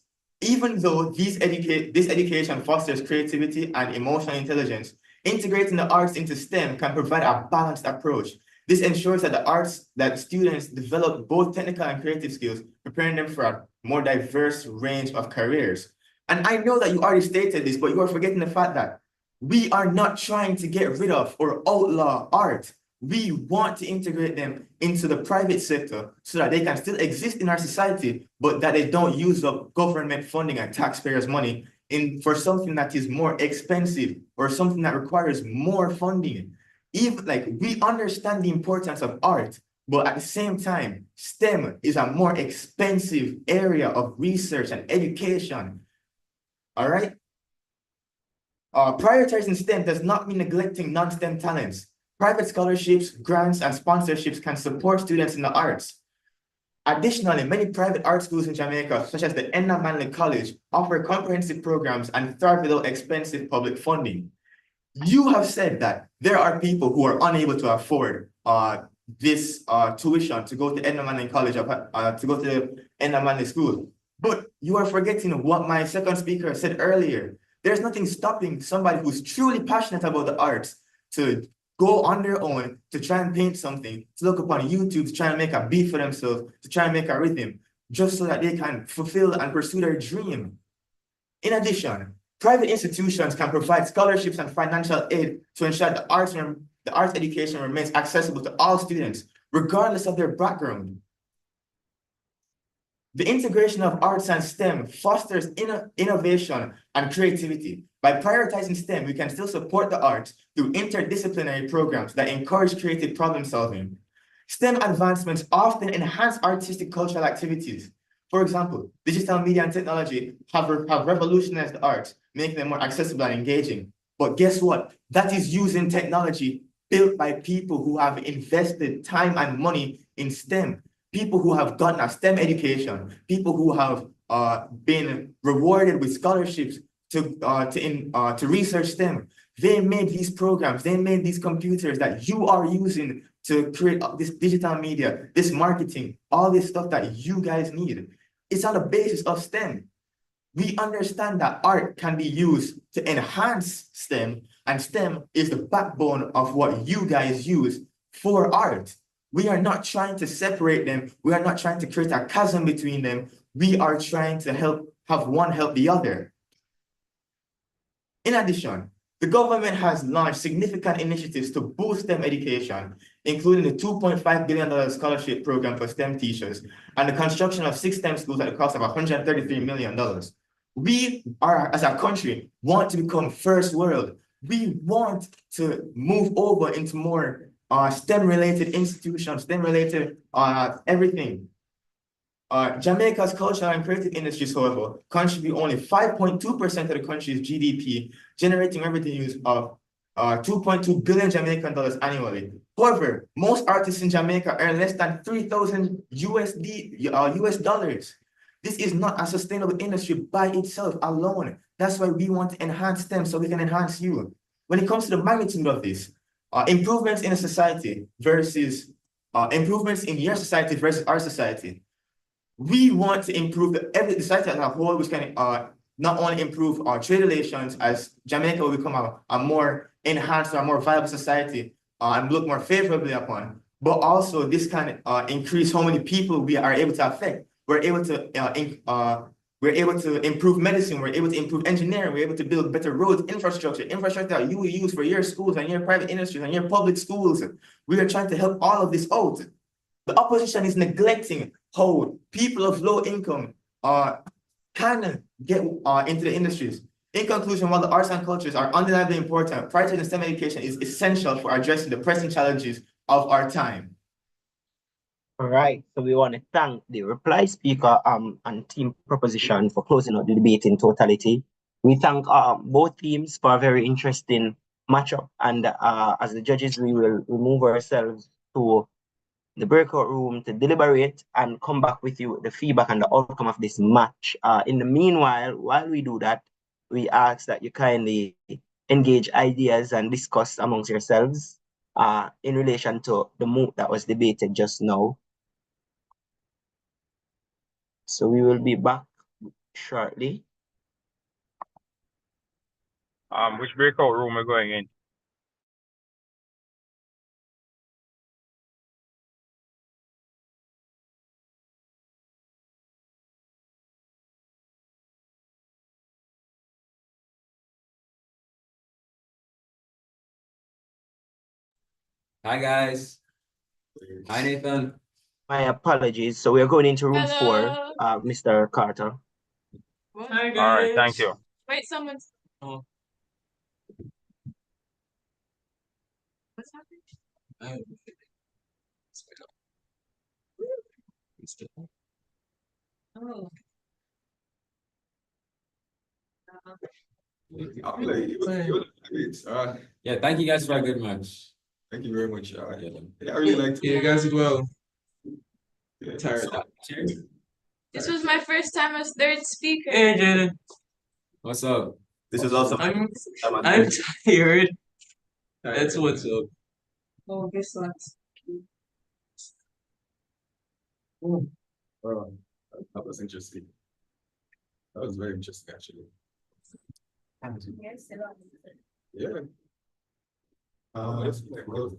even though this education fosters creativity and emotional intelligence, integrating the arts into STEM can provide a balanced approach. This ensures that students develop both technical and creative skills, preparing them for a more diverse range of careers. And I know that you already stated this, but you are forgetting the fact that we are not trying to get rid of or outlaw art. We want to integrate them into the private sector so that they can still exist in our society, but that they don't use up government funding and taxpayers' money for something that is more expensive or something that requires more funding. We understand the importance of art, but at the same time, STEM is a more expensive area of research and education. All right? Prioritizing STEM does not mean neglecting non-STEM talents. Private scholarships, grants, and sponsorships can support students in the arts. Additionally, many private art schools in Jamaica, such as the Enna Manley College, offer comprehensive programs and thrive without expensive public funding. You have said that there are people who are unable to afford this tuition to go to Enna Manley College, to go to Enna Manley School. But you are forgetting what my second speaker said earlier. There's nothing stopping somebody who's truly passionate about the arts to go on their own to try and paint something, to look upon YouTube, to try and make a beat for themselves, to try and make a rhythm, just so that they can fulfill and pursue their dream. In addition, private institutions can provide scholarships and financial aid to ensure the arts education remains accessible to all students, regardless of their background. The integration of arts and STEM fosters innovation and creativity. By prioritizing STEM, we can still support the arts through interdisciplinary programs that encourage creative problem solving. STEM advancements often enhance artistic cultural activities. For example, digital media and technology have revolutionized the arts, making them more accessible and engaging. But guess what? That is using technology built by people who have invested time and money in STEM. People who have gotten a STEM education, people who have been rewarded with scholarships to research STEM. They made these programs, they made these computers that you are using to create this digital media, this marketing, all this stuff that you guys need. It's on the basis of STEM. We understand that art can be used to enhance STEM, and STEM is the backbone of what you guys use for art. We are not trying to separate them. We are not trying to create a chasm between them. We are trying to have one help the other. In addition, the government has launched significant initiatives to boost STEM education, including the $2.5 billion scholarship program for STEM teachers and the construction of 6 STEM schools at a cost of $133 million. We are, as a country, want to become first world. We want to move over into more STEM-related institutions, STEM-related everything. Jamaica's cultural and creative industries, however, contribute only 5.2% of the country's GDP, generating revenues of 2.2 billion Jamaican dollars annually. However, most artists in Jamaica earn less than 3,000 US dollars. This is not a sustainable industry by itself alone. That's why we want to enhance STEM so we can enhance you. When it comes to the magnitude of this, improvements in a society versus improvements in your society versus our society. We want to improve the society as a whole, which can not only improve our trade relations as Jamaica will become a more enhanced or a more viable society, and look more favorably upon, but also this can increase how many people we are able to affect. We're able to improve medicine, we're able to improve engineering, we're able to build better roads, infrastructure that you will use for your schools and your private industries and your public schools. We are trying to help all of this out. The opposition is neglecting how people of low income can get into the industries. In conclusion, while the arts and cultures are undeniably important, prioritizing STEM education is essential for addressing the pressing challenges of our time. All right, so we want to thank the reply speaker and team proposition for closing out the debate in totality. We thank both teams for a very interesting matchup, and as the judges, we will remove ourselves to the breakout room to deliberate and come back with you the feedback and the outcome of this match. In the meanwhile, while we do that, we ask that you kindly engage ideas and discuss amongst yourselves in relation to the move that was debated just now. So we will be back shortly. Which breakout room are we going in? Hi guys. Hi Nathan. My apologies. So we are going into room Hello. 4, Mr. Carter. Hi, guys. All right, thank you. Wait, someone's. Oh. What's happening? Oh. Yeah, thank you guys for a good match. Thank you very much. I really liked it. Yeah, you guys did well. Yeah, Tired. This was my first time as third speaker. Hey, Jaden. What's up? This is also I'm tired. That's what's up. Oh, guess what? Oh, that was interesting. That was very interesting, actually. Yeah. Let's go to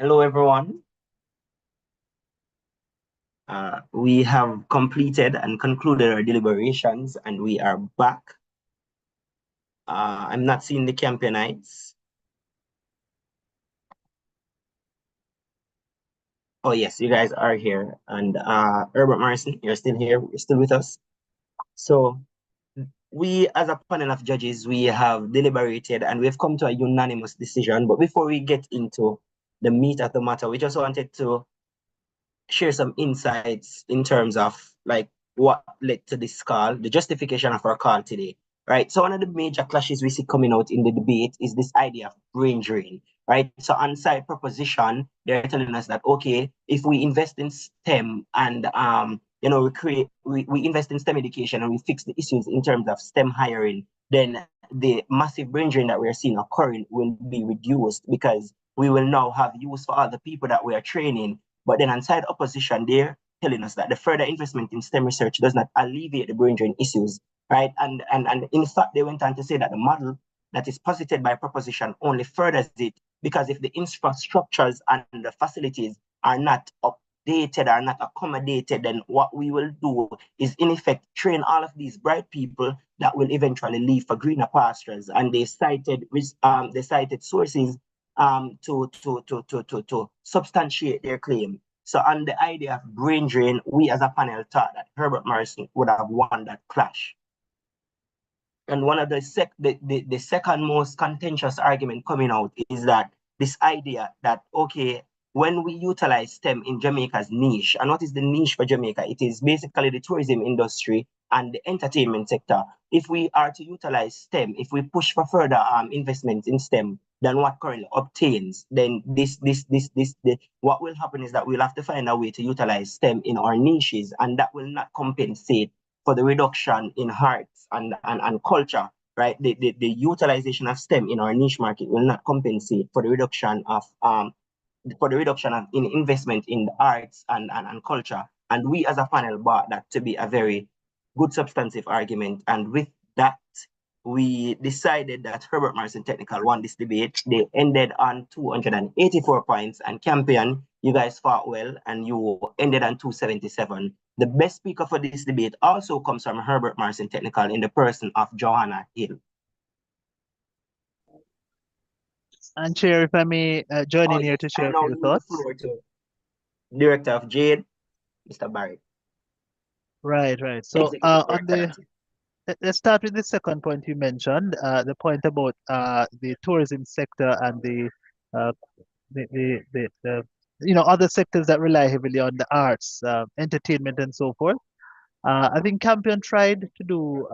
Hello, everyone. We have completed and concluded our deliberations, and we are back. I'm not seeing the Campionites. Oh, yes, you guys are here. And Herbert Morrison, you're still here. You're still with us. So we, as a panel of judges, we have deliberated and we've come to a unanimous decision. But before we get into the meat of the matter, we just wanted to share some insights in terms of like what led to this call, the justification of our call today, right? So one of the major clashes we see coming out in the debate is this idea of brain drain, right? So on side proposition, they're telling us that, okay, if we invest in STEM and, we invest in STEM education and we fix the issues in terms of STEM hiring, then the massive brain drain that we're seeing occurring will be reduced because we will now have use for other people that we are training. But then on side opposition, they're telling us that the further investment in STEM research does not alleviate the brain drain issues, right? And in fact, they went on to say that the model that is posited by proposition only furthers it because if the infrastructures and the facilities are not updated, are not accommodated, then what we will do is in effect train all of these bright people that will eventually leave for greener pastures. And they cited sources to substantiate their claim. So on the idea of brain drain, we as a panel thought that Herbert Morrison would have won that clash. And one of the second most contentious argument coming out is that this idea that, okay, when we utilize STEM in Jamaica's niche, and what is the niche for Jamaica? It is basically the tourism industry and the entertainment sector. If we are to utilize STEM, if we push for further investments in STEM than what currently obtains, then what will happen is that we'll have to find a way to utilize STEM in our niches, and that will not compensate for the reduction in arts and culture, right? The utilization of STEM in our niche market will not compensate for the reduction of in investment in the arts and culture. And we as a panel bought that to be a very good substantive argument. And with that, we decided that Herbert Morrison Technical won this debate. They ended on 284 points, and Campion, you guys fought well, and you ended on 277. The best speaker for this debate also comes from Herbert Morrison Technical in the person of Johanna Hill. And Chair, if I may join in here to share a few thoughts. The floor to Director of Jade, Mr. Barrett. Right. So let's start with the second point you mentioned, the point about the tourism sector and the other sectors that rely heavily on the arts, entertainment, and so forth. I think Campion tried to do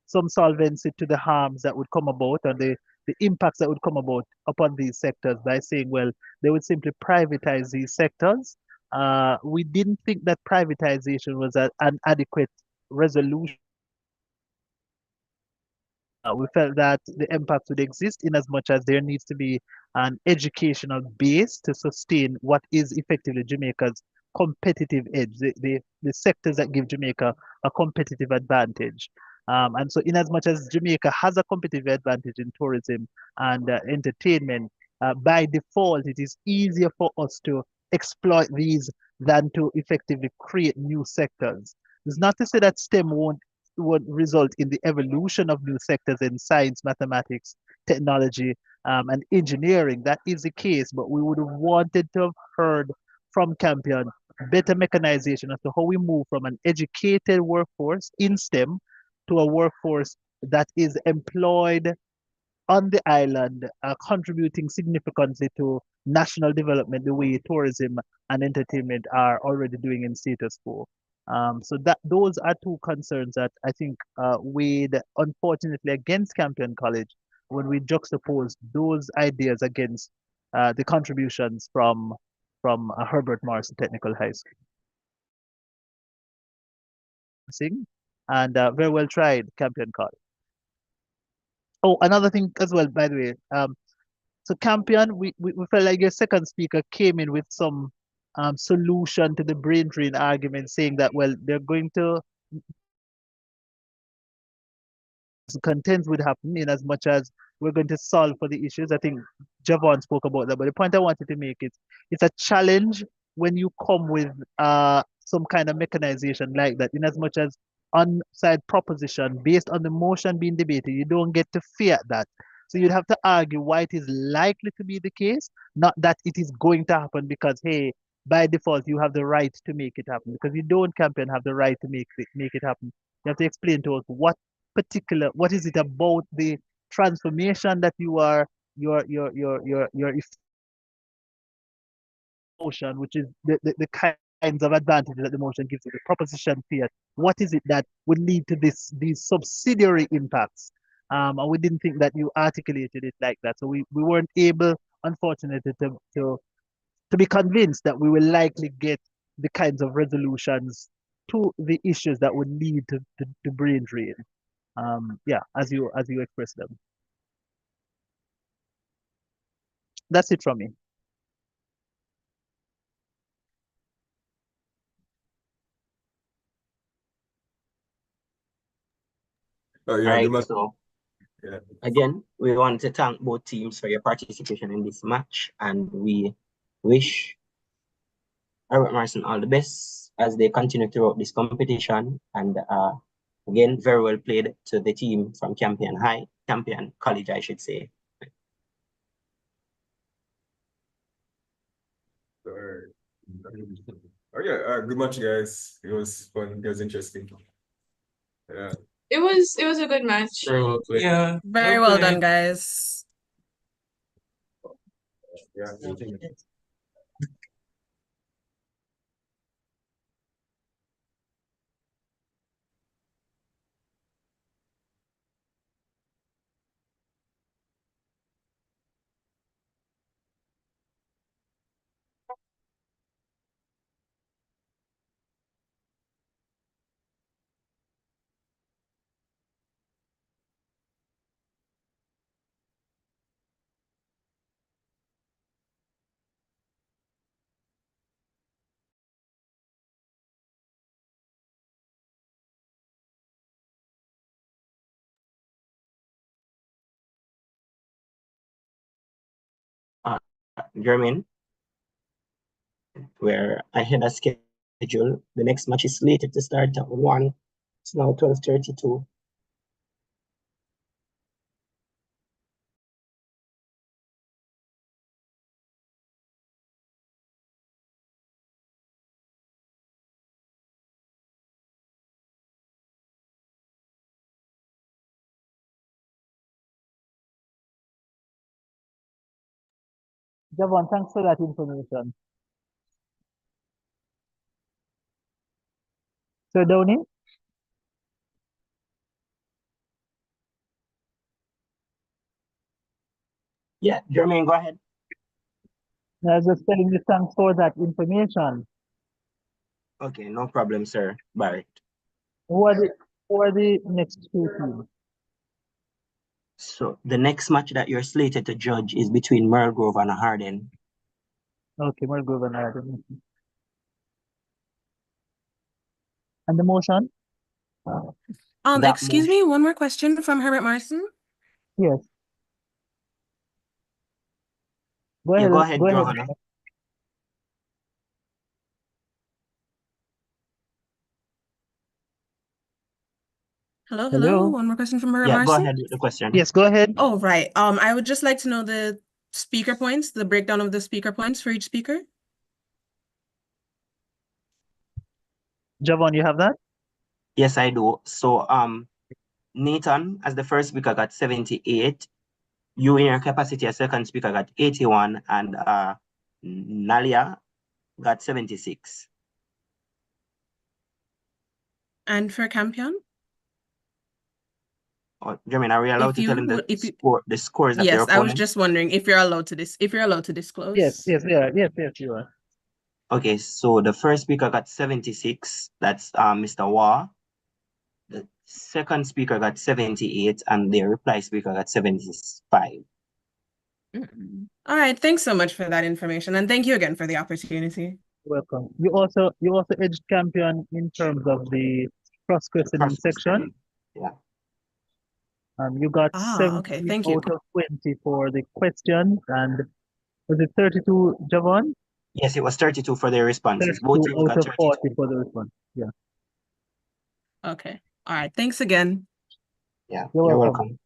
some solvency to the harms that would come about and the impacts that would come about upon these sectors by saying, well, they would simply privatize these sectors. We didn't think that privatization was an adequate resolution. We felt that the impact would exist in as much as there needs to be an educational base to sustain what is effectively Jamaica's competitive edge, the sectors that give Jamaica a competitive advantage. And so in as much as Jamaica has a competitive advantage in tourism and entertainment, by default, it is easier for us to exploit these than to effectively create new sectors. It's not to say that STEM won't result in the evolution of new sectors in science, mathematics, technology, and engineering. That is the case, but we would have wanted to have heard from Campion better mechanization as to how we move from an educated workforce in STEM to a workforce that is employed on the island, contributing significantly to national development the way tourism and entertainment are already doing in status quo. So those are two concerns that I think weighed unfortunately against Campion College when we juxtaposed those ideas against the contributions from Herbert Morrison Technical High School. And very well tried, Campion College. Oh, another thing as well, by the way. So Campion, we felt like your second speaker came in with some solution to the brain drain argument, saying that, well, they're going to contents would happen in as much as we're going to solve for the issues. I think Javon spoke about that, but the point I wanted to make is it's a challenge when you come with some kind of mechanization like that, in as much as on side proposition based on the motion being debated, you don't get to fiat that. So you'd have to argue why it is likely to be the case, not that it is going to happen because, hey, by default, you have the right to make it happen. Because you don't campaign have the right to make it happen. You have to explain to us what is it about the transformation that your motion, which is the kinds of advantages that the motion gives you, the proposition fiat. What is it that would lead to these subsidiary impacts? And we didn't think that you articulated it like that. So we weren't able, unfortunately, to be convinced that we will likely get the kinds of resolutions to the issues that would lead to brain drain. Yeah, as you express them. That's it from me. Yeah, All right, good man. so Yeah. again, we want to thank both teams for your participation in this match, and we wish Albert Morrison all the best as they continue throughout this competition. And again, very well played to the team from Campion College, I should say. Good match, guys. It was fun. It was interesting. Yeah. It was a good match. Very well played. Yeah. Very well done, guys. Yeah. Jermaine, we're ahead of schedule. The next match is slated to start at 1. It's now 12:32. Javon, thanks for that information. So, Downey? Yeah, Jermaine, go ahead. I was just telling you thanks for that information. Okay, no problem, sir. Barrett. Who are the next two teams? So the next match that you're slated to judge is between Merle Grove and Harden. Okay, Merle Grove and Harden. And the motion? Excuse me, one more question from Herbert Marson. Yes. Go Yeah, ahead. go ahead, Go Johanna. ahead. Hello. One more question from Herbert Yeah, Marson. go ahead with the question. Yes, go ahead. Oh, right. I would just like to know the speaker points, the breakdown of the speaker points for each speaker. Javon, you have that? Yes, I do. So Nathan, as the first speaker, got 78. You in your capacity as second speaker got 81, and Nalia got 76. And for Campion? Oh, Jermaine, are we allowed to tell him the scores of their Yes, opponents? I was just wondering if you're allowed to disclose. Yes, yeah. Yes, you are. Okay, so the first speaker got 76. That's Mr. Wah. The second speaker got 78, and the reply speaker got 75. All right, thanks so much for that information, and thank you again for the opportunity. Welcome. You also edged Campion in terms of the cross questioning section. Yeah. You got Okay, 17 thank you. out of 20 for the questions, and was it 32, Javon? Yes, it was 32 for their responses. 32 Both teams out got of 32. 40 for the response. Yeah. Okay. All right. Thanks again. Yeah, You're you're welcome. welcome.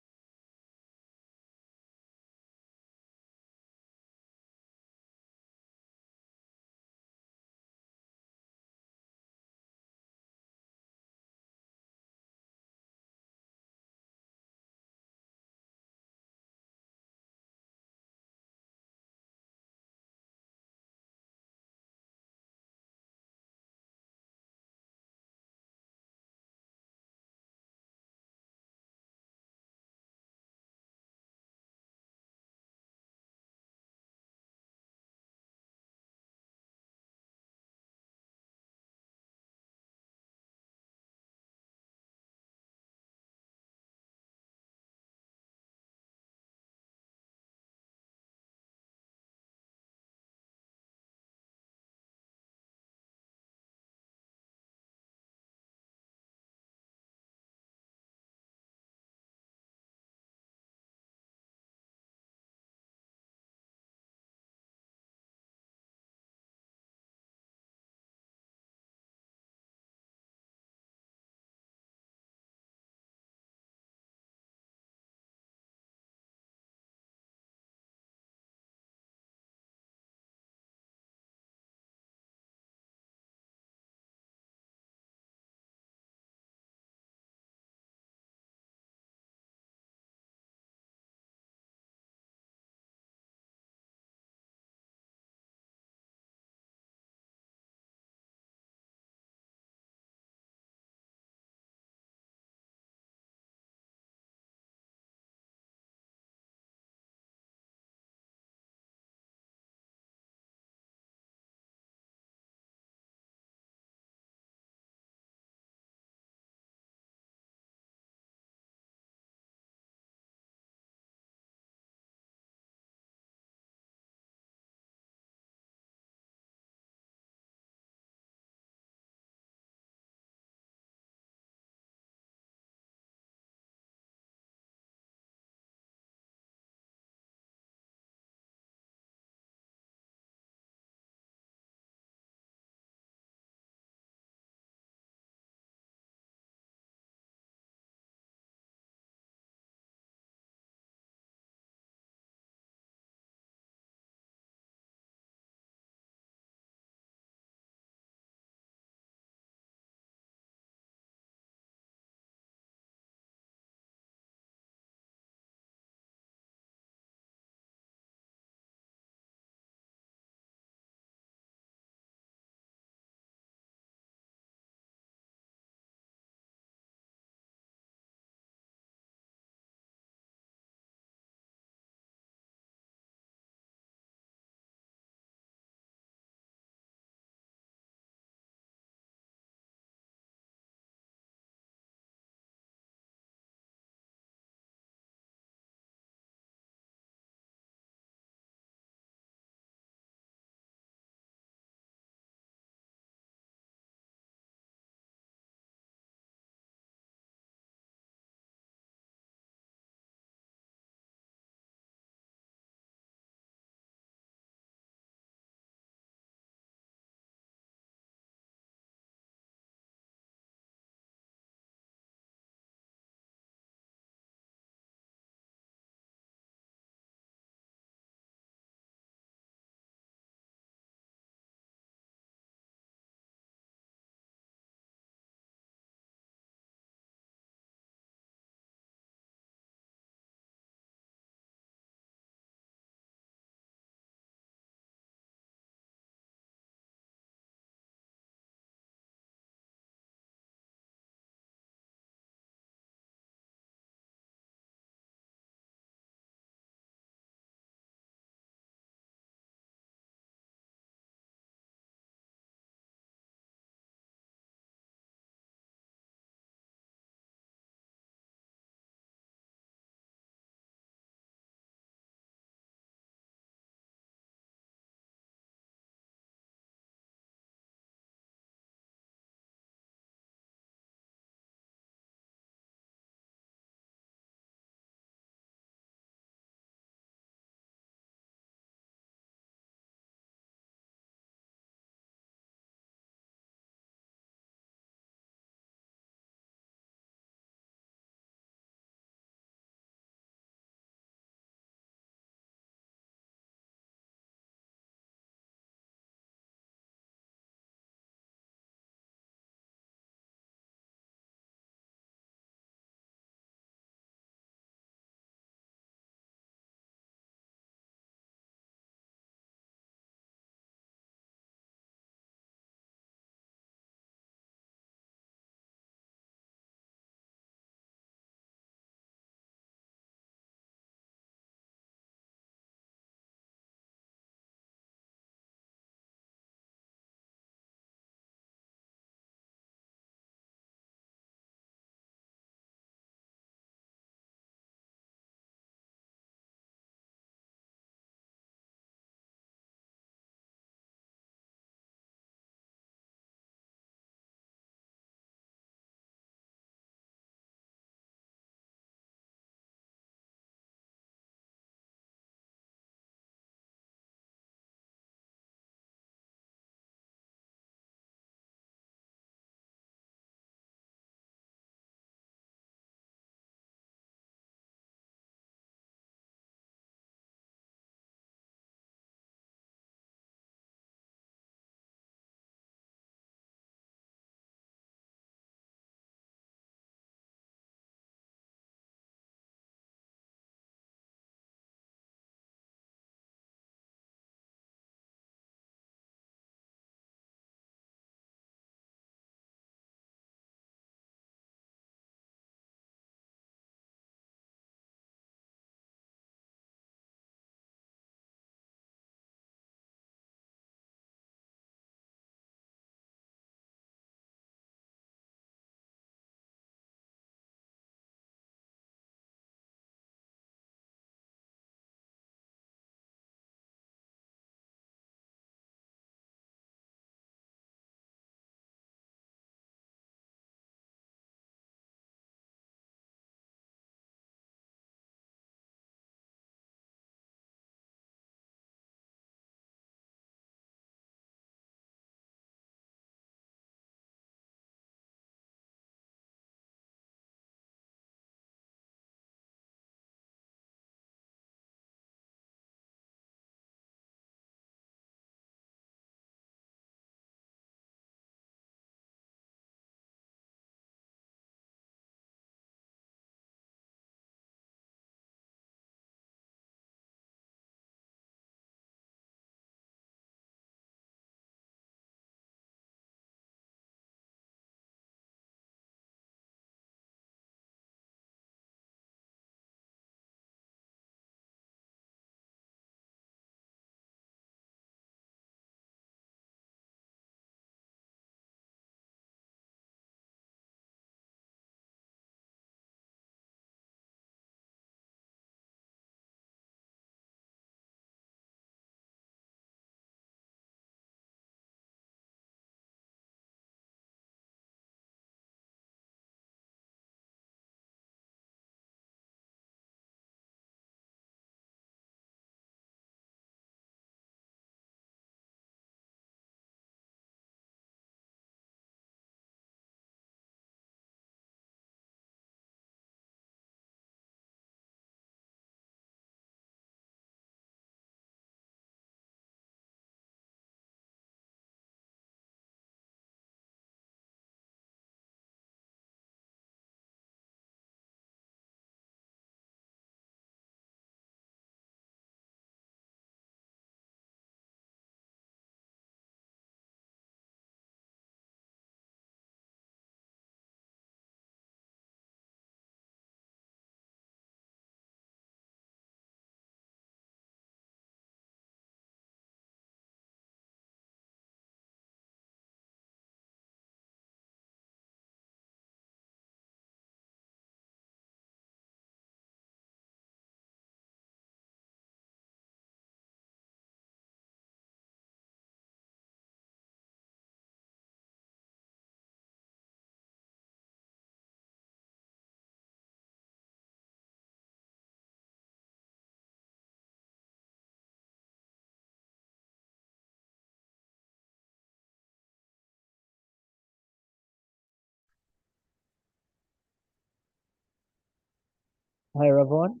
Hi, Ravon.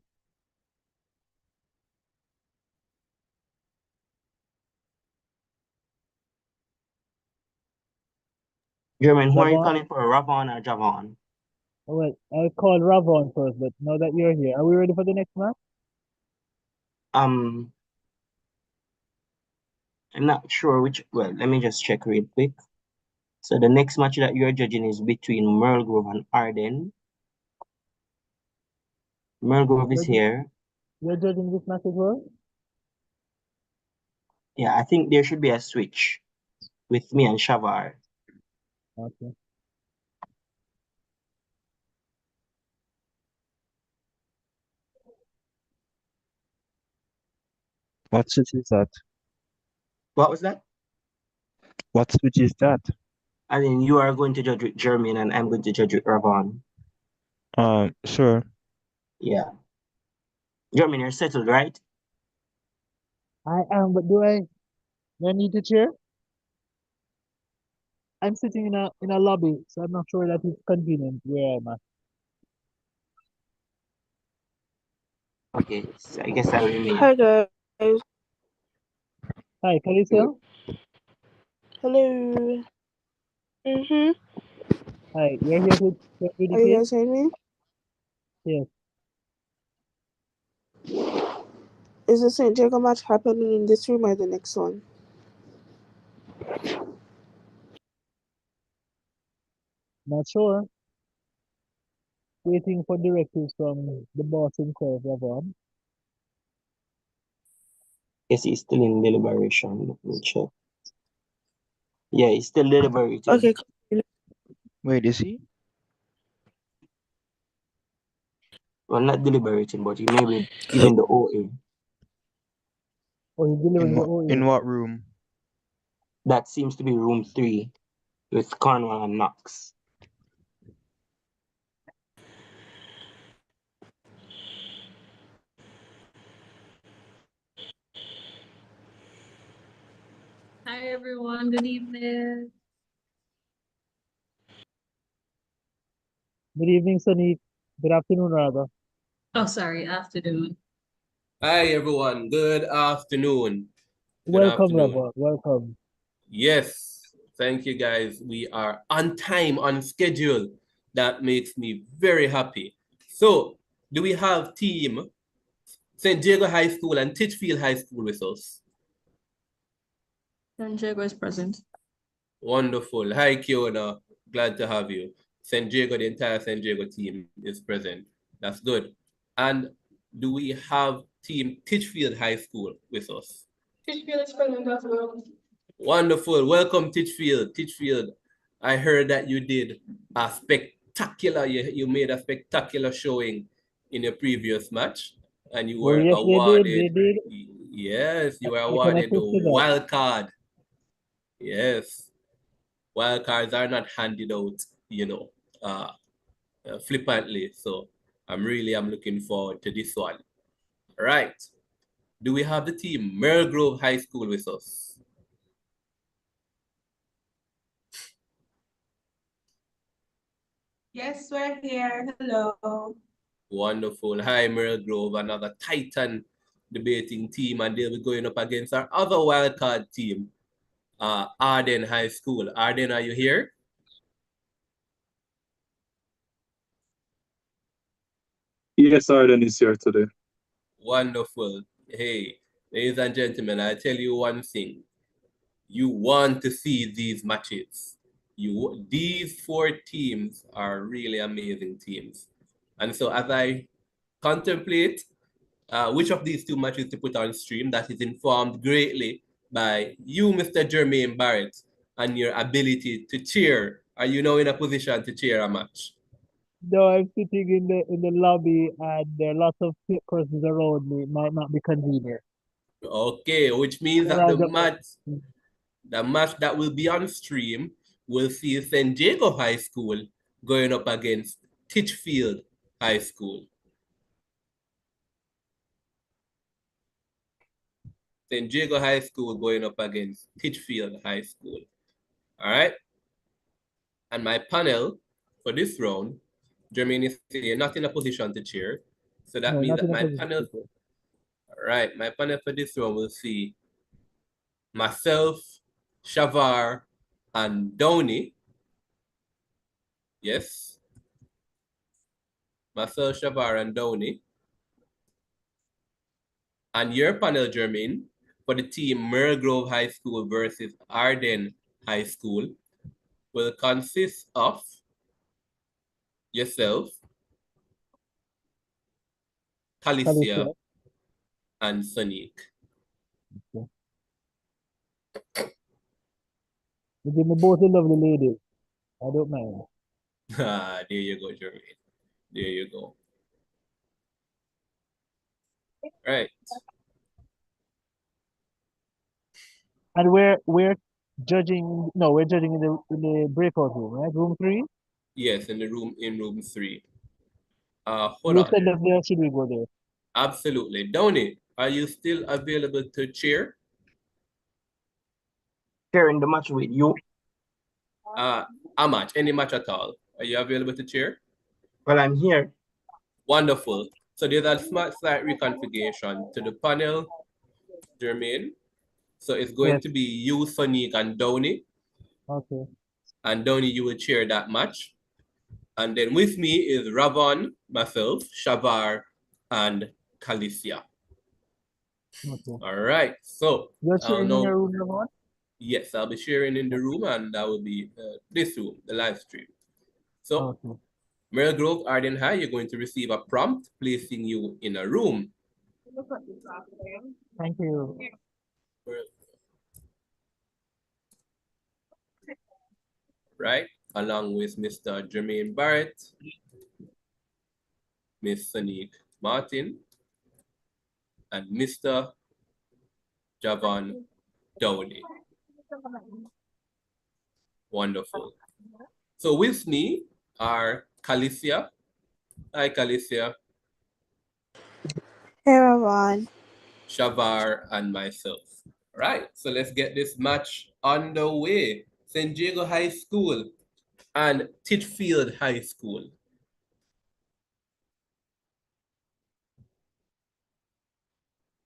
German, who are you Ravon? calling for, Ravon or Javon? Oh, wait, I called Ravon first, but now that you're here, are we ready for the next match? I'm not sure which. Well, let me just check real quick. So the next match that you're judging is between Merlegrove and Arden. Merlegrove is here. You're judging this match as well? Yeah, I think there should be a switch with me and Shavar. Okay. What switch is that? What was that? What switch is that? I mean, you are going to judge with German and I'm going to judge with Ravon. Sure. Yeah. German, you're settled, right? I am, but do I need to chair? I'm sitting in a lobby, so I'm not sure that it's convenient where I'm at. Okay, so I guess I'll remain. Hi guys. Hi, Calisel? Hello. Mm-hmm. Hi, you're here to do the Are you case? guys hearing me? Yes. Is the St. Jacob match happening in this room or the next one? Not sure. Waiting for directives from the boss himself, Ravon. Yes, he's still in deliberation. Let me check. Yeah, he's still deliberating. Okay. Wait, is he? Well, not deliberating, but he may be giving the OA. Oh, he's delivering the OA. In what room? That seems to be room 3 with Cornwall and Knox. Hi everyone, good evening. Good evening, Sunny. Good afternoon, rather. Oh, sorry, afternoon. Hi, everyone. Good afternoon. Good Welcome, afternoon. Ravon. Welcome. Yes, thank you, guys. We are on time, on schedule. That makes me very happy. So, do we have team St. Diego High School and Titchfield High School with us? St. Diego is present. Wonderful. Hi, Kiona. Glad to have you. St. Diego, the entire St. Diego team is present. That's good. And do we have team Titchfield High School with us? Titchfield is present as well. Wonderful. Welcome, Titchfield. Titchfield, I heard that you did a spectacular, you made a spectacular showing in your previous match, and you Oh, were yes, awarded. they did. Yes, you were I can awarded the attest to that. wild card. Yes. Wild cards are not handed out, flippantly. So I'm looking forward to this one. All right. Do we have the team Merle Grove High School with us? Yes, we're here. Hello. Wonderful. Hi, Merle Grove, another Titan debating team, and they'll be going up against our other wildcard team, Arden High School. Arden, are you here? Yes, Arden is here today. Wonderful. Hey, ladies and gentlemen, I tell you one thing. You want to see these matches. These 4 teams are really amazing teams. And so as I contemplate which of these 2 matches to put on stream, that is informed greatly by you, Mr. Jermaine Barrett, and your ability to cheer. Are you now in a position to cheer a match? No, I'm sitting in the lobby and there are lots of persons around me. It might not be convenient. Okay, which means that Around the match that will be on stream will see San Diego High School going up against Titchfield High School. San Diego High School going up against Titchfield High School. All right. And my panel for this round, Jermaine is not in a position to cheer. So that No, means not that in my opposition panel, speaker. right, my panel for this one will see myself, Shavar, and Downey. Yes. Myself, Shavar, and Downey. And your panel, Jermaine, for the team Merle Grove High School versus Arden High School will consist of yourself, Talicia, and Sonique. Okay. You give me both the lovely ladies. I don't mind. Ah, there you go, Jermaine. There you go. Right. And we're judging. No, we're judging in the breakout room, right? Room 3. Yes, in room 3. Hold You on. send us there. Should we go there? Absolutely. Downey, are you still available to cheer? Sharing the match with you. A match, any match at all. Are you available to cheer? Well, I'm here. Wonderful. So there's a slight reconfiguration to the panel, Jermaine. So it's going to be you, Sonique, and Downey. Okay. And Downey, you will chair that match. And then with me is Ravon, myself, Shavar, and Calicia. Okay. All right. So You're I'll sharing in know. your room, Ravon? Yes, I'll be sharing in the room, and that will be this room, the live stream. So, Okay. Merle Grove Arden High, you're going to receive a prompt placing you in a room. Thank you. Right? Along with Mr. Jermaine Barrett, Miss Sonique Martin, and Mr. Javon Downey. Wonderful. So with me are Calicia. Hi, Calicia. Hey, Ravon. Shavar, and myself. Right, so let's get this match underway. San Diego High School and Titchfield High School.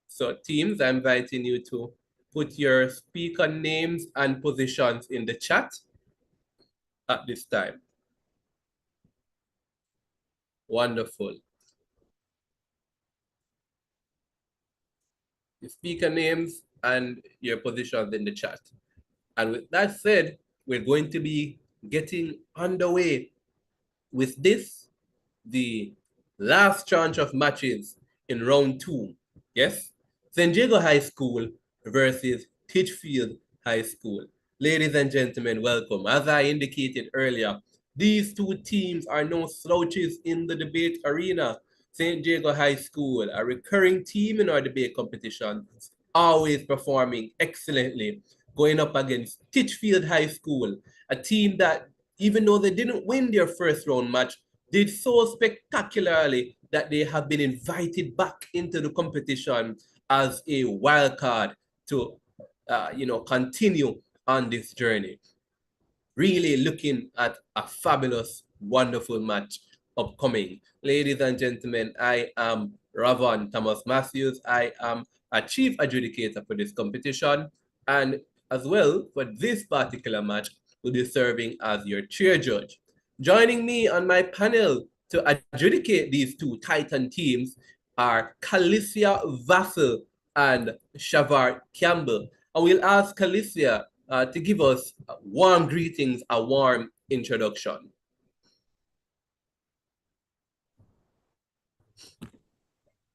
So teams, I'm inviting you to put your speaker names and positions in the chat at this time. Wonderful. The speaker names and your positions in the chat. And with that said, we're going to be getting underway with this, the last tranche of matches in round 2. Yes? San Diego High School versus Titchfield High School. Ladies and gentlemen, welcome. As I indicated earlier, these two teams are no slouches in the debate arena. St. Diego High School, a recurring team in our debate competition, always performing excellently, going up against Titchfield High School, a team that, even though they didn't win their first round match, did so spectacularly that they have been invited back into the competition as a wild card to continue on this journey. Really looking at a fabulous, wonderful match upcoming. Ladies and gentlemen, I am Ravon Thomas Matthews. I am a chief adjudicator for this competition, and as well for this particular match will be serving as your chair judge. Joining me on my panel to adjudicate these two Titan teams are Calicia Vassell and Shavar Campbell. And we'll ask Calicia to give us warm greetings, a warm introduction.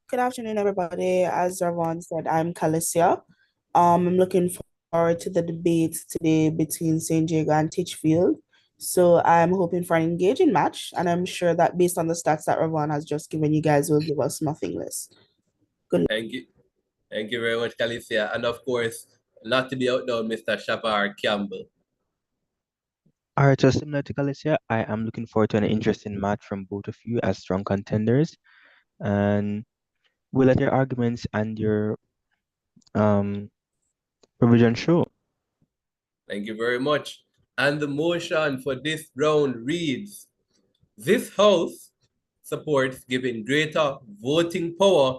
Good afternoon, everybody. As Ravon said, I'm Calicia. I'm looking forward to the debate today between St. Diego and Titchfield. So I'm hoping for an engaging match, and I'm sure that based on the stats that Ravon has just given, you guys will give us nothing less. Good luck. Thank you. Thank you very much, Calicia. And of course, not to be outdone, Mr. Shavar Campbell. All right, so similar to Galicia, I am looking forward to an interesting match from both of you as strong contenders. And we'll let your arguments and your provision show. Thank you very much. And the motion for this round reads, this house supports giving greater voting power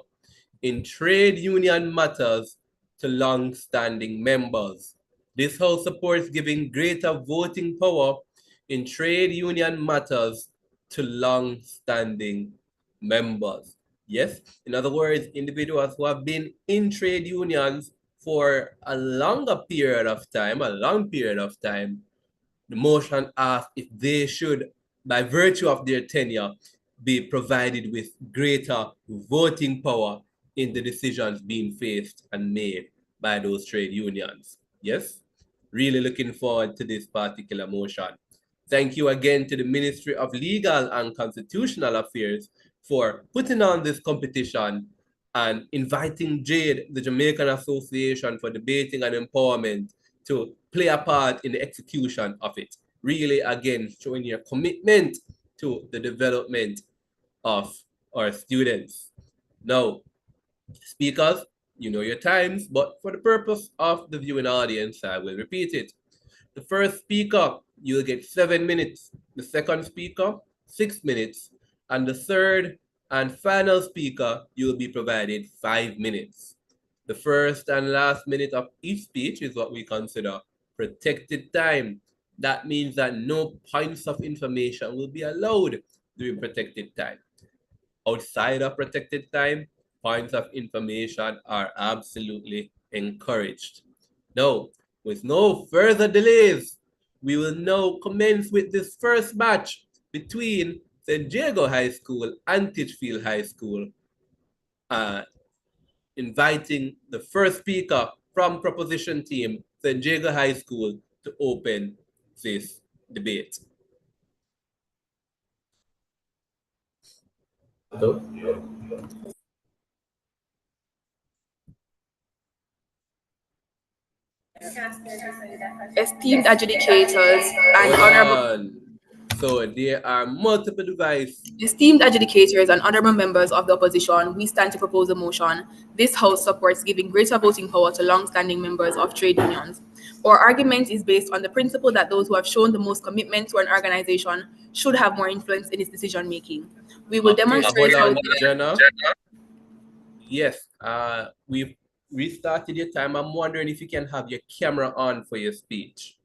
in trade union matters to long-standing members. This House supports giving greater voting power in trade union matters to long-standing members. Yes, in other words, individuals who have been in trade unions for a longer period of time, a long period of time, the motion asks if they should, by virtue of their tenure, be provided with greater voting power in the decisions being faced and made by those trade unions. Yes? Really looking forward to this particular motion. Thank you again to the Ministry of Legal and Constitutional Affairs for putting on this competition and inviting JADE, the Jamaican Association for Debating and Empowerment, to play a part in the execution of it. Really, again, showing your commitment to the development of our students. Now, speakers, you know your times, but for the purpose of the viewing audience, I will repeat it. The first speaker, you'll get 7 minutes. The second speaker, 6 minutes. And the third and final speaker, you'll be provided 5 minutes. The first and last minute of each speech is what we consider protected time. That means that no points of information will be allowed during protected time. Outside of protected time, points of information are absolutely encouraged. Now, with no further delays, we will now commence with this first match between San Diego High School and Titchfield High School, inviting the first speaker from proposition team, San Diego High School, to open this debate. Hello? Esteemed adjudicators and honorable So there are multiple devices. Esteemed adjudicators and honorable members of the opposition, we stand to propose a motion. This House supports giving greater voting power to long-standing members of trade unions. Our argument is based on the principle that those who have shown the most commitment to an organization should have more influence in its decision-making. We will demonstrate how... Jenna? Yes, we've restarted your time. I'm wondering if you can have your camera on for your speech.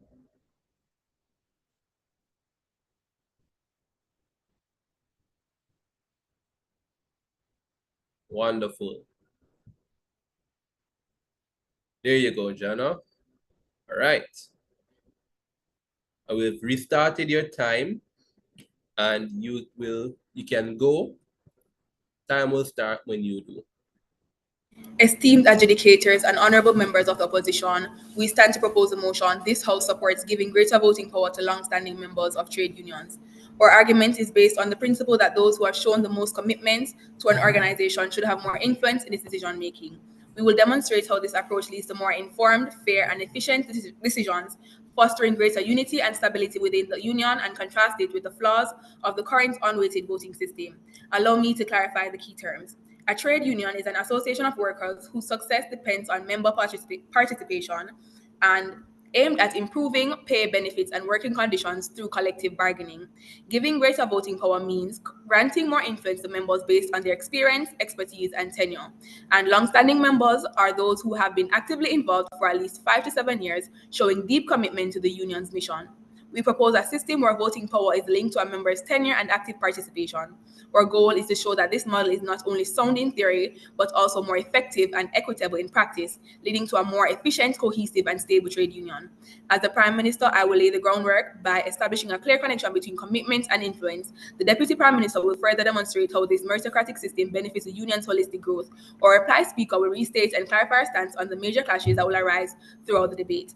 Wonderful. There you go, Jenna. All right. I will restarted your time and you can go. Time will start when you do. Esteemed adjudicators and honorable members of the opposition, we stand to propose a motion. This House supports giving greater voting power to long-standing members of trade unions. Our argument is based on the principle that those who have shown the most commitment to an organization should have more influence in its decision-making. We will demonstrate how this approach leads to more informed, fair, and efficient decisions, fostering greater unity and stability within the union, and contrast it with the flaws of the current unweighted voting system. Allow me to clarify the key terms. A trade union is an association of workers whose success depends on member participation and aimed at improving pay, benefits, and working conditions through collective bargaining. Giving greater voting power means granting more influence to members based on their experience, expertise, and tenure. And long-standing members are those who have been actively involved for at least 5 to 7 years, showing deep commitment to the union's mission. We propose a system where voting power is linked to a member's tenure and active participation. Our goal is to show that this model is not only sound in theory, but also more effective and equitable in practice, leading to a more efficient, cohesive, and stable trade union. As the Prime Minister, I will lay the groundwork by establishing a clear connection between commitment and influence. The Deputy Prime Minister will further demonstrate how this meritocratic system benefits the union's holistic growth. Our reply speaker will restate and clarify our stance on the major clashes that will arise throughout the debate.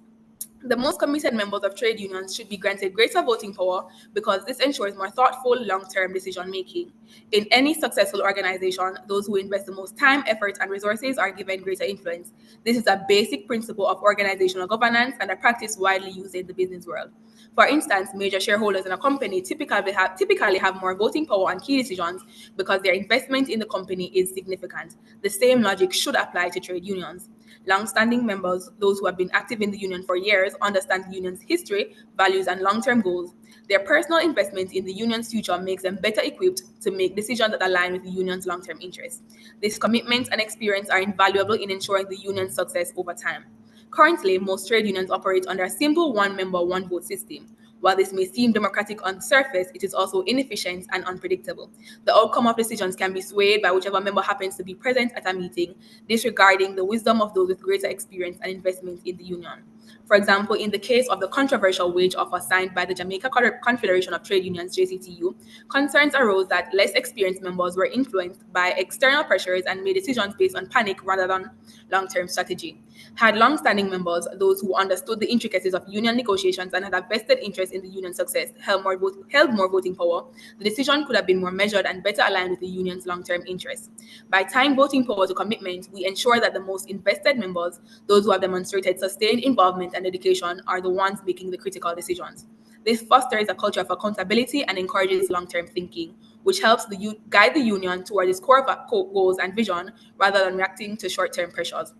The most committed members of trade unions should be granted greater voting power because this ensures more thoughtful, long-term decision-making. In any successful organization, those who invest the most time, effort, and resources are given greater influence. This is a basic principle of organizational governance and a practice widely used in the business world. For instance, major shareholders in a company typically have more voting power on key decisions because their investment in the company is significant. The same logic should apply to trade unions. Long-standing members, those who have been active in the union for years, understand the union's history, values, and long-term goals. Their personal investment in the union's future makes them better equipped to make decisions that align with the union's long-term interests. This commitment and experience are invaluable in ensuring the union's success over time. Currently, most trade unions operate under a simple one-member, one-vote system. While this may seem democratic on the surface, it is also inefficient and unpredictable. The outcome of decisions can be swayed by whichever member happens to be present at a meeting, disregarding the wisdom of those with greater experience and investment in the union. For example, in the case of the controversial wage offer signed by the Jamaica Confederation of Trade Unions, JCTU, concerns arose that less experienced members were influenced by external pressures and made decisions based on panic rather than long-term strategy. Had long-standing members, those who understood the intricacies of union negotiations and had a vested interest in the union's success, held more voting power, the decision could have been more measured and better aligned with the union's long-term interests. By tying voting power to commitment, we ensure that the most invested members, those who have demonstrated sustained involvement and dedication, are the ones making the critical decisions. This fosters a culture of accountability and encourages long-term thinking, which helps guide the union toward its core goals and vision rather than reacting to short-term pressures.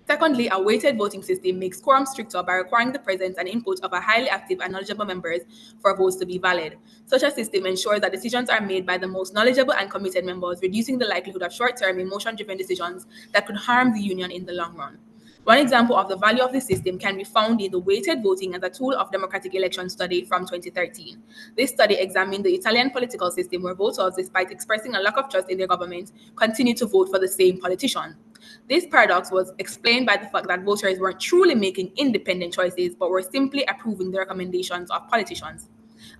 Secondly, a weighted voting system makes quorum stricter by requiring the presence and input of a highly active and knowledgeable members for votes to be valid. Such a system ensures that decisions are made by the most knowledgeable and committed members, reducing the likelihood of short-term, emotion-driven decisions that could harm the union in the long run. One example of the value of this system can be found in the weighted voting as a tool of democratic election study from 2013. This study examined the Italian political system where voters, despite expressing a lack of trust in their government, continued to vote for the same politician. This paradox was explained by the fact that voters weren't truly making independent choices, but were simply approving the recommendations of politicians.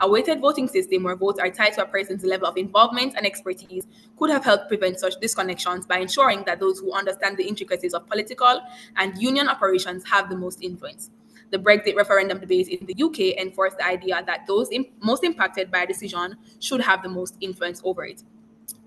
A weighted voting system where votes are tied to a person's level of involvement and expertise could have helped prevent such disconnections by ensuring that those who understand the intricacies of political and union operations have the most influence. The Brexit referendum debate in the UK enforced the idea that those most impacted by a decision should have the most influence over it.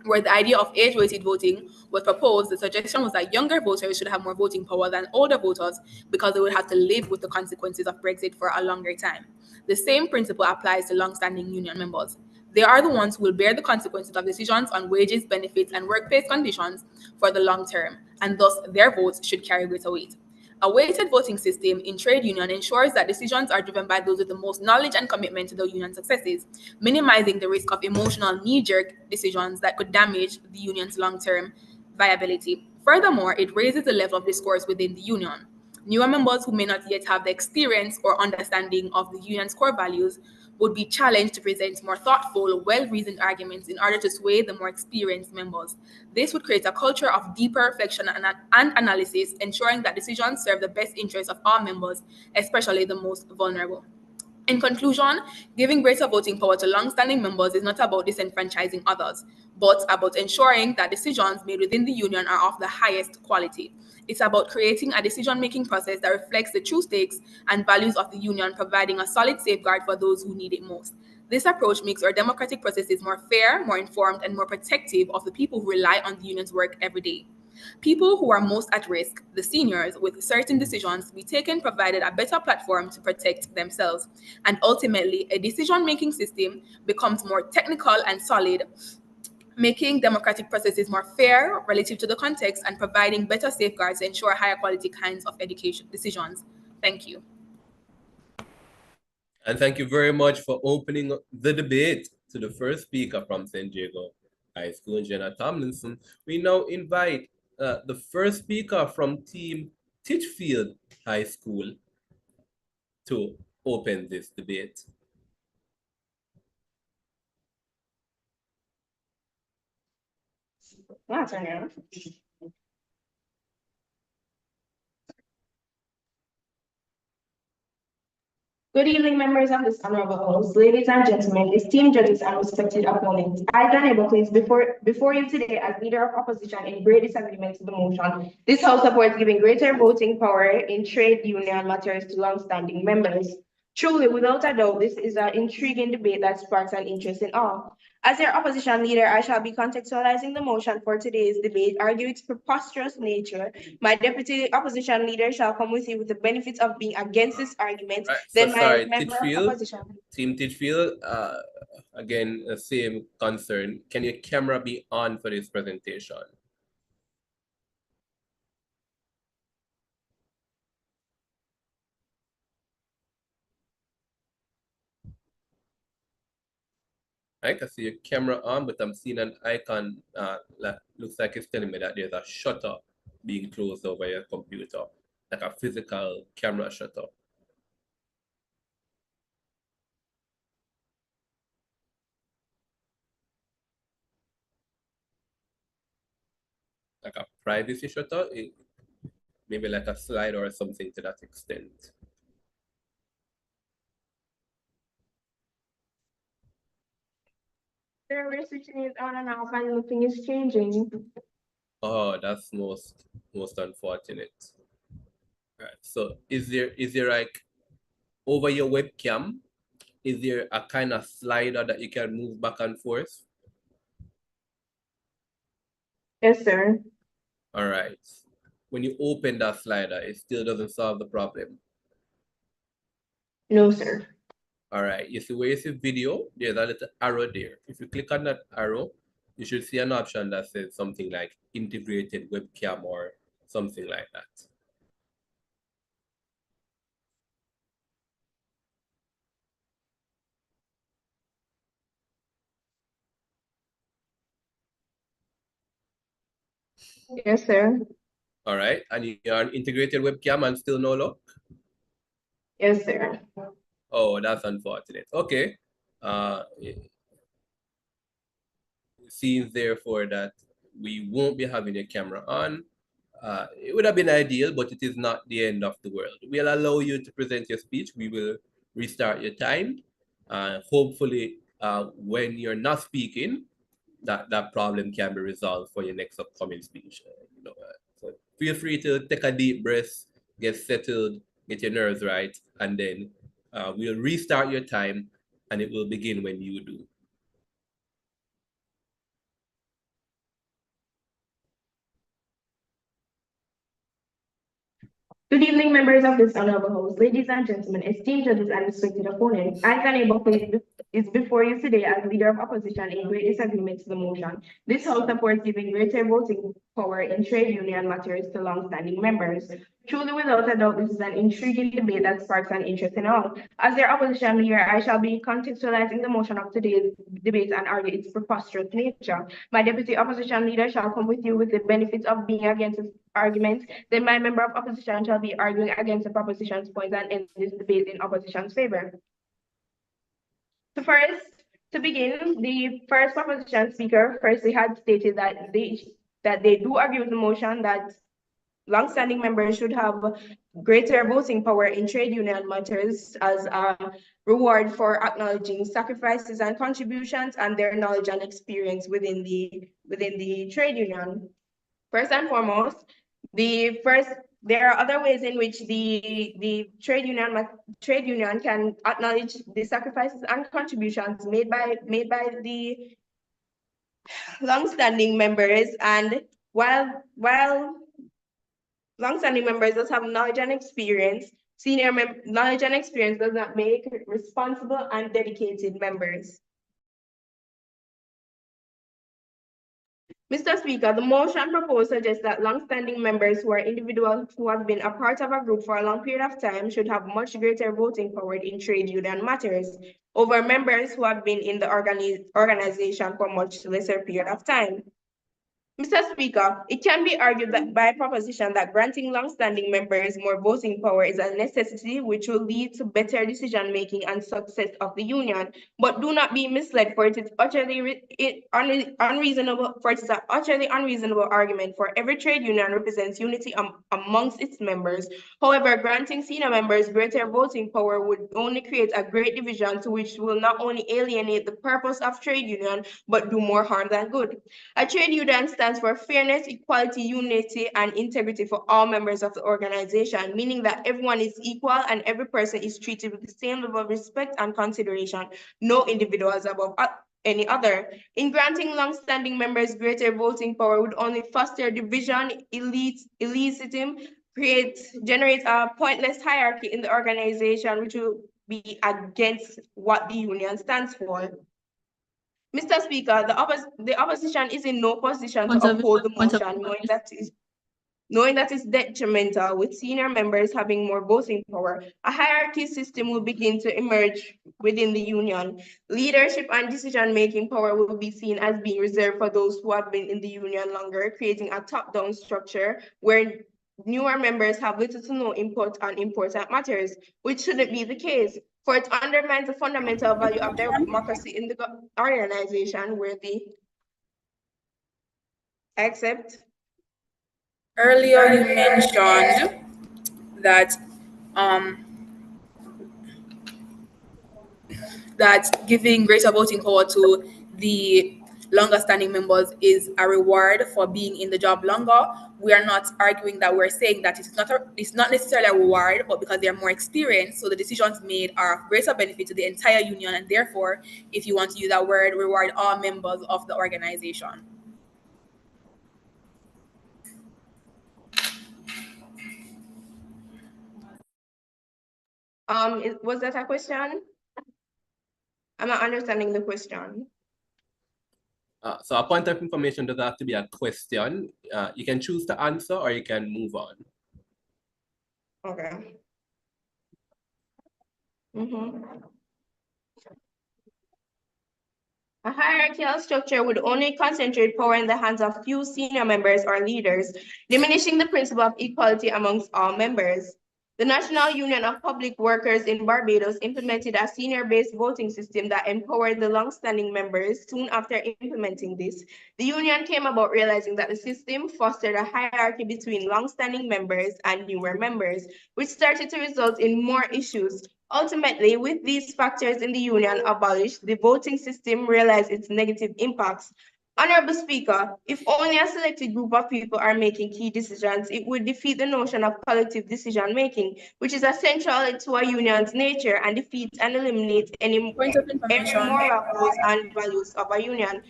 Where the idea of age-weighted voting was proposed, the suggestion was that younger voters should have more voting power than older voters because they would have to live with the consequences of Brexit for a longer time. The same principle applies to long-standing union members. They are the ones who will bear the consequences of decisions on wages, benefits, and workplace conditions for the long term, and thus their votes should carry greater weight. A weighted voting system in trade union ensures that decisions are driven by those with the most knowledge and commitment to the union successes, minimizing the risk of emotional knee-jerk decisions that could damage the union's long-term viability. Furthermore, it raises the level of discourse within the union. Newer members who may not yet have the experience or understanding of the union's core values would be challenged to present more thoughtful, well-reasoned arguments in order to sway the more experienced members. This would create a culture of deeper reflection and analysis, ensuring that decisions serve the best interests of all members, especially the most vulnerable. In conclusion, giving greater voting power to long-standing members is not about disenfranchising others, but about ensuring that decisions made within the union are of the highest quality. It's about creating a decision-making process that reflects the true stakes and values of the union, providing a solid safeguard for those who need it most. This approach makes our democratic processes more fair, more informed, and more protective of the people who rely on the union's work every day. People who are most at risk, the seniors, with certain decisions to be taken provided a better platform to protect themselves. And ultimately, a decision-making system becomes more technical and solid, making democratic processes more fair relative to the context and providing better safeguards to ensure higher quality kinds of education decisions. Thank you. And thank you very much for opening the debate to the first speaker from San Diego High School, Jenna Tomlinson. We now invite the first speaker from Team Titchfield High School to open this debate. Good evening, members of this honorable house, ladies and gentlemen, esteemed judges and respected opponents. I, John Abel, before you today as leader of opposition in great disagreement to the motion. This house supports giving greater voting power in trade union matters to long-standing members. Truly, without a doubt, this is an intriguing debate that sparks an interest in all. As your opposition leader, I shall be contextualizing the motion for today's debate, argue its preposterous nature. My deputy opposition leader shall come with you with the benefits of being against this argument. Then my member of opposition. Team Titchfield, again, the same concern. Can your camera be on for this presentation? I can see your camera on, but I'm seeing an icon that looks like it's telling me that there's a shutter being closed over your computer, like a physical camera shutter. Like a privacy shutter, maybe like a slide or something to that extent. We're switching it on and off and nothing is changing. Oh, that's most unfortunate. All right. So is there like over your webcam, is there a kind of slider that you can move back and forth? Yes, sir. All right. When you open that slider, it still doesn't solve the problem. No, sir. All right. You see where you see video, there's a little arrow there. If you click on that arrow, you should see an option that says something like integrated webcam or something like that. Yes, sir. All right. And you're on integrated webcam and still no luck? Yes, sir. Oh, that's unfortunate. Okay. It seems therefore that we won't be having a camera on. It would have been ideal, but it is not the end of the world. We'll allow you to present your speech. We will restart your time. Hopefully, when you're not speaking, that problem can be resolved for your next upcoming speech. So feel free to take a deep breath, get settled, get your nerves right, and then we'll restart your time, and it will begin when you do. Good evening, members of this honorable house, ladies and gentlemen, esteemed judges and respected opponents. I, Kanebo, is before you today as leader of opposition in great disagreement to the motion. This house supports giving greater voting power in trade union matters to long-standing members. Truly, without a doubt, this is an intriguing debate that sparks an interest in all. As their opposition leader, I shall be contextualizing the motion of today's debate and argue its preposterous nature. My deputy opposition leader shall come with you with the benefits of being against this argument. Then my member of opposition shall be arguing against the proposition's points and end this debate in opposition's favor. So first, to begin, the first proposition speaker firstly had stated that they do agree with the motion that long-standing members should have greater voting power in trade union matters as a reward for acknowledging sacrifices and contributions and their knowledge and experience within the trade union. First and foremost, there are other ways in which the trade union can acknowledge the sacrifices and contributions made by the long-standing members, and while long-standing members does have knowledge and experience, knowledge and experience does not make responsible and dedicated members. Mr. Speaker, the motion proposed suggests that long-standing members who are individuals who have been a part of a group for a long period of time should have much greater voting power in trade union matters over members who have been in the organization for much lesser period of time. Mr. Speaker, it can be argued that by proposition that granting long-standing members more voting power is a necessity which will lead to better decision-making and success of the union, but do not be misled, for it is utterly unreasonable. For it is an utterly unreasonable argument. For every trade union represents unity amongst its members. However, granting senior members greater voting power would only create a great division, to which will not only alienate the purpose of trade union, but do more harm than good. A trade union stands for fairness, equality, unity, and integrity for all members of the organization, meaning that everyone is equal and every person is treated with the same level of respect and consideration. No individual is above any other. In granting long-standing members greater voting power would only foster division, elitism, generate a pointless hierarchy in the organization, which will be against what the union stands for. Mr. Speaker, the opposition is in no position to uphold the motion, knowing that is knowing that it's detrimental with senior members having more voting power. A hierarchy system will begin to emerge within the union. Leadership and decision-making power will be seen as being reserved for those who have been in the union longer, creating a top-down structure where newer members have little to no input on important matters, which shouldn't be the case, for it undermines the fundamental value of democracy in the organization where the accept. Earlier, you mentioned that um, that giving greater voting power to the longer standing members is a reward for being in the job longer. We are not arguing that. We're saying that it's not necessarily a reward, but because they're more experienced, so the decisions made are of greater benefit to the entire union, and therefore, if you want to use that word, reward all members of the organization. Was that a question? I'm not understanding the question. So a point of information doesn't have to be a question. You can choose to answer or you can move on. Okay. A hierarchical structure would only concentrate power in the hands of few senior members or leaders, diminishing the principle of equality amongst all members. The National Union of Public Workers in Barbados implemented a senior-based voting system that empowered the long-standing members. Soon after implementing this, the union came about realizing that the system fostered a hierarchy between long-standing members and newer members, which started to result in more issues. Ultimately, with these factors in the union abolished, the voting system realized its negative impacts. Honorable Speaker, if only a selected group of people are making key decisions, it would defeat the notion of collective decision-making, which is essential to a union's nature and defeats and eliminates any Point of information. moral goals and values of a union,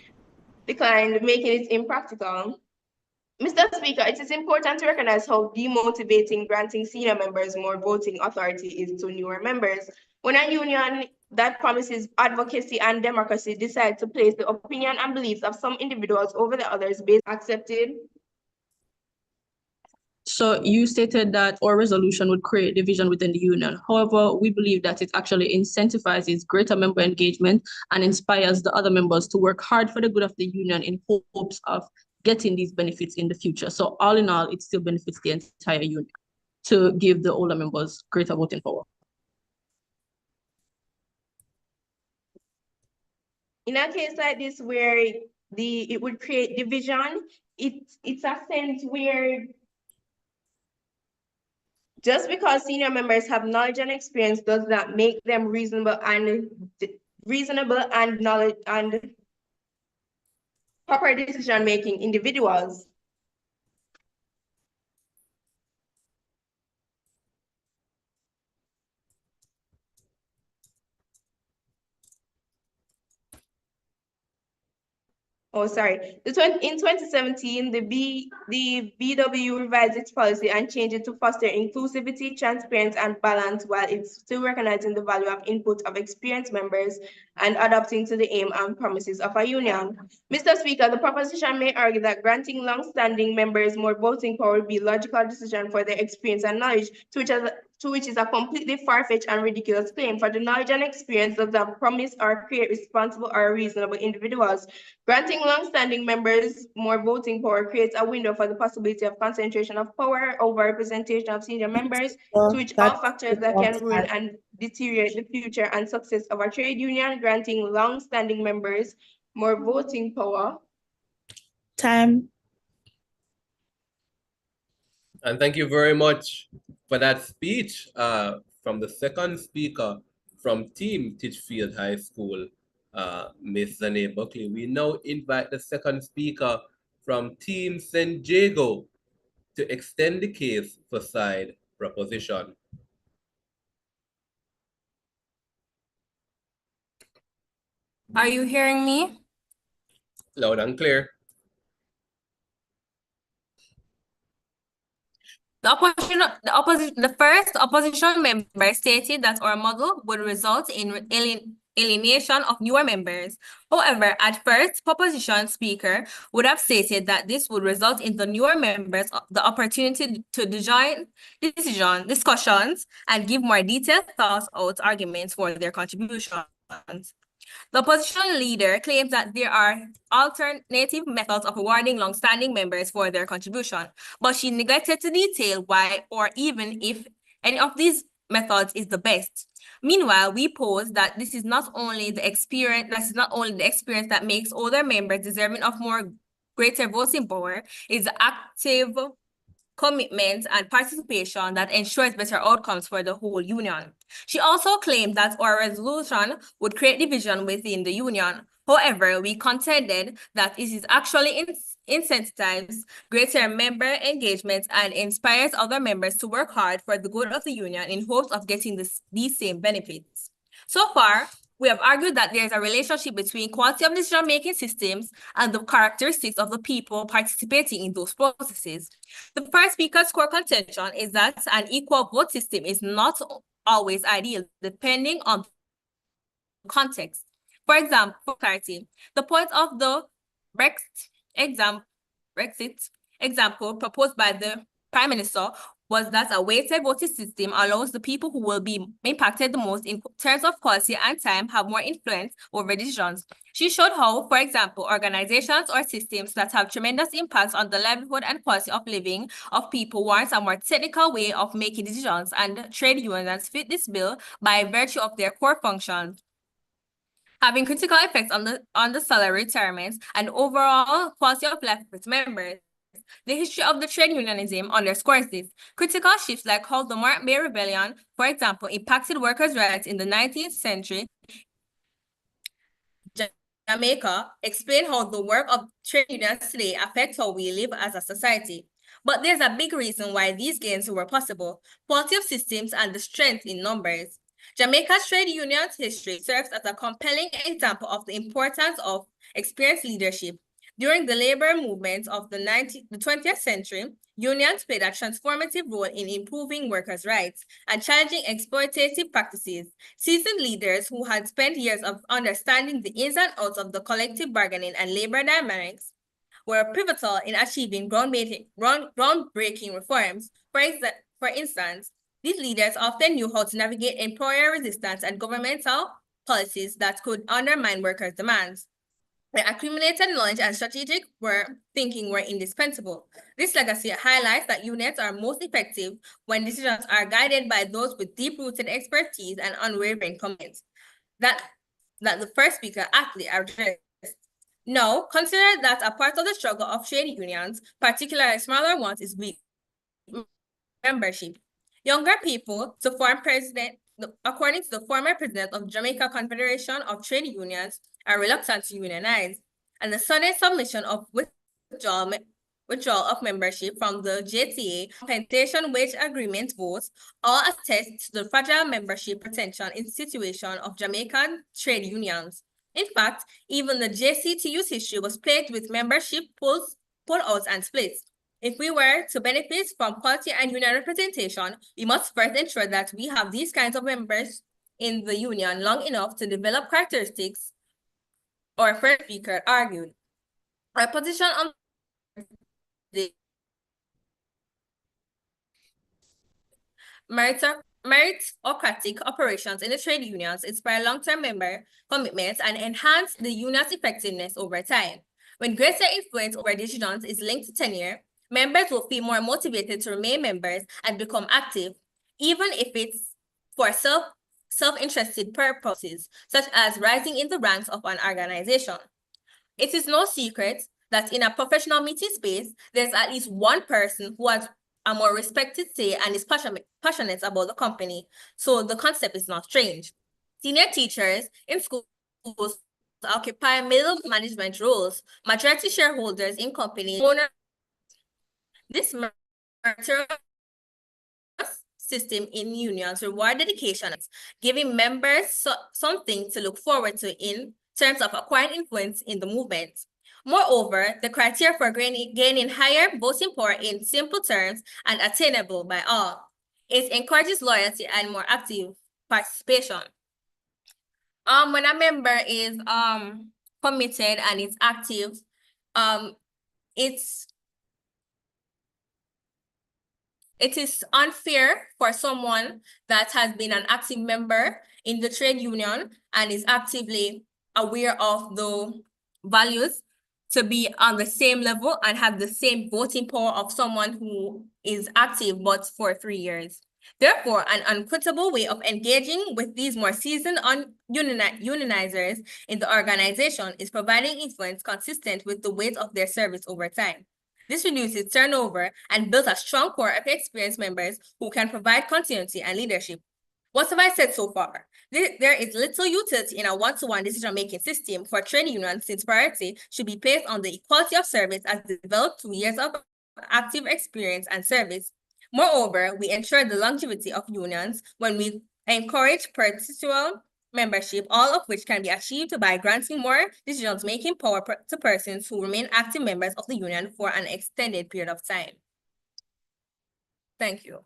declined, making it impractical. Mr. Speaker, it is important to recognize how demotivating granting senior members more voting authority is to newer members. When a union that promises advocacy and democracy decides to place the opinion and beliefs of some individuals over the others based accepted. So you stated that our resolution would create division within the union. However, we believe that it actually incentivizes greater member engagement and inspires the other members to work hard for the good of the union in hopes of getting these benefits in the future. So all in all, it still benefits the entire union to give the older members greater voting power. In a case like this where it would create division, it's a sense where just because senior members have knowledge and experience does not make them reasonable and knowledge and proper decision-making individuals. Oh, sorry. In 2017, the BW revised its policy and changed it to foster inclusivity, transparency, and balance, while it's still recognizing the value of input of experienced members and adapting to the aim and promises of a union. Mr. Speaker, the proposition may argue that granting long-standing members more voting power would be a logical decision for their experience and knowledge, to which is a completely far-fetched and ridiculous claim, for the knowledge and experience does not promise or create responsible or reasonable individuals. Granting long-standing members more voting power creates a window for the possibility of concentration of power over representation of senior members, to which all factors that can ruin and deteriorate the future and success of a trade union. Granting long-standing members more voting power. Time. And thank you very much for that speech from the second speaker from Team Titchfield High School, Ms. Zane Buckley. We now invite the second speaker from Team San Diego to extend the case for side proposition. Are you hearing me? Loud and clear. The first opposition member stated that our model would result in alienation of newer members. However, at first, proposition speaker would have stated that this would result in the newer members the opportunity to join discussions and give more detailed thoughts out arguments for their contributions. The opposition leader claims that there are alternative methods of rewarding long-standing members for their contribution, but she neglected to detail why or even if any of these methods is the best. Meanwhile, we pose that this is not only the experience that makes older members deserving of greater voting power, it's the active commitment and participation that ensures better outcomes for the whole union. She also claimed that our resolution would create division within the union. However, we contended that it is actually incentivizes greater member engagement and inspires other members to work hard for the good of the union in hopes of getting these same benefits. So far, we have argued that there is a relationship between quality of decision-making systems and the characteristics of the people participating in those processes. The first speaker's core contention is that an equal vote system is not always ideal, depending on context. For example, for clarity, the point of the Brexit example proposed by the Prime Minister was that a weighted voting system allows the people who will be impacted the most in terms of quality and time have more influence over decisions. She showed how, for example, organizations or systems that have tremendous impacts on the livelihood and quality of living of people warrant a more technical way of making decisions, and trade unions fit this bill by virtue of their core functions, having critical effects on the salary, retirements, and overall quality of life of its members. The history of the trade unionism underscores this. Critical shifts like how the Mark Bay Rebellion, for example, impacted workers' rights in the 19th century, Jamaica, explain how the work of trade unions today affects how we live as a society. But there's a big reason why these gains were possible: quality of systems and the strength in numbers. Jamaica's trade union's history serves as a compelling example of the importance of experienced leadership. During the labor movement of the 20th century, unions played a transformative role in improving workers' rights and challenging exploitative practices. Seasoned leaders who had spent years of understanding the ins and outs of the collective bargaining and labor dynamics were pivotal in achieving groundbreaking reforms. For instance, these leaders often knew how to navigate employer resistance and governmental policies that could undermine workers' demands. Their accumulated knowledge and strategic thinking were indispensable. This legacy highlights that unions are most effective when decisions are guided by those with deep-rooted expertise and unwavering commitment. That the first speaker aptly addressed. Now, consider that a part of the struggle of trade unions, particularly smaller ones, is weak membership. Younger people to form according to the former president of Jamaica Confederation of Trade Unions, are reluctant to unionize, and the sudden submission of withdrawal of membership from the JTA compensation wage agreement votes all attest to the fragile membership retention in situation of Jamaican trade unions. In fact, even the JCTU's history was plagued with membership pull-outs and splits. If we were to benefit from quality and union representation, we must first ensure that we have these kinds of members in the union long enough to develop characteristics our first speaker argued. Our position on the meritocratic operations in the trade unions inspire long-term member commitments and enhance the union's effectiveness over time. When greater influence over decisions is linked to tenure, members will feel more motivated to remain members and become active, even if it's for self-interested purposes, such as rising in the ranks of an organization. It is no secret that in a professional meeting space, there's at least one person who has a more respected say and is passionate about the company, so the concept is not strange. Senior teachers in schools occupy middle management roles. Majority shareholders in companies, this system in unions reward dedication, giving members something to look forward to in terms of acquiring influence in the movement. Moreover, the criteria for gaining higher voting power in simple terms and attainable by all. It encourages loyalty and more active participation. When a member is committed and is active, it is unfair for someone that has been an active member in the trade union and is actively aware of the values to be on the same level and have the same voting power of someone who is active but for 3 years. Therefore, an equitable way of engaging with these more seasoned unionizers in the organization is providing influence consistent with the weight of their service over time. This reduces turnover and builds a strong core of experienced members who can provide continuity and leadership. What have I said so far? There is little utility in a one-to-one decision-making system for trade unions, since priority should be placed on the equality of service as developed through years of active experience and service. Moreover, we ensure the longevity of unions when we encourage perpetual membership, all of which can be achieved by granting more decision-making power to persons who remain active members of the union for an extended period of time. Thank you.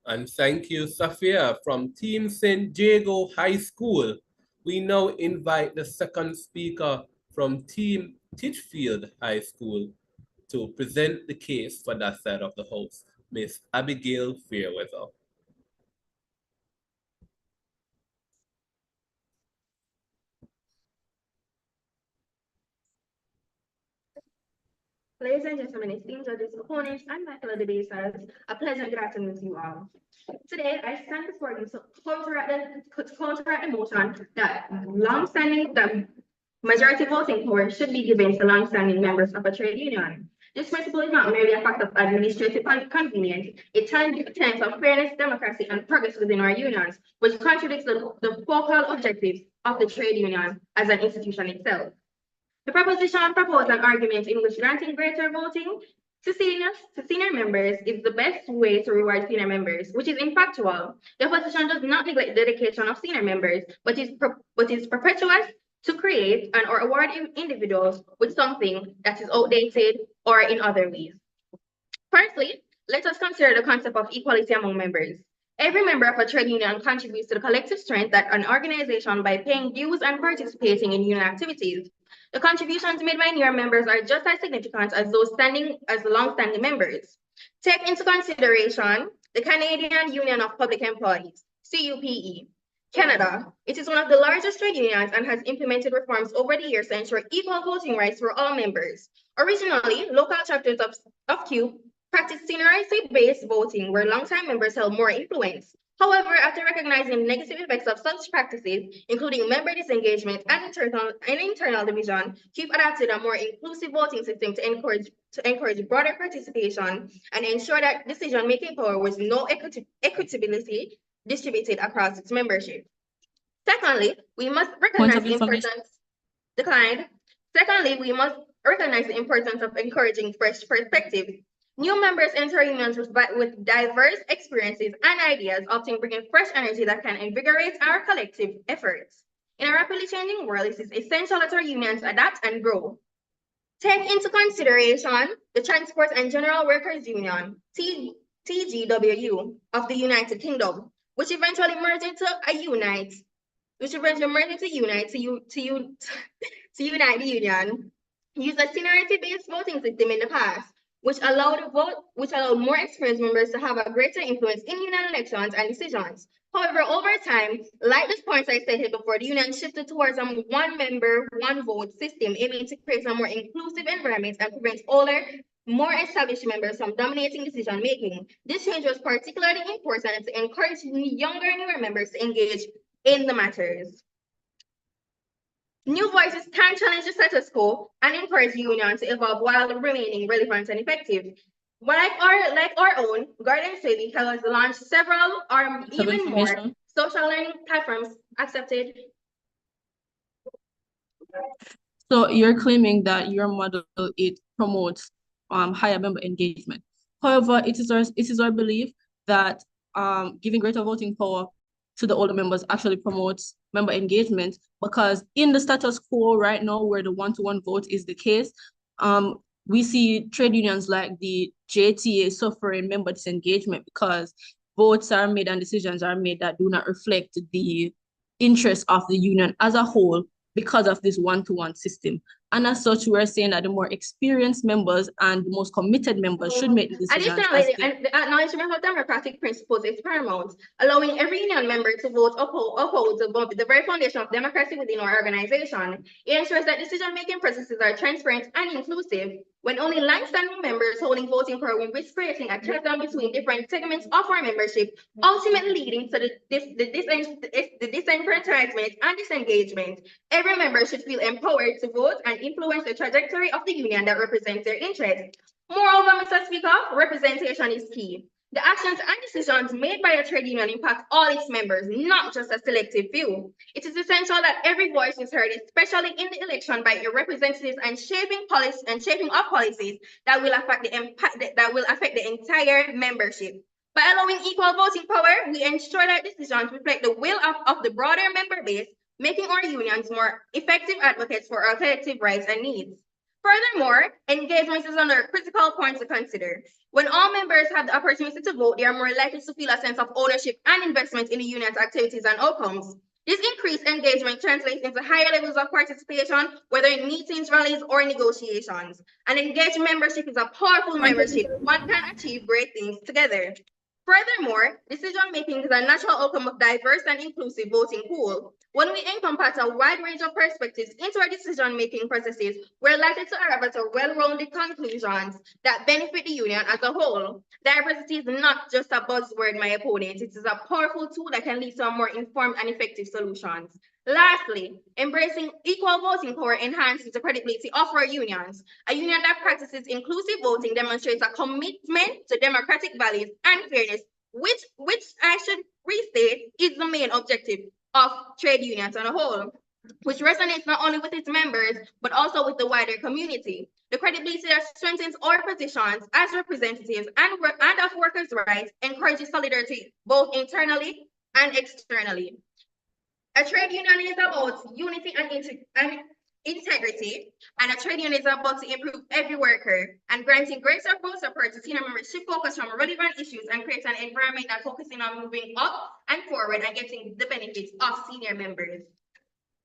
And thank you, Safia, from Team St. Diego High School. We now invite the second speaker from Team Titchfield High School to present the case for that side of the house, Miss Abigail Fairweather. Ladies and gentlemen, esteemed judges, opponents, and my fellow debaters, a pleasant good afternoon to you all. Today, I stand before you to counteract the motion that the majority voting power should be given to long-standing members of a trade union. This principle is not merely a fact of administrative convenience. It tells of fairness, democracy, and progress within our unions, which contradicts the focal objectives of the trade union as an institution itself. The proposition proposed an argument in which granting greater voting to senior members is the best way to reward senior members, which is infactual. The opposition does not neglect the dedication of senior members, but is perpetuous to create and or award individuals with something that is outdated or in other ways. Firstly, let us consider the concept of equality among members. Every member of a trade union contributes to the collective strength of an organization by paying dues and participating in union activities. The contributions made by newer members are just as significant as those long-standing members. Take into consideration the Canadian Union of Public Employees, CUPE. Canada, it is one of the largest trade unions and has implemented reforms over the years to ensure equal voting rights for all members. Originally, local chapters of CUPE practiced seniority-based voting, where long-time members held more influence. However, after recognizing the negative effects of such practices, including member disengagement and internal division, CUPE adopted a more inclusive voting system to encourage broader participation and ensure that decision-making power was no equitability distributed across its membership. Secondly, we must recognize the importance of encouraging fresh perspectives. New members enter unions with diverse experiences and ideas, often bringing fresh energy that can invigorate our collective efforts. In a rapidly changing world, it is essential that our unions adapt and grow. Take into consideration the Transport and General Workers Union, TGWU, of the United Kingdom, which eventually merged into Unite the Union, used a seniority-based voting system in the past, which allowed more experienced members to have a greater influence in union elections and decisions. However, over time, like the points I stated before, the union shifted towards a one member, one vote system, aiming to create a more inclusive environment and prevent older, more established members from dominating decision making. This change was particularly important to encourage newer members to engage in the matters. New voices can challenge the status quo and encourage the union to evolve while remaining relevant and effective. Like our own, Garden City has launched several or even more social learning platforms accepted. So you're claiming that your model, it promotes higher member engagement. However, it is our belief that giving greater voting power to the older members actually promotes member engagement, because in the status quo right now, where the one-to-one vote is the case, we see trade unions like the JTA suffering member disengagement because votes are made and decisions are made that do not reflect the interests of the union as a whole because of this one-to-one system. And as such, we're saying that the more experienced members and the most committed members should make the decisions. Additionally, the acknowledgement of democratic principles is paramount, allowing every union member to vote upholds the very foundation of democracy within our organization. It ensures that decision-making processes are transparent and inclusive. When only long-standing members holding voting power, we risk creating a chasm between different segments of our membership, ultimately leading to the disenfranchisement and disengagement. Every member should feel empowered to vote and influence the trajectory of the union that represents their interests. Moreover, Mr. Speaker, representation is key. The actions and decisions made by a trade union impact all its members, not just a selective few. It is essential that every voice is heard, especially in the election by your representatives and shaping of policies that will affect the entire membership. By allowing equal voting power, we ensure that decisions reflect the will of the broader member base, making our unions more effective advocates for our collective rights and needs. Furthermore, engagement is another critical point to consider. When all members have the opportunity to vote, they are more likely to feel a sense of ownership and investment in the union's activities and outcomes. This increased engagement translates into higher levels of participation, whether in meetings, rallies, or negotiations. An engaged membership is a powerful membership. One can achieve great things together. Furthermore, decision-making is a natural outcome of diverse and inclusive voting pool. When we encompass a wide range of perspectives into our decision-making processes, we're likely to arrive at a well-rounded conclusions that benefit the union as a whole. Diversity is not just a buzzword, my opponent. It is a powerful tool that can lead to a more informed and effective solutions. Lastly, embracing equal voting power enhances the credibility of our unions. A union that practices inclusive voting demonstrates a commitment to democratic values and fairness, which I should restate is the main objective of trade unions on a whole, which resonates not only with its members, but also with the wider community. The credibility that strengthens our positions as representatives and of workers' rights encourages solidarity both internally and externally. A trade union is about unity and integrity, and a trade union is about to improve every worker and granting greater vote support to senior members should focus on relevant issues and create an environment that focuses on moving up and forward and getting the benefits of senior members.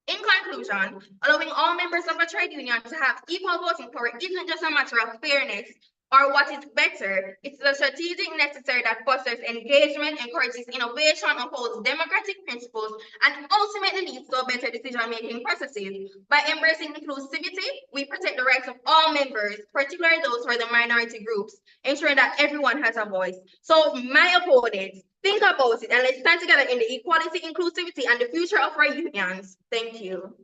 In conclusion, allowing all members of a trade union to have equal voting power isn't just a matter of fairness or what is better. It's the strategic necessary that fosters engagement, encourages innovation, upholds democratic principles, and ultimately leads to a better decision-making processes. By embracing inclusivity, we protect the rights of all members, particularly those who are the minority groups, ensuring that everyone has a voice. So my opponents, think about it and let's stand together in the equality, inclusivity, and the future of our unions. Thank you.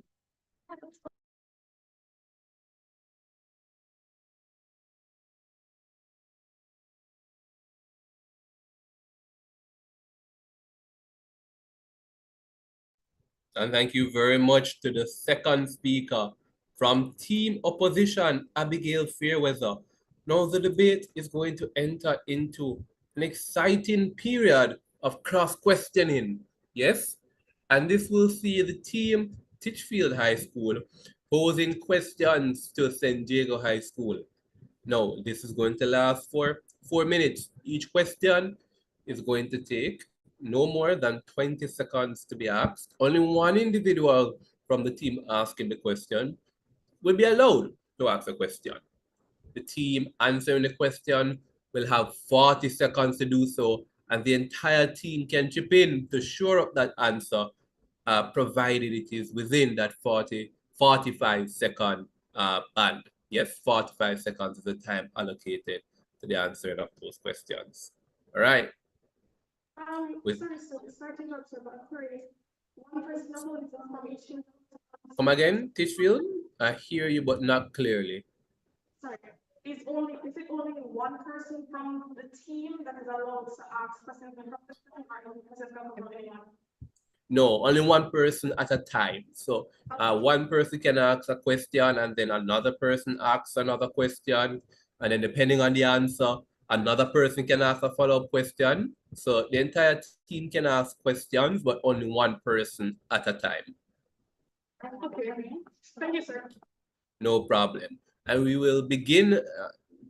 And thank you very much to the second speaker from Team Opposition, Abigail Fairweather. Now the debate is going to enter into an exciting period of cross-questioning, yes? And this will see the team Titchfield High School posing questions to San Diego High School. Now, this is going to last for 4 minutes. Each question is going to take no more than 20 seconds to be asked. Only one individual from the team asking the question will be allowed to ask a question. The team answering the question will have 40 seconds to do so, and the entire team can chip in to shore up that answer, provided it is within that 45-second band. Yes, 45 seconds is the time allocated to the answering of those questions. All right. Starting up to about 3. One person uploads information. Come again, Titchfield? I hear you, but not clearly. Sorry. Is it only one person from the team that is allowed to ask questions from the team, or does it come from anyone? No, only one person at a time. So one person can ask a question and then another person asks another question. And then depending on the answer, another person can ask a follow-up question. So the entire team can ask questions, but only one person at a time. Okay, thank you, sir. No problem. And we will begin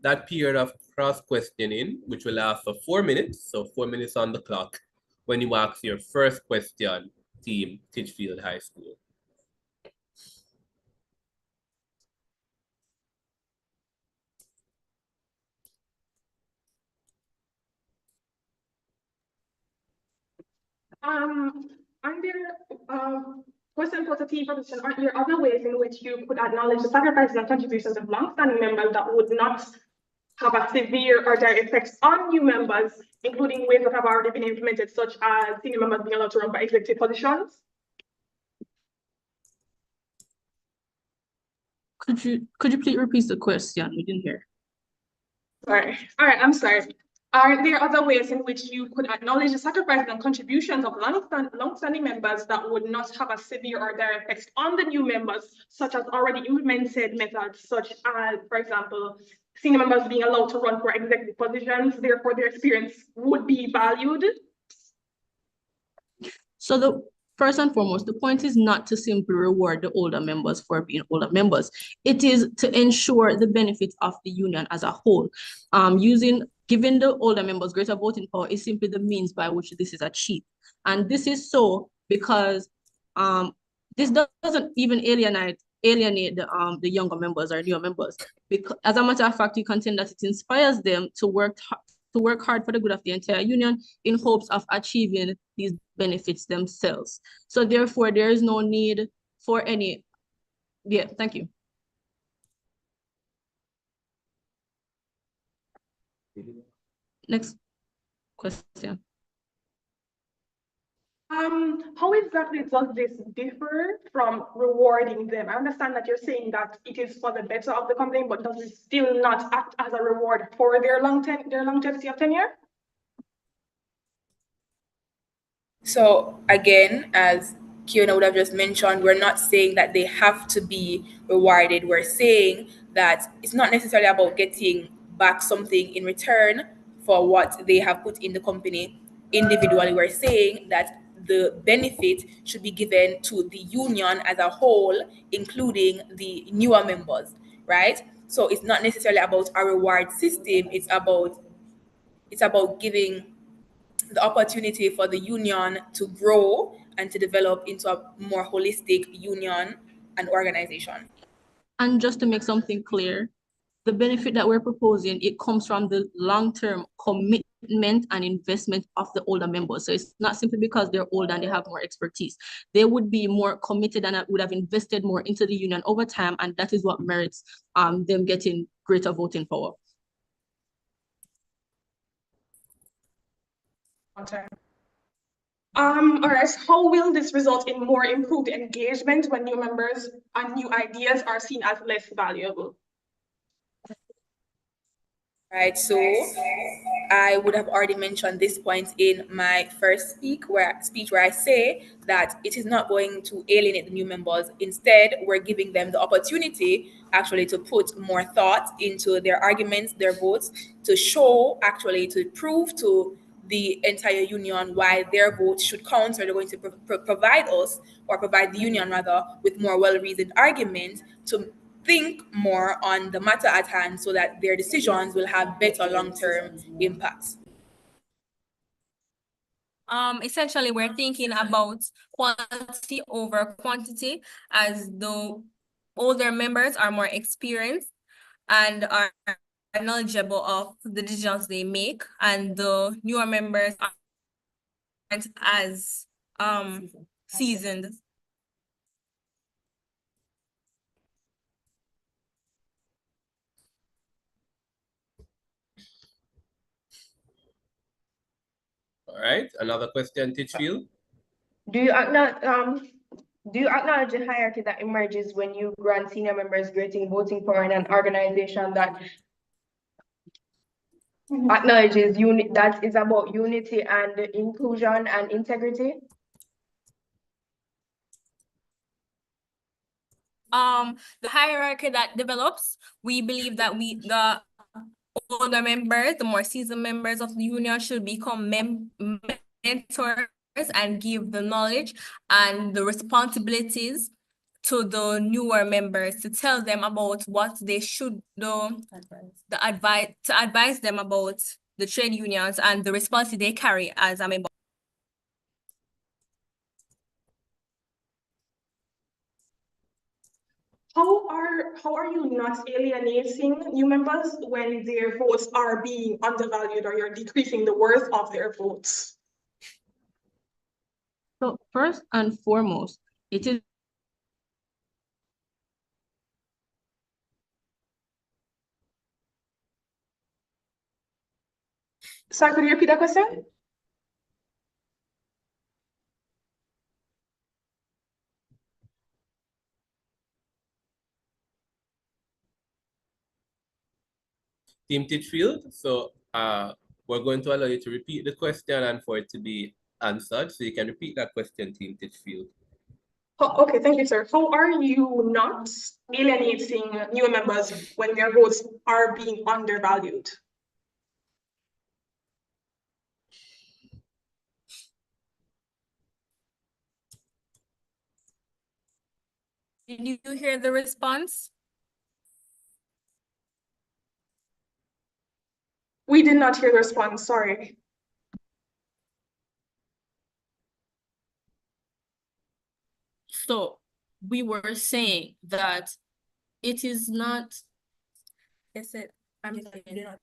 that period of cross-questioning, which will last for 4 minutes, so 4 minutes on the clock, when you ask your first question, Team Titchfield High School. Aren't there question for the team proposition, aren't there other ways in which you could acknowledge the sacrifices and contributions of long-standing members that would not have a severe or direct effects on new members, including ways that have already been implemented, such as senior members being allowed to run for executive positions? Could you please repeat the question? We didn't hear. Sorry. All right, I'm sorry. Are there other ways in which you could acknowledge the sacrifices and contributions of long-standing members that would not have a severe or direct effect on the new members, such as already implemented methods, such as, for example, senior members being allowed to run for executive positions, therefore their experience would be valued? So first and foremost, the point is not to simply reward the older members for being older members. It is to ensure the benefit of the union as a whole. Giving the older members greater voting power is simply the means by which this is achieved. And this is so because this doesn't even alienate the younger members or newer members. Because, as a matter of fact, we contend that it inspires them to work hard for the good of the entire union in hopes of achieving these benefits themselves. So therefore, there is no need for any. Yeah, thank you. Next question. How exactly does this differ from rewarding them? I understand that you're saying that it is for the better of the company, but does it still not act as a reward for their longevity of tenure? So again, as Kiona would have just mentioned, we're not saying that they have to be rewarded. We're saying that it's not necessarily about getting back something in return for what they have put in the company individually. We're saying that the benefit should be given to the union as a whole, including the newer members, right? So it's not necessarily about a reward system. It's about giving the opportunity for the union to grow and to develop into a more holistic union and organization. And just to make something clear, the benefit that we're proposing, it comes from the long-term commitment and investment of the older members. So it's not simply because they're old and they have more expertise. They would be more committed and would have invested more into the union over time, and that is what merits them getting greater voting power. All right, how will this result in more improved engagement when new members and new ideas are seen as less valuable? Right, so I would have already mentioned this point in my first speech where I say that it is not going to alienate the new members. Instead, we're giving them the opportunity actually to put more thought into their arguments, their votes, to prove to the entire union why their vote should count. So they're going to provide the union rather with more well-reasoned arguments to think more on the matter at hand so that their decisions will have better long-term impacts. Essentially, we're thinking about quality over quantity, as the older members are more experienced and are knowledgeable of the decisions they make, and the newer members aren't as seasoned. All right, another question, Titchfield. Do you acknowledge the hierarchy that emerges when you grant senior members greater voting power in an organization that acknowledges that is about unity and inclusion and integrity? The hierarchy that develops, we believe that the older members, the more seasoned members of the union should become mentors and give the knowledge and the responsibilities to the newer members to tell them about what they should do, to advise them about the trade unions and the responsibility they carry as a member. How are you not alienating new members when their votes are being undervalued or you're decreasing the worth of their votes? So first and foremost, it is Sorry, could you repeat that question? Team Titchfield. So we're going to allow you to repeat the question and for it to be answered. So you can repeat that question, Team Titchfield. Oh, okay, thank you, sir. How are you not alienating new members when their votes are being undervalued? Did you hear the response? We did not hear the response, sorry. So we were saying that it is not. Yes, they're not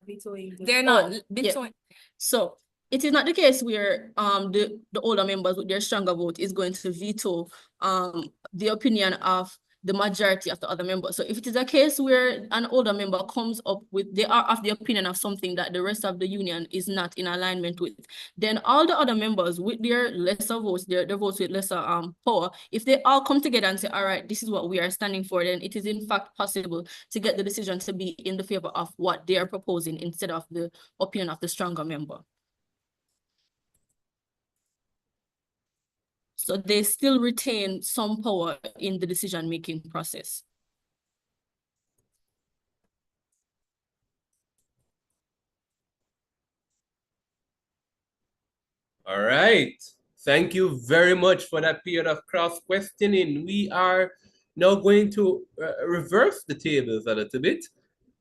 vetoing. They're not vetoing. So it is not the case where the older members with their stronger vote is going to veto the opinion of the majority of the other members. So if it is a case where an older member comes up with, they are of the opinion of something that the rest of the union is not in alignment with, then all the other members with their lesser votes, their votes with lesser power, if they all come together and say, all right, this is what we are standing for, then it is in fact possible to get the decision to be in the favor of what they are proposing instead of the opinion of the stronger member. So they still retain some power in the decision-making process. All right. Thank you very much for that period of cross-questioning. We are now going to reverse the tables a little bit,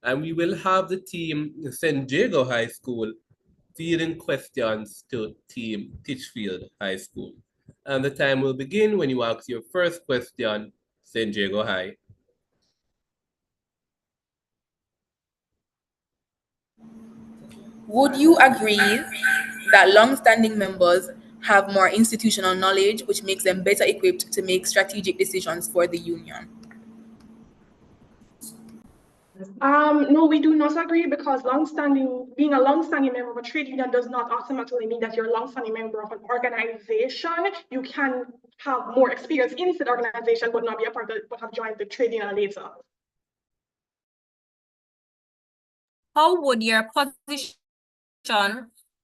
and we will have the team San Diego High School fielding questions to Team Titchfield High School. And the time will begin when you ask your first question, San Diego High. Would you agree that long-standing members have more institutional knowledge, which makes them better equipped to make strategic decisions for the union? No, we do not agree because being a long-standing member of a trade union does not automatically mean that you're a long-standing member of an organization. You can have more experience in the organization, but not be a part of it, but have joined the trade union later. How would your position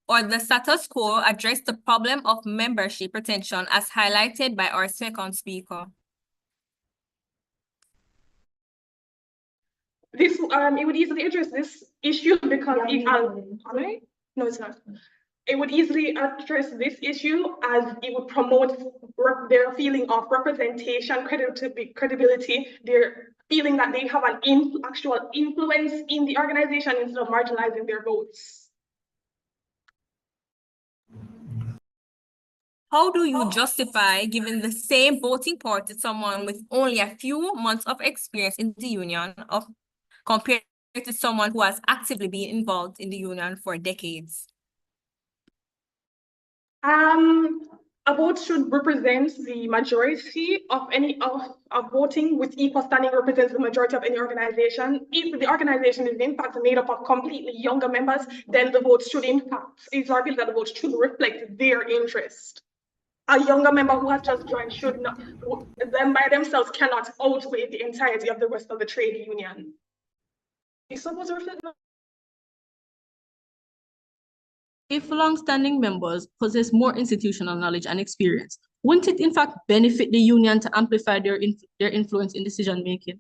or the status quo address the problem of membership retention as highlighted by our second speaker? This it would easily address this issue because no, it's not. It would easily address this issue as it would promote their feeling of representation, credibility, their feeling that they have an actual influence in the organization instead of marginalizing their votes. How do you justify giving the same voting power to someone with only a few months of experience in the union compared to someone who has actively been involved in the union for decades? A vote should represent the majority of any of voting with equal standing represents the majority of any organization. If the organization is in fact made up of completely younger members, then the vote should in fact, it's argued that the vote should reflect their interest. A younger member who has just joined should not, them by themselves cannot outweigh the entirety of the rest of the trade union. It's supposed to reflect. If long-standing members possess more institutional knowledge and experience, wouldn't it in fact benefit the union to amplify their influence in decision-making?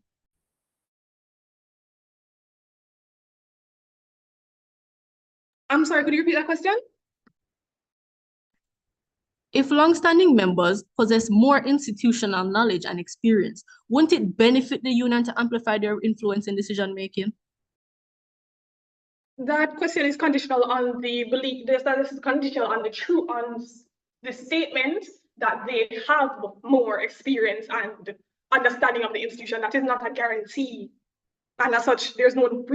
I'm sorry, could you repeat that question? If long-standing members possess more institutional knowledge and experience, wouldn't it benefit the union to amplify their influence in decision-making? That question is conditional on the belief, this is conditional on the statement that they have more experience and understanding of the institution. That is not a guarantee. And as such, there's no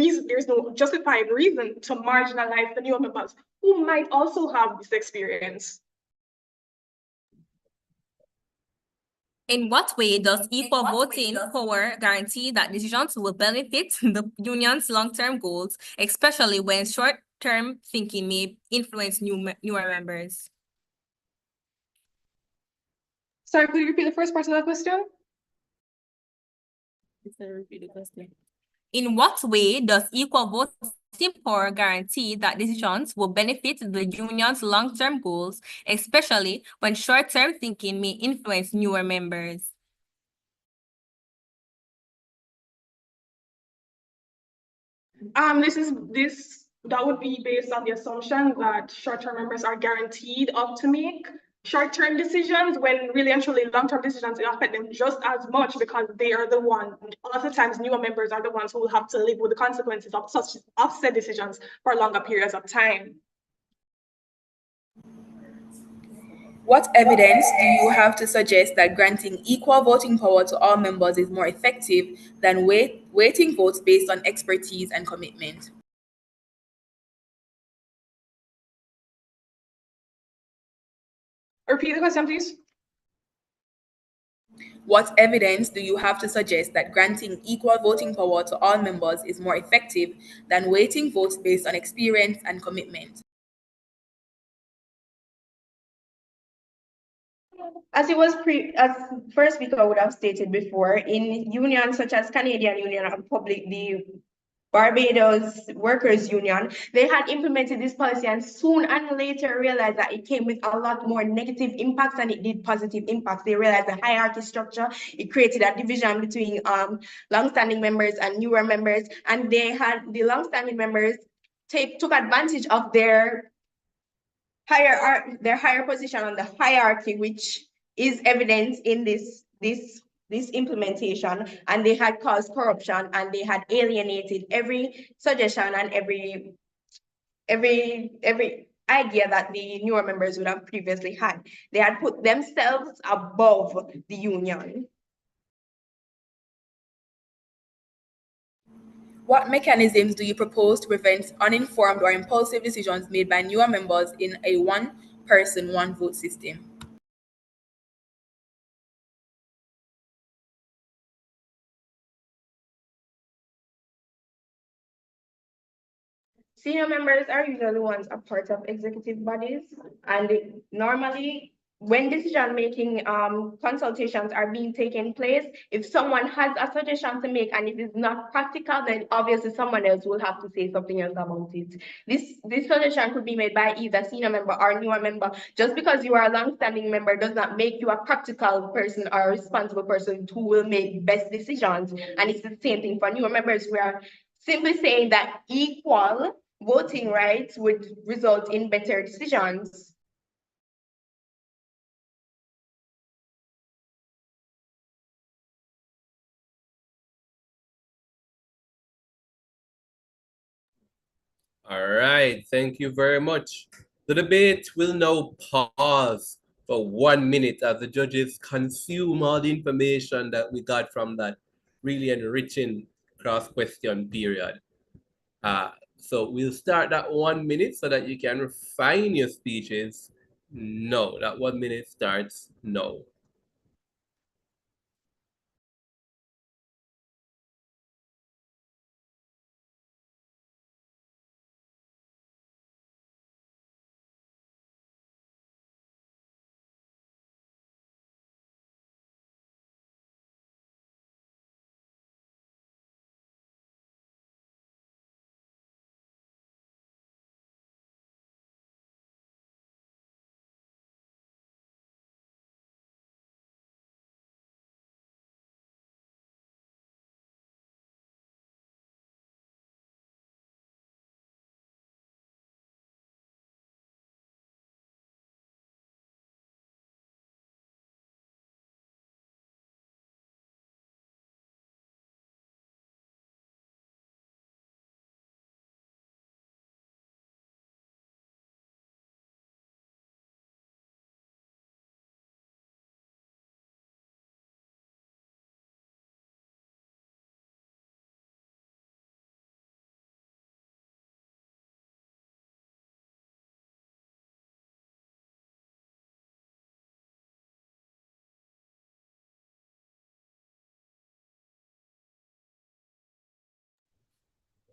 justified reason to marginalize the newer members who might also have this experience. In what way does equal voting power guarantee that decisions will benefit the union's long-term goals, especially when short-term thinking may influence newer members? Sorry, could you repeat the first part of that question? Repeat the question. In what way does equal voting power guarantee that decisions will benefit the union's long-term goals, especially when short-term thinking may influence newer members? That would be based on the assumption that short-term members are guaranteed up to make short-term decisions, when really and truly long-term decisions will affect them just as much, because they are the one. A lot of times, newer members are the ones who will have to live with the consequences of said decisions for longer periods of time. What evidence do you have to suggest that granting equal voting power to all members is more effective than weighting votes based on expertise and commitment? Repeat the question, please. What evidence do you have to suggest that granting equal voting power to all members is more effective than weighting votes based on experience and commitment? As first speaker would have stated before, in unions such as Canadian Union of the Barbados Workers Union, they had implemented this policy and soon and later realized that it came with a lot more negative impacts than it did positive impacts. They realized the hierarchy structure, it created a division between long-standing members and newer members, and they had the long-standing members took advantage of their higher position on the hierarchy, which is evident in this implementation, and they had caused corruption, and they had alienated every suggestion and every idea that the newer members would have previously had. They had put themselves above the union. What mechanisms do you propose to prevent uninformed or impulsive decisions made by newer members in a one-person, one-vote system? Senior members are usually the ones a part of executive bodies, and normally when decision-making consultations are being taken place, if someone has a suggestion to make and it is not practical, then obviously someone else will have to say something else about it. This suggestion could be made by either senior member or newer member. Just because you are a long-standing member does not make you a practical person or a responsible person who will make best decisions. And it's the same thing for newer members. We are simply saying that equal voting rights would result in better decisions. All right, thank you very much. The debate will now pause for 1 minute as the judges consume all the information that we got from that really enriching cross-question period. So we'll start that 1 minute so that you can refine your speeches. No, that 1 minute starts now.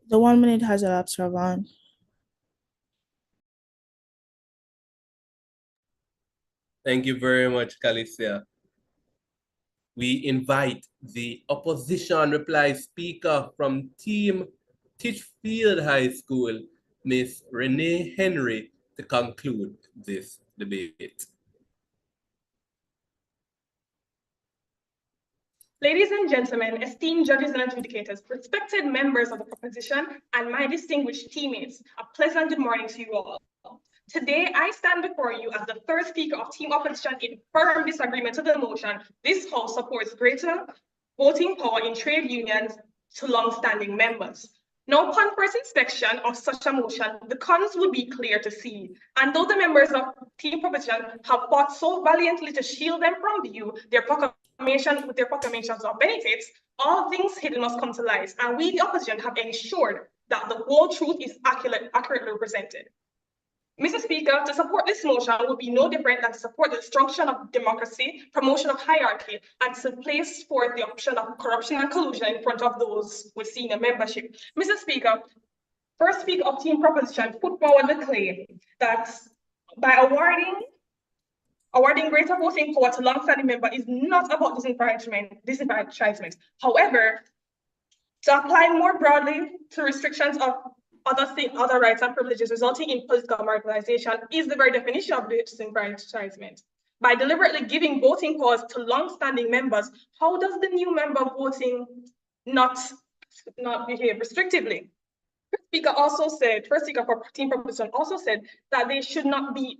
The 1 minute has elapsed, Ravon. Thank you very much, Calicia. We invite the opposition reply speaker from Team Titchfield High School, Miss Renee Henry, to conclude this debate. Ladies and gentlemen, esteemed judges and adjudicators, respected members of the proposition, and my distinguished teammates, a pleasant good morning to you all. Today, I stand before you as the third speaker of Team Opposition in firm disagreement to the motion. This House supports greater voting power in trade unions to long-standing members. Now, upon first inspection of such a motion, the cons would be clear to see. And though the members of Team Proposition have fought so valiantly to shield them from view, their proclamations of benefits, all things hidden must come to light. And we, the opposition, have ensured that the whole truth is accurately represented. Mr. Speaker, to support this motion would be no different than to support the destruction of democracy, promotion of hierarchy, and to place forth the option of corruption and collusion in front of those with senior membership. Mr. Speaker, first speaker of Team Proposition put forward the claim that by awarding greater voting power to long-standing member is not about disenfranchisement. However, to apply more broadly to restrictions of other rights and privileges resulting in political marginalization is the very definition of disenfranchisement. By deliberately giving voting powers to long-standing members, how does the new member voting not behave restrictively? First speaker for Team Proposition also said that they should not be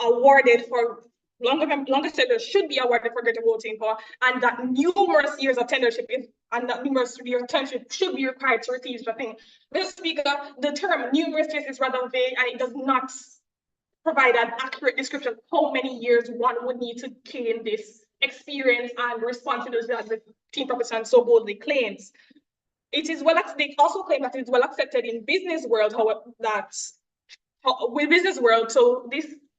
awarded for longer tenures should be awarded for greater voting power, and that numerous years of tenureship should be required to receive the thing. Mr. Speaker, the term numerous years is rather vague, and it does not provide an accurate description of how many years one would need to gain this experience and responsibility that the Team Proposition so boldly claims. It is they also claim that it is well accepted in business world,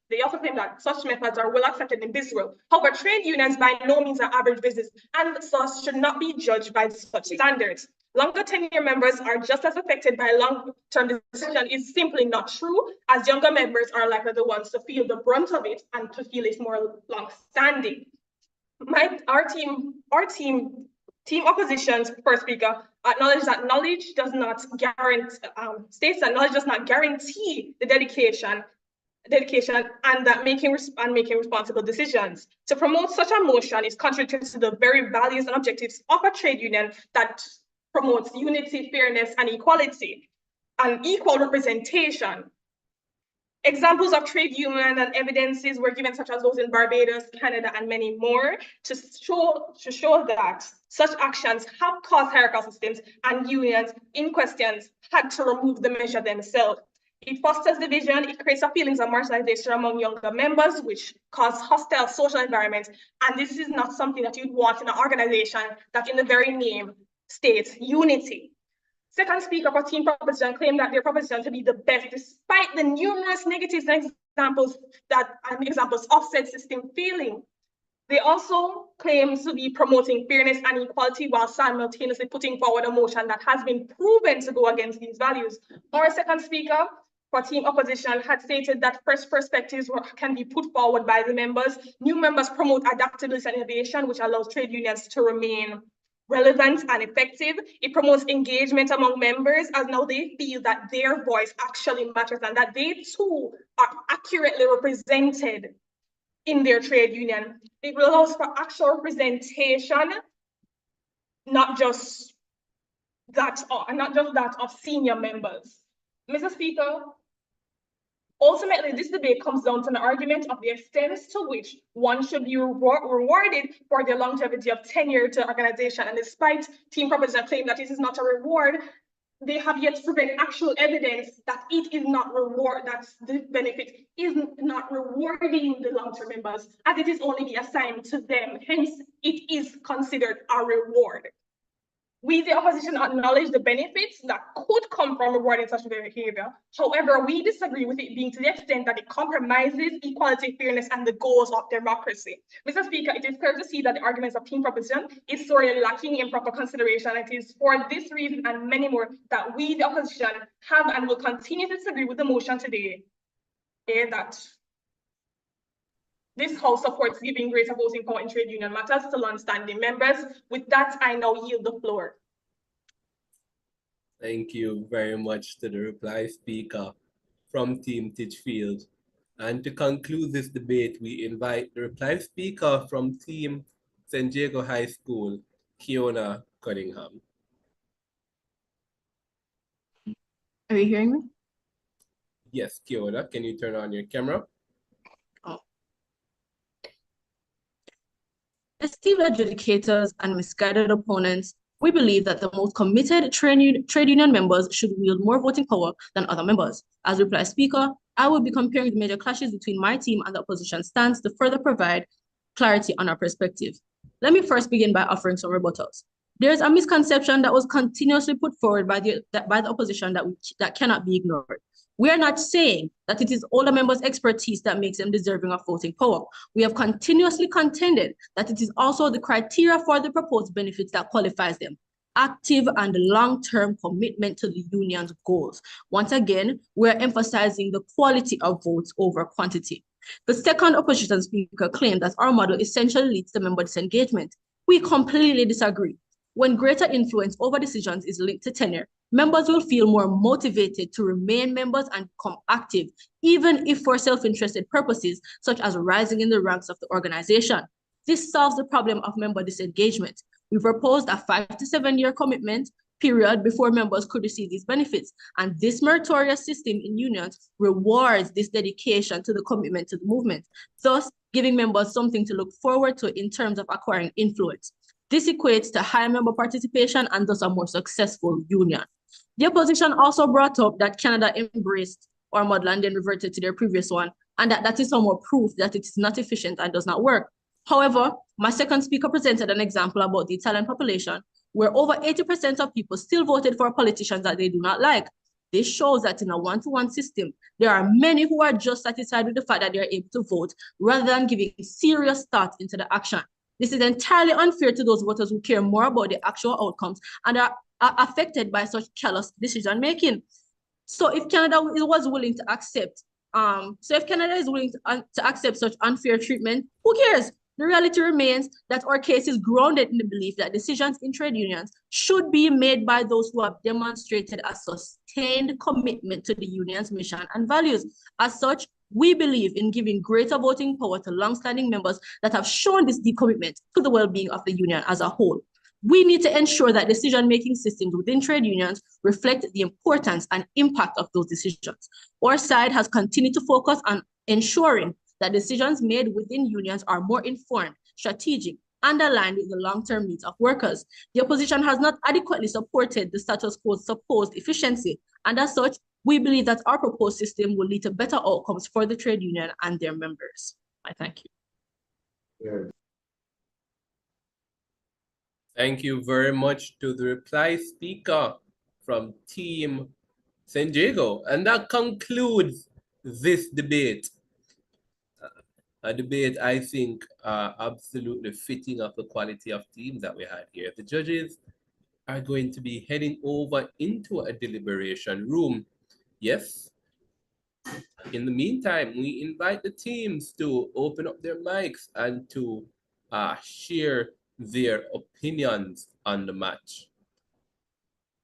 they also claim that such methods are well accepted in business world. However, trade unions by no means are average business, and thus should not be judged by such standards. Longer tenure members are just as affected by long-term decision is simply not true, as younger members are likely the ones to feel the brunt of it and to feel it's more long-standing. Our team opposition's first speaker acknowledges that knowledge does not guarantee the dedication and that making responsible decisions. To promote such a motion is contrary to the very values and objectives of a trade union that promotes unity, fairness, and equality, and equal representation. Examples of trade union and evidences were given, such as those in Barbados, Canada, and many more, to show that such actions have caused hierarchical systems, and unions in questions had to remove the measure themselves. It fosters division, it creates a feelings of marginalization among younger members, which cause hostile social environments. And this is not something that you'd want in an organization that in the very name states unity. Second speaker for Team Proposition claimed that their proposition to be the best, despite the numerous negatives and examples of said system failing. They also claim to be promoting fairness and equality while simultaneously putting forward a motion that has been proven to go against these values. Our second speaker for Team Opposition had stated that fresh perspectives can be put forward by the members. New members promote adaptability and innovation, which allows trade unions to remain relevant and effective. It promotes engagement among members, as now they feel that their voice actually matters and that they too are accurately represented in their trade union. It allows for actual representation, not just that of senior members. Mr. Speaker, ultimately, this debate comes down to an argument of the extent to which one should be rewarded for their longevity of tenure to organization. And despite Team Proposition claim that it is not a reward, they have yet to present actual evidence that it is not that the benefit is not rewarding the long-term members, as it is only be assigned to them. Hence, it is considered a reward. We, the opposition, acknowledge the benefits that could come from rewarding such behavior. However, we disagree with it being to the extent that it compromises equality, fairness, and the goals of democracy. Mr. Speaker, it is clear to see that the arguments of team proposition is sorely lacking in proper consideration. It is for this reason and many more that we, the opposition, have and will continue to disagree with the motion today. That this House supports giving greater voting power in trade union matters to long-standing members. With that, I now yield the floor. Thank you very much to the reply speaker from Team Titchfield. And to conclude this debate, we invite the reply speaker from Team San Diego High School, Kiona Cunningham. Are you hearing me? Yes, Kiona, can you turn on your camera? Esteemed adjudicators and misguided opponents, we believe that the most committed trade union members should wield more voting power than other members. As reply speaker, I will be comparing the major clashes between my team and the opposition stance to further provide clarity on our perspective. Let me first begin by offering some rebuttals. There's a misconception that was continuously put forward by the opposition that cannot be ignored. We are not saying that it is all the members' expertise that makes them deserving of voting power. We have continuously contended that it is also the criteria for the proposed benefits that qualifies them. Active and long-term commitment to the union's goals. Once again, we're emphasizing the quality of votes over quantity. The second opposition speaker claimed that our model essentially leads to member disengagement. We completely disagree. When greater influence over decisions is linked to tenure, members will feel more motivated to remain members and become active, even if for self-interested purposes, such as rising in the ranks of the organization. This solves the problem of member disengagement. We proposed a 5 to 7 year commitment period before members could receive these benefits, and this meritorious system in unions rewards this dedication to the commitment to the movement, thus giving members something to look forward to in terms of acquiring influence. This equates to higher member participation and thus a more successful union. The opposition also brought up that Canada embraced our model and then reverted to their previous one, and that is some more proof that it is not efficient and does not work. However, my second speaker presented an example about the Italian population, where over 80% of people still voted for politicians that they do not like. This shows that in a one-to-one system, there are many who are just satisfied with the fact that they are able to vote rather than giving serious thought into the action. This is entirely unfair to those voters who care more about the actual outcomes and are affected by such callous decision-making. So if Canada was willing to accept, if Canada is willing to accept such unfair treatment, who cares? The reality remains that our case is grounded in the belief that decisions in trade unions should be made by those who have demonstrated a sustained commitment to the union's mission and values. As such, we believe in giving greater voting power to long-standing members that have shown this deep commitment to the well-being of the union as a whole. We need to ensure that decision-making systems within trade unions reflect the importance and impact of those decisions. Our side has continued to focus on ensuring that decisions made within unions are more informed, strategic, and aligned with the long-term needs of workers. The opposition has not adequately supported the status quo's supposed efficiency, and as such, we believe that our proposed system will lead to better outcomes for the trade union and their members. I thank you. Yeah. Thank you very much to the reply speaker from Team San Diego. And that concludes this debate. A debate, I think, absolutely fitting of the quality of teams that we had here. The judges are going to be heading over into a deliberation room. Yes. In the meantime, we invite the teams to open up their mics and to share their opinions on the match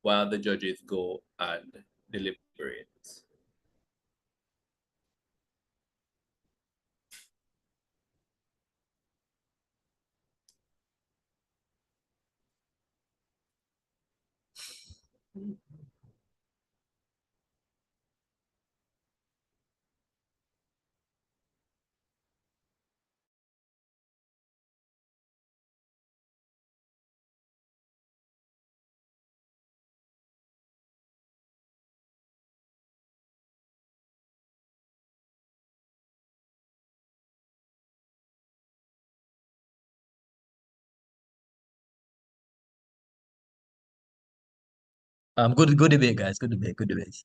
while the judges go and deliberate. Good debate, guys. Good debate. Good debate.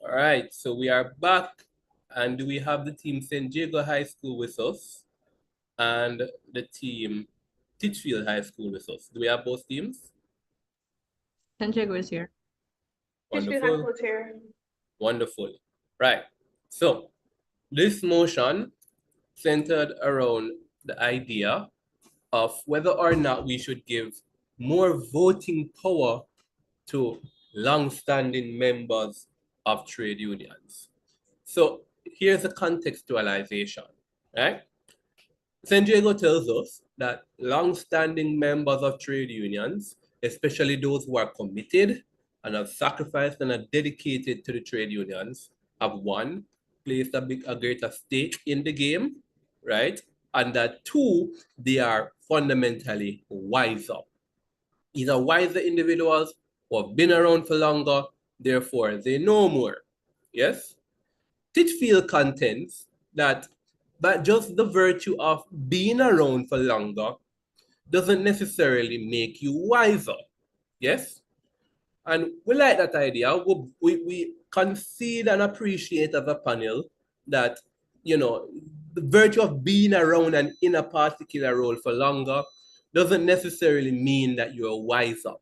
All right, so we are back, and do we have the team San Diego High School with us and the team Titchfield High School with us? Do we have both teams? San Diego is here. Wonderful. Wonderful. Right. So this motion centered around the idea of whether or not we should give more voting power to long-standing members of trade unions. So here's a contextualization, right? San Diego tells us that long-standing members of trade unions, especially those who are committed and have sacrificed and are dedicated to the trade unions, have one, placed a greater stake in the game, right? And that two, they are fundamentally wiser. These are wiser individuals who have been around for longer, therefore they know more. Yes? Titchfield contends that just the virtue of being around for longer doesn't necessarily make you wiser. Yes? And we like that idea. We concede and appreciate as a panel that, you know, the virtue of being around and in a particular role for longer doesn't necessarily mean that you're wiser.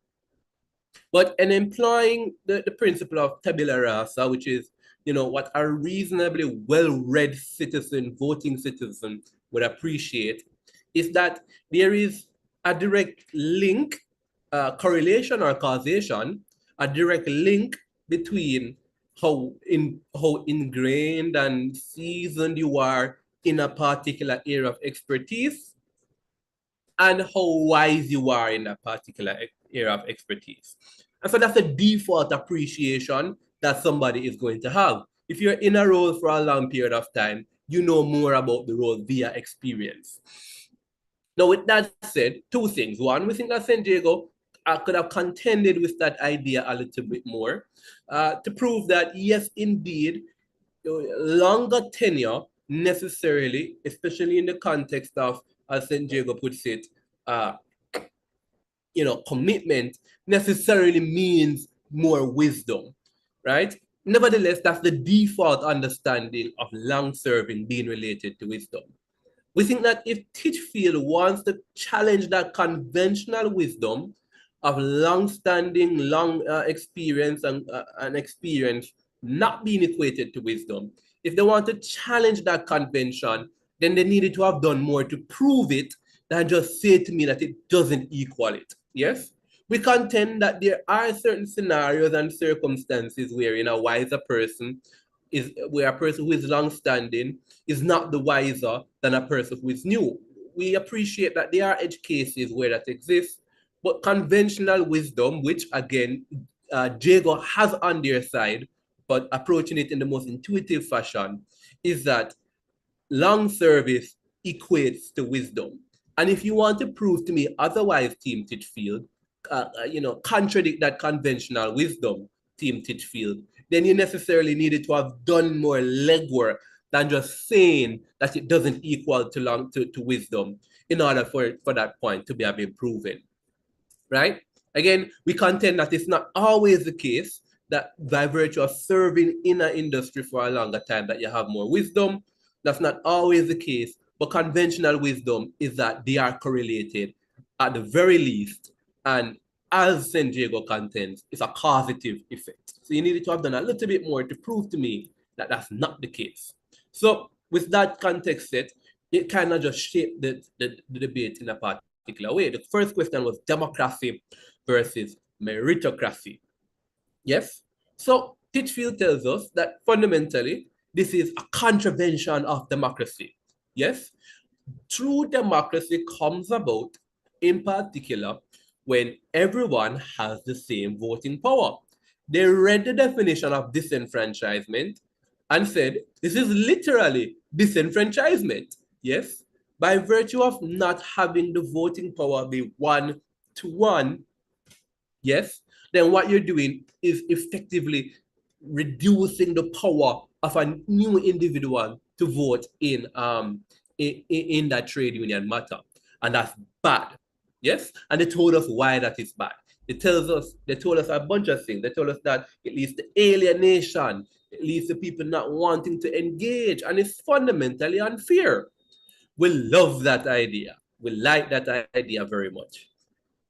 But in employing the principle of tabula rasa, which is, you know, what a reasonably well-read citizen, voting citizen would appreciate, is that there is a direct link, correlation or causation, a direct link between how ingrained and seasoned you are in a particular area of expertise and how wise you are in that particular area of expertise. And so that's a default appreciation that somebody is going to have. If you're in a role for a long period of time, you know more about the role via experience. Now, with that said, two things. One, we think that San Diego could have contended with that idea a little bit more to prove that, yes, indeed, longer tenure necessarily, especially in the context of, as San Diego puts it, you know, commitment necessarily means more wisdom, right? Nevertheless, that's the default understanding of long serving being related to wisdom. We think that if Titchfield wants to challenge that conventional wisdom of long-standing, long experience and experience not being equated to wisdom, if they want to challenge that convention, then they needed to have done more to prove it than just say to me that it doesn't equal it. Yes? We contend that there are certain scenarios and circumstances wherein a wiser person is, where a person who is long-standing is not the wiser than a person who is new. We appreciate that there are edge cases where that exists, but conventional wisdom, which again, Jago has on their side, but approaching it in the most intuitive fashion, is that long service equates to wisdom. And if you want to prove to me otherwise, Team Titchfield, you know, contradict that conventional wisdom, Team Titchfield, then you necessarily needed to have done more legwork than just saying that it doesn't equal to wisdom in order for that point to be proven, right? Again, we contend that it's not always the case that by virtue of serving in an industry for a longer time that you have more wisdom. That's not always the case, but conventional wisdom is that they are correlated at the very least, and as San Diego contends, it's a causative effect. So you needed to have done a little bit more to prove to me that that's not the case. So with that context set, it kind of just shaped the debate in a particular way. The first question was democracy versus meritocracy. Yes? So Titchfield tells us that fundamentally, this is a contravention of democracy. Yes? True democracy comes about, in particular, when everyone has the same voting power. They read the definition of disenfranchisement and said, this is literally disenfranchisement. Yes? By virtue of not having the voting power be 1-to-1, yes, then what you're doing is effectively reducing the power of a new individual to vote in that trade union matter. And that's bad. Yes? And they told us why that is bad. They told us a bunch of things. They told us that it leads to alienation, It leads to people not wanting to engage, and it's fundamentally unfair. We love that idea. We like that idea very much.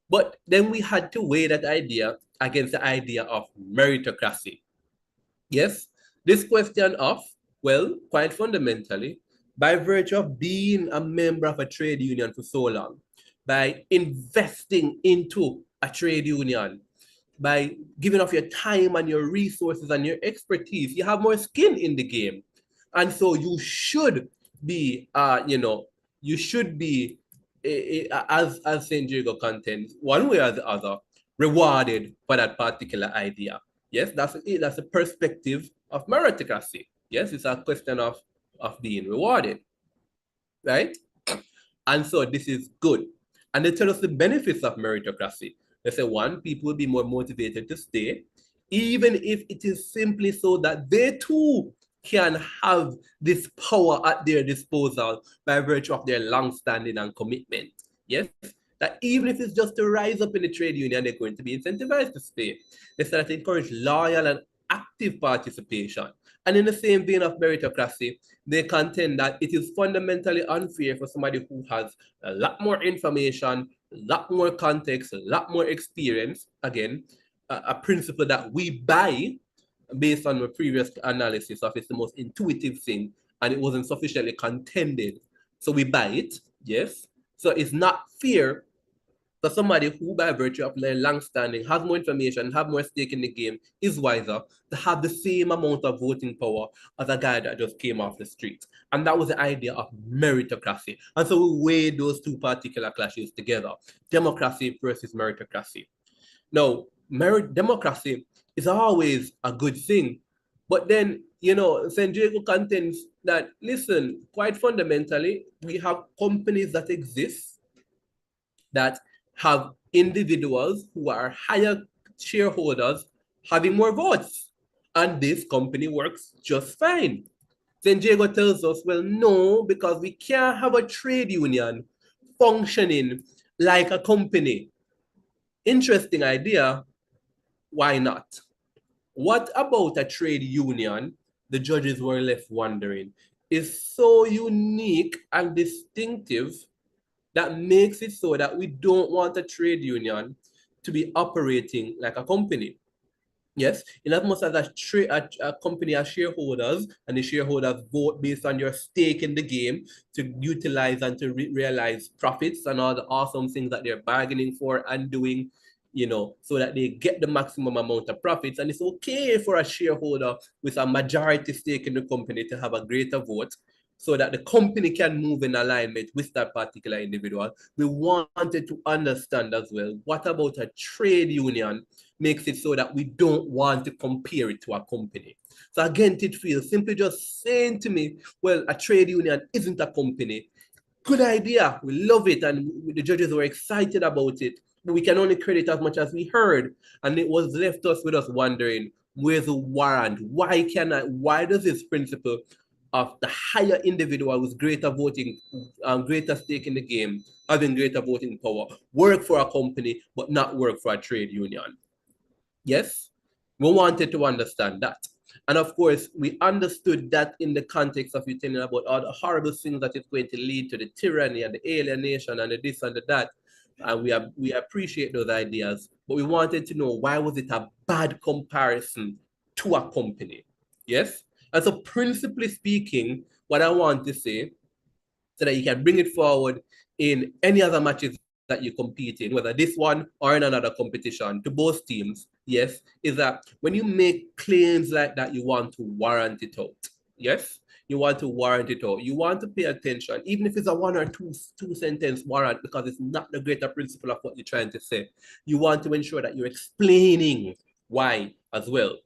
But then we had to weigh that idea against the idea of meritocracy. Yes, this question of, well, quite fundamentally, by virtue of being a member of a trade union for so long, by investing into a trade union, by giving of your time and your resources and your expertise, you have more skin in the game. And so you should be, you should be, as St. Diego contends, one way or the other, rewarded for that particular idea. Yes, that's a perspective of meritocracy. Yes, it's a question of being rewarded, right? And so this is good. And they tell us the benefits of meritocracy. They say, one, people will be more motivated to stay, even if it is simply so that they too can have this power at their disposal by virtue of their long-standing and commitment. Yes, that even if it's just to rise up in the trade union, they're going to be incentivized to stay. They start to encourage loyal and active participation. And in the same vein of meritocracy, they contend that it is fundamentally unfair for somebody who has a lot more information, a lot more context, a lot more experience, again, a principle that we buy based on the previous analysis of it's the most intuitive thing, and it wasn't sufficiently contended. So we buy it, yes. So it's not fair for somebody who, by virtue of their long-standing, has more information, have more stake in the game, is wiser, to have the same amount of voting power as a guy that just came off the street. And that was the idea of meritocracy. And so we weighed those two particular clashes together, democracy versus meritocracy. Now, democracy is always a good thing, but then, St. Diego contends that, listen, quite fundamentally, we have companies that exist that have individuals who are higher shareholders having more votes. And this company works just fine. St. Diego tells us, well, no, because we can't have a trade union functioning like a company. Interesting idea. Why not? What about a trade union, the judges were left wondering, is so unique and distinctive that makes it so that we don't want a trade union to be operating like a company? Yes, in as much as a company has shareholders, and the shareholders vote based on your stake in the game to utilize and to realize profits and all the awesome things that they're bargaining for and doing, so that they get the maximum amount of profits. And it's okay for a shareholder with a majority stake in the company to have a greater vote so that the company can move in alignment with that particular individual. We wanted to understand as well, what about a trade union makes it so that we don't want to compare it to a company? So again, Titfield simply just saying to me, well, a trade union isn't a company. Good idea, we love it, and the judges were excited about it, but we can only credit as much as we heard, and it was left us with us wondering, where's the warrant? Why does this principle of the higher individual with greater voting, greater stake in the game, having greater voting power, work for a company, but not work for a trade union? Yes, we wanted to understand that. And of course, we understood that in the context of you telling about all the horrible things that it's going to lead to, the tyranny and the alienation and the this and the that. And we appreciate those ideas, but we wanted to know, why was it a bad comparison to a company? Yes? And so principally speaking, what I want to say, so that you can bring it forward in any other matches that you compete in, whether this one or in another competition, to both teams, yes, is that when you make claims like that, you want to warrant it out. Yes, you want to warrant it out. You want to pay attention, even if it's a one or two sentence warrant, because it's not the greater principle of what you're trying to say. You want to ensure that you're explaining why as well.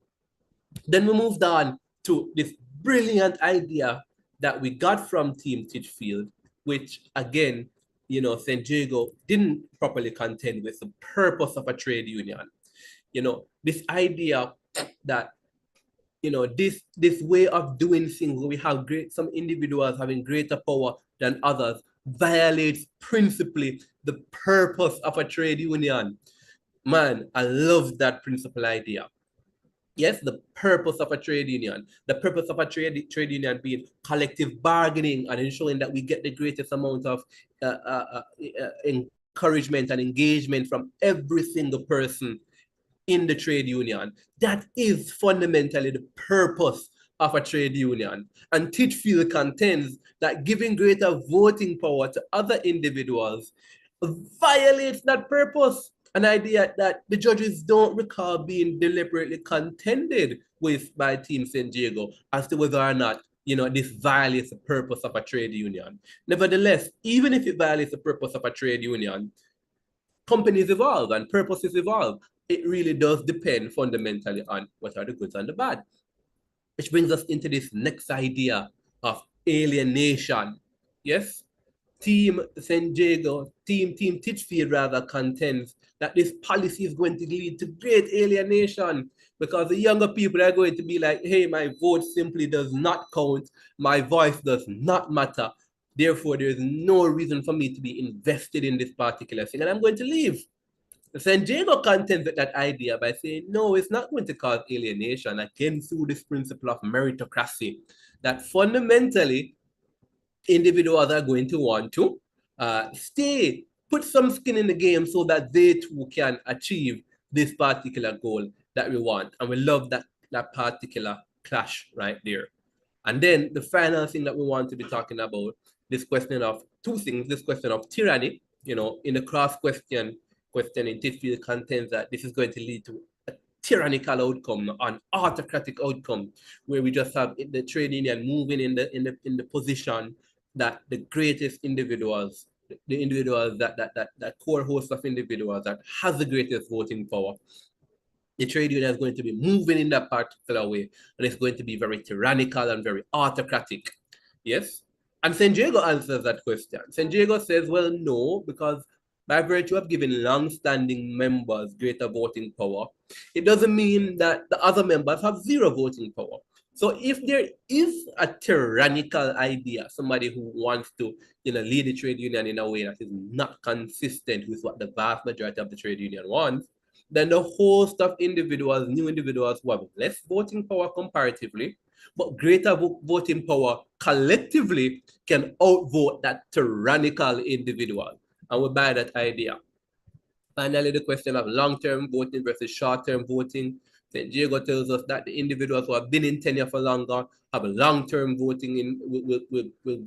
Then we moved on to this brilliant idea that we got from Team Titchfield, which again, St. Diego didn't properly contend with the purpose of a trade union. This idea that, this way of doing things where we have some individuals having greater power than others violates principally the purpose of a trade union. Man, I love that principal idea. Yes, the purpose of a trade union. The purpose of a trade union being collective bargaining and ensuring that we get the greatest amount of encouragement and engagement from every single person in the trade union. That is fundamentally the purpose of a trade union. And Titchfield contends that giving greater voting power to other individuals violates that purpose. An idea that the judges don't recall being deliberately contended with by Team San Diego as to whether or not this violates the purpose of a trade union. Nevertheless, even if it violates the purpose of a trade union, companies evolve and purposes evolve. It really does depend fundamentally on what are the goods and the bad. Which brings us into this next idea of alienation. Yes? Team San Diego, Team Titchfield rather contends that this policy is going to lead to great alienation because the younger people are going to be like, hey, my vote simply does not count. My voice does not matter. Therefore, there's no reason for me to be invested in this particular thing, and I'm going to leave. San Diego contends with that idea by saying, no, it's not going to cause alienation, again, through this principle of meritocracy, that fundamentally individuals are going to want to stay, put some skin in the game so that they too can achieve this particular goal that we want. And we love that particular clash right there. And then the final thing that we want to be talking about, this question of two things, this question of tyranny, in the cross question in Titchfield contends that this is going to lead to a tyrannical outcome, an autocratic outcome, where we just have the trade union moving in the position that the greatest individuals, the individuals that core host of individuals that has the greatest voting power, the trade union is going to be moving in that particular way, and it's going to be very tyrannical and very autocratic. Yes? And San Diego answers that question. San Diego says, well, no, because by virtue of giving long-standing members greater voting power, it doesn't mean that the other members have zero voting power. So if there is a tyrannical idea, somebody who wants to lead the trade union in a way that is not consistent with what the vast majority of the trade union wants, then the host of individuals, new individuals who have less voting power comparatively, but greater voting power collectively can outvote that tyrannical individual. And we buy that idea. Finally, the question of long-term voting versus short-term voting. St. Diego tells us that the individuals who have been in tenure for longer have a long-term voting will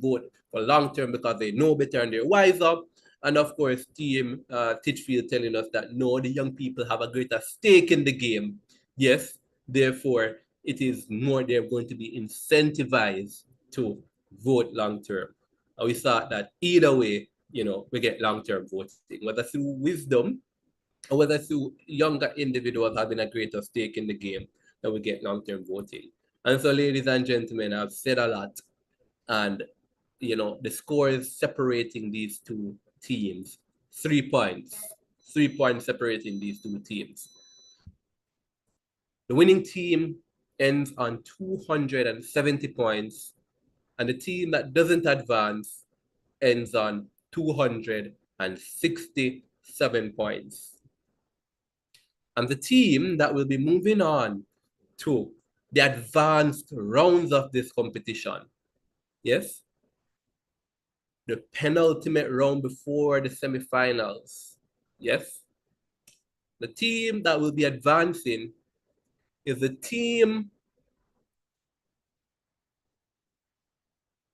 vote for long-term because they know better and they're wiser. And of course, Team Titchfield telling us that no, the young people have a greater stake in the game. Yes, therefore, it is more they're going to be incentivized to vote long-term. And we thought that either way, we get long-term voting, whether through wisdom or whether through younger individuals having a greater stake in the game, that we get long-term voting. And so, ladies and gentlemen, I've said a lot, and the score is separating these two teams, 3 points. 3 points separating these two teams. The winning team ends on 270 points, and the team that doesn't advance ends on 267 points. And the team that will be moving on to the advanced rounds of this competition, yes, the penultimate round before the semifinals, yes, the team that will be advancing is the team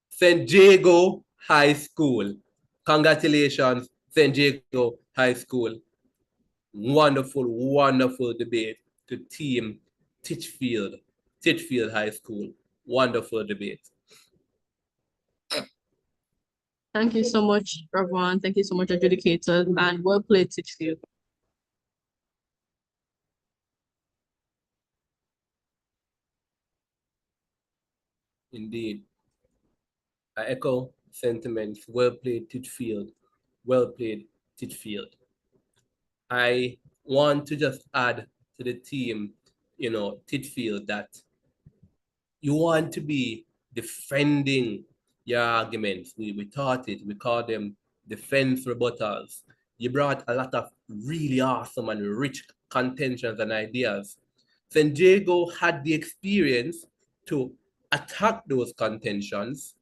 San Diego High School. Congratulations, San Diego High School. Wonderful, wonderful debate to Team Titchfield High School. Wonderful debate. Thank you so much, everyone. Thank you so much, adjudicators, and well played, Titchfield. Indeed. I echo sentiments. Well played, Titchfield. Well played, Titchfield. I want to just add to the team, Titchfield, that you want to be defending your arguments. We taught it. We call them defense rebuttals. You brought a lot of really awesome and rich contentions and ideas. San Diego had the experience to attack those contentions.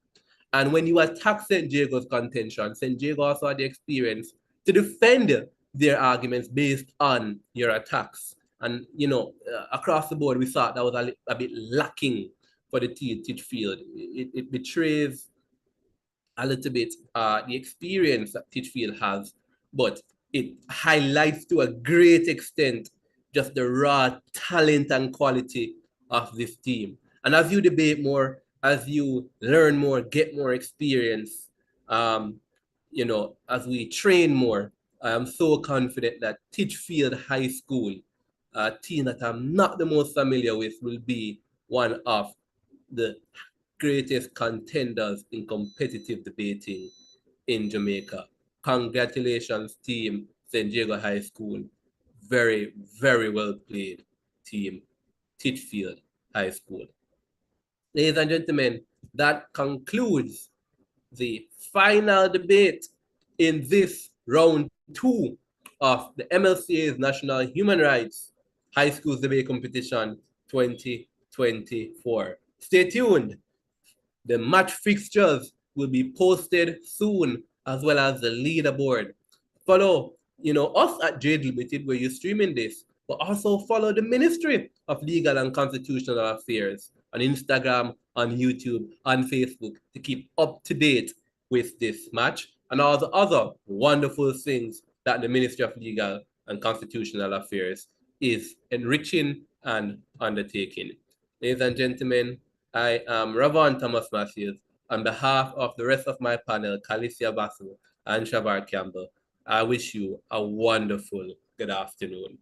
And when you attack San Diego's contention, San Diego also had the experience to defend their arguments based on your attacks. And, across the board, we thought that was a bit lacking for the teach field. It betrays a little bit the experience that Titchfield has, but it highlights to a great extent just the raw talent and quality of this team. And as you debate more, as you learn more, get more experience, as we train more, I am so confident that Titchfield High School, a team that I'm not the most familiar with, will be one of the greatest contenders in competitive debating in Jamaica. Congratulations, team San Diego High School. Very, very well played, team Titchfield High School. Ladies and gentlemen, that concludes the final debate in this round 2 of the MLCA's National Human Rights High Schools Debate Competition 2024. Stay tuned. The match fixtures will be posted soon, as well as the leaderboard. Follow, us at Jade Limited, where you're streaming this, but also follow the Ministry of Legal and Constitutional Affairs on Instagram, on YouTube, on Facebook to keep up to date with this match and all the other wonderful things that the Ministry of Legal and Constitutional Affairs is enriching and undertaking. Ladies and gentlemen, I am Ravon Thomas Matthews. On behalf of the rest of my panel, Calicia Basu and Shavar Campbell, I wish you a wonderful good afternoon.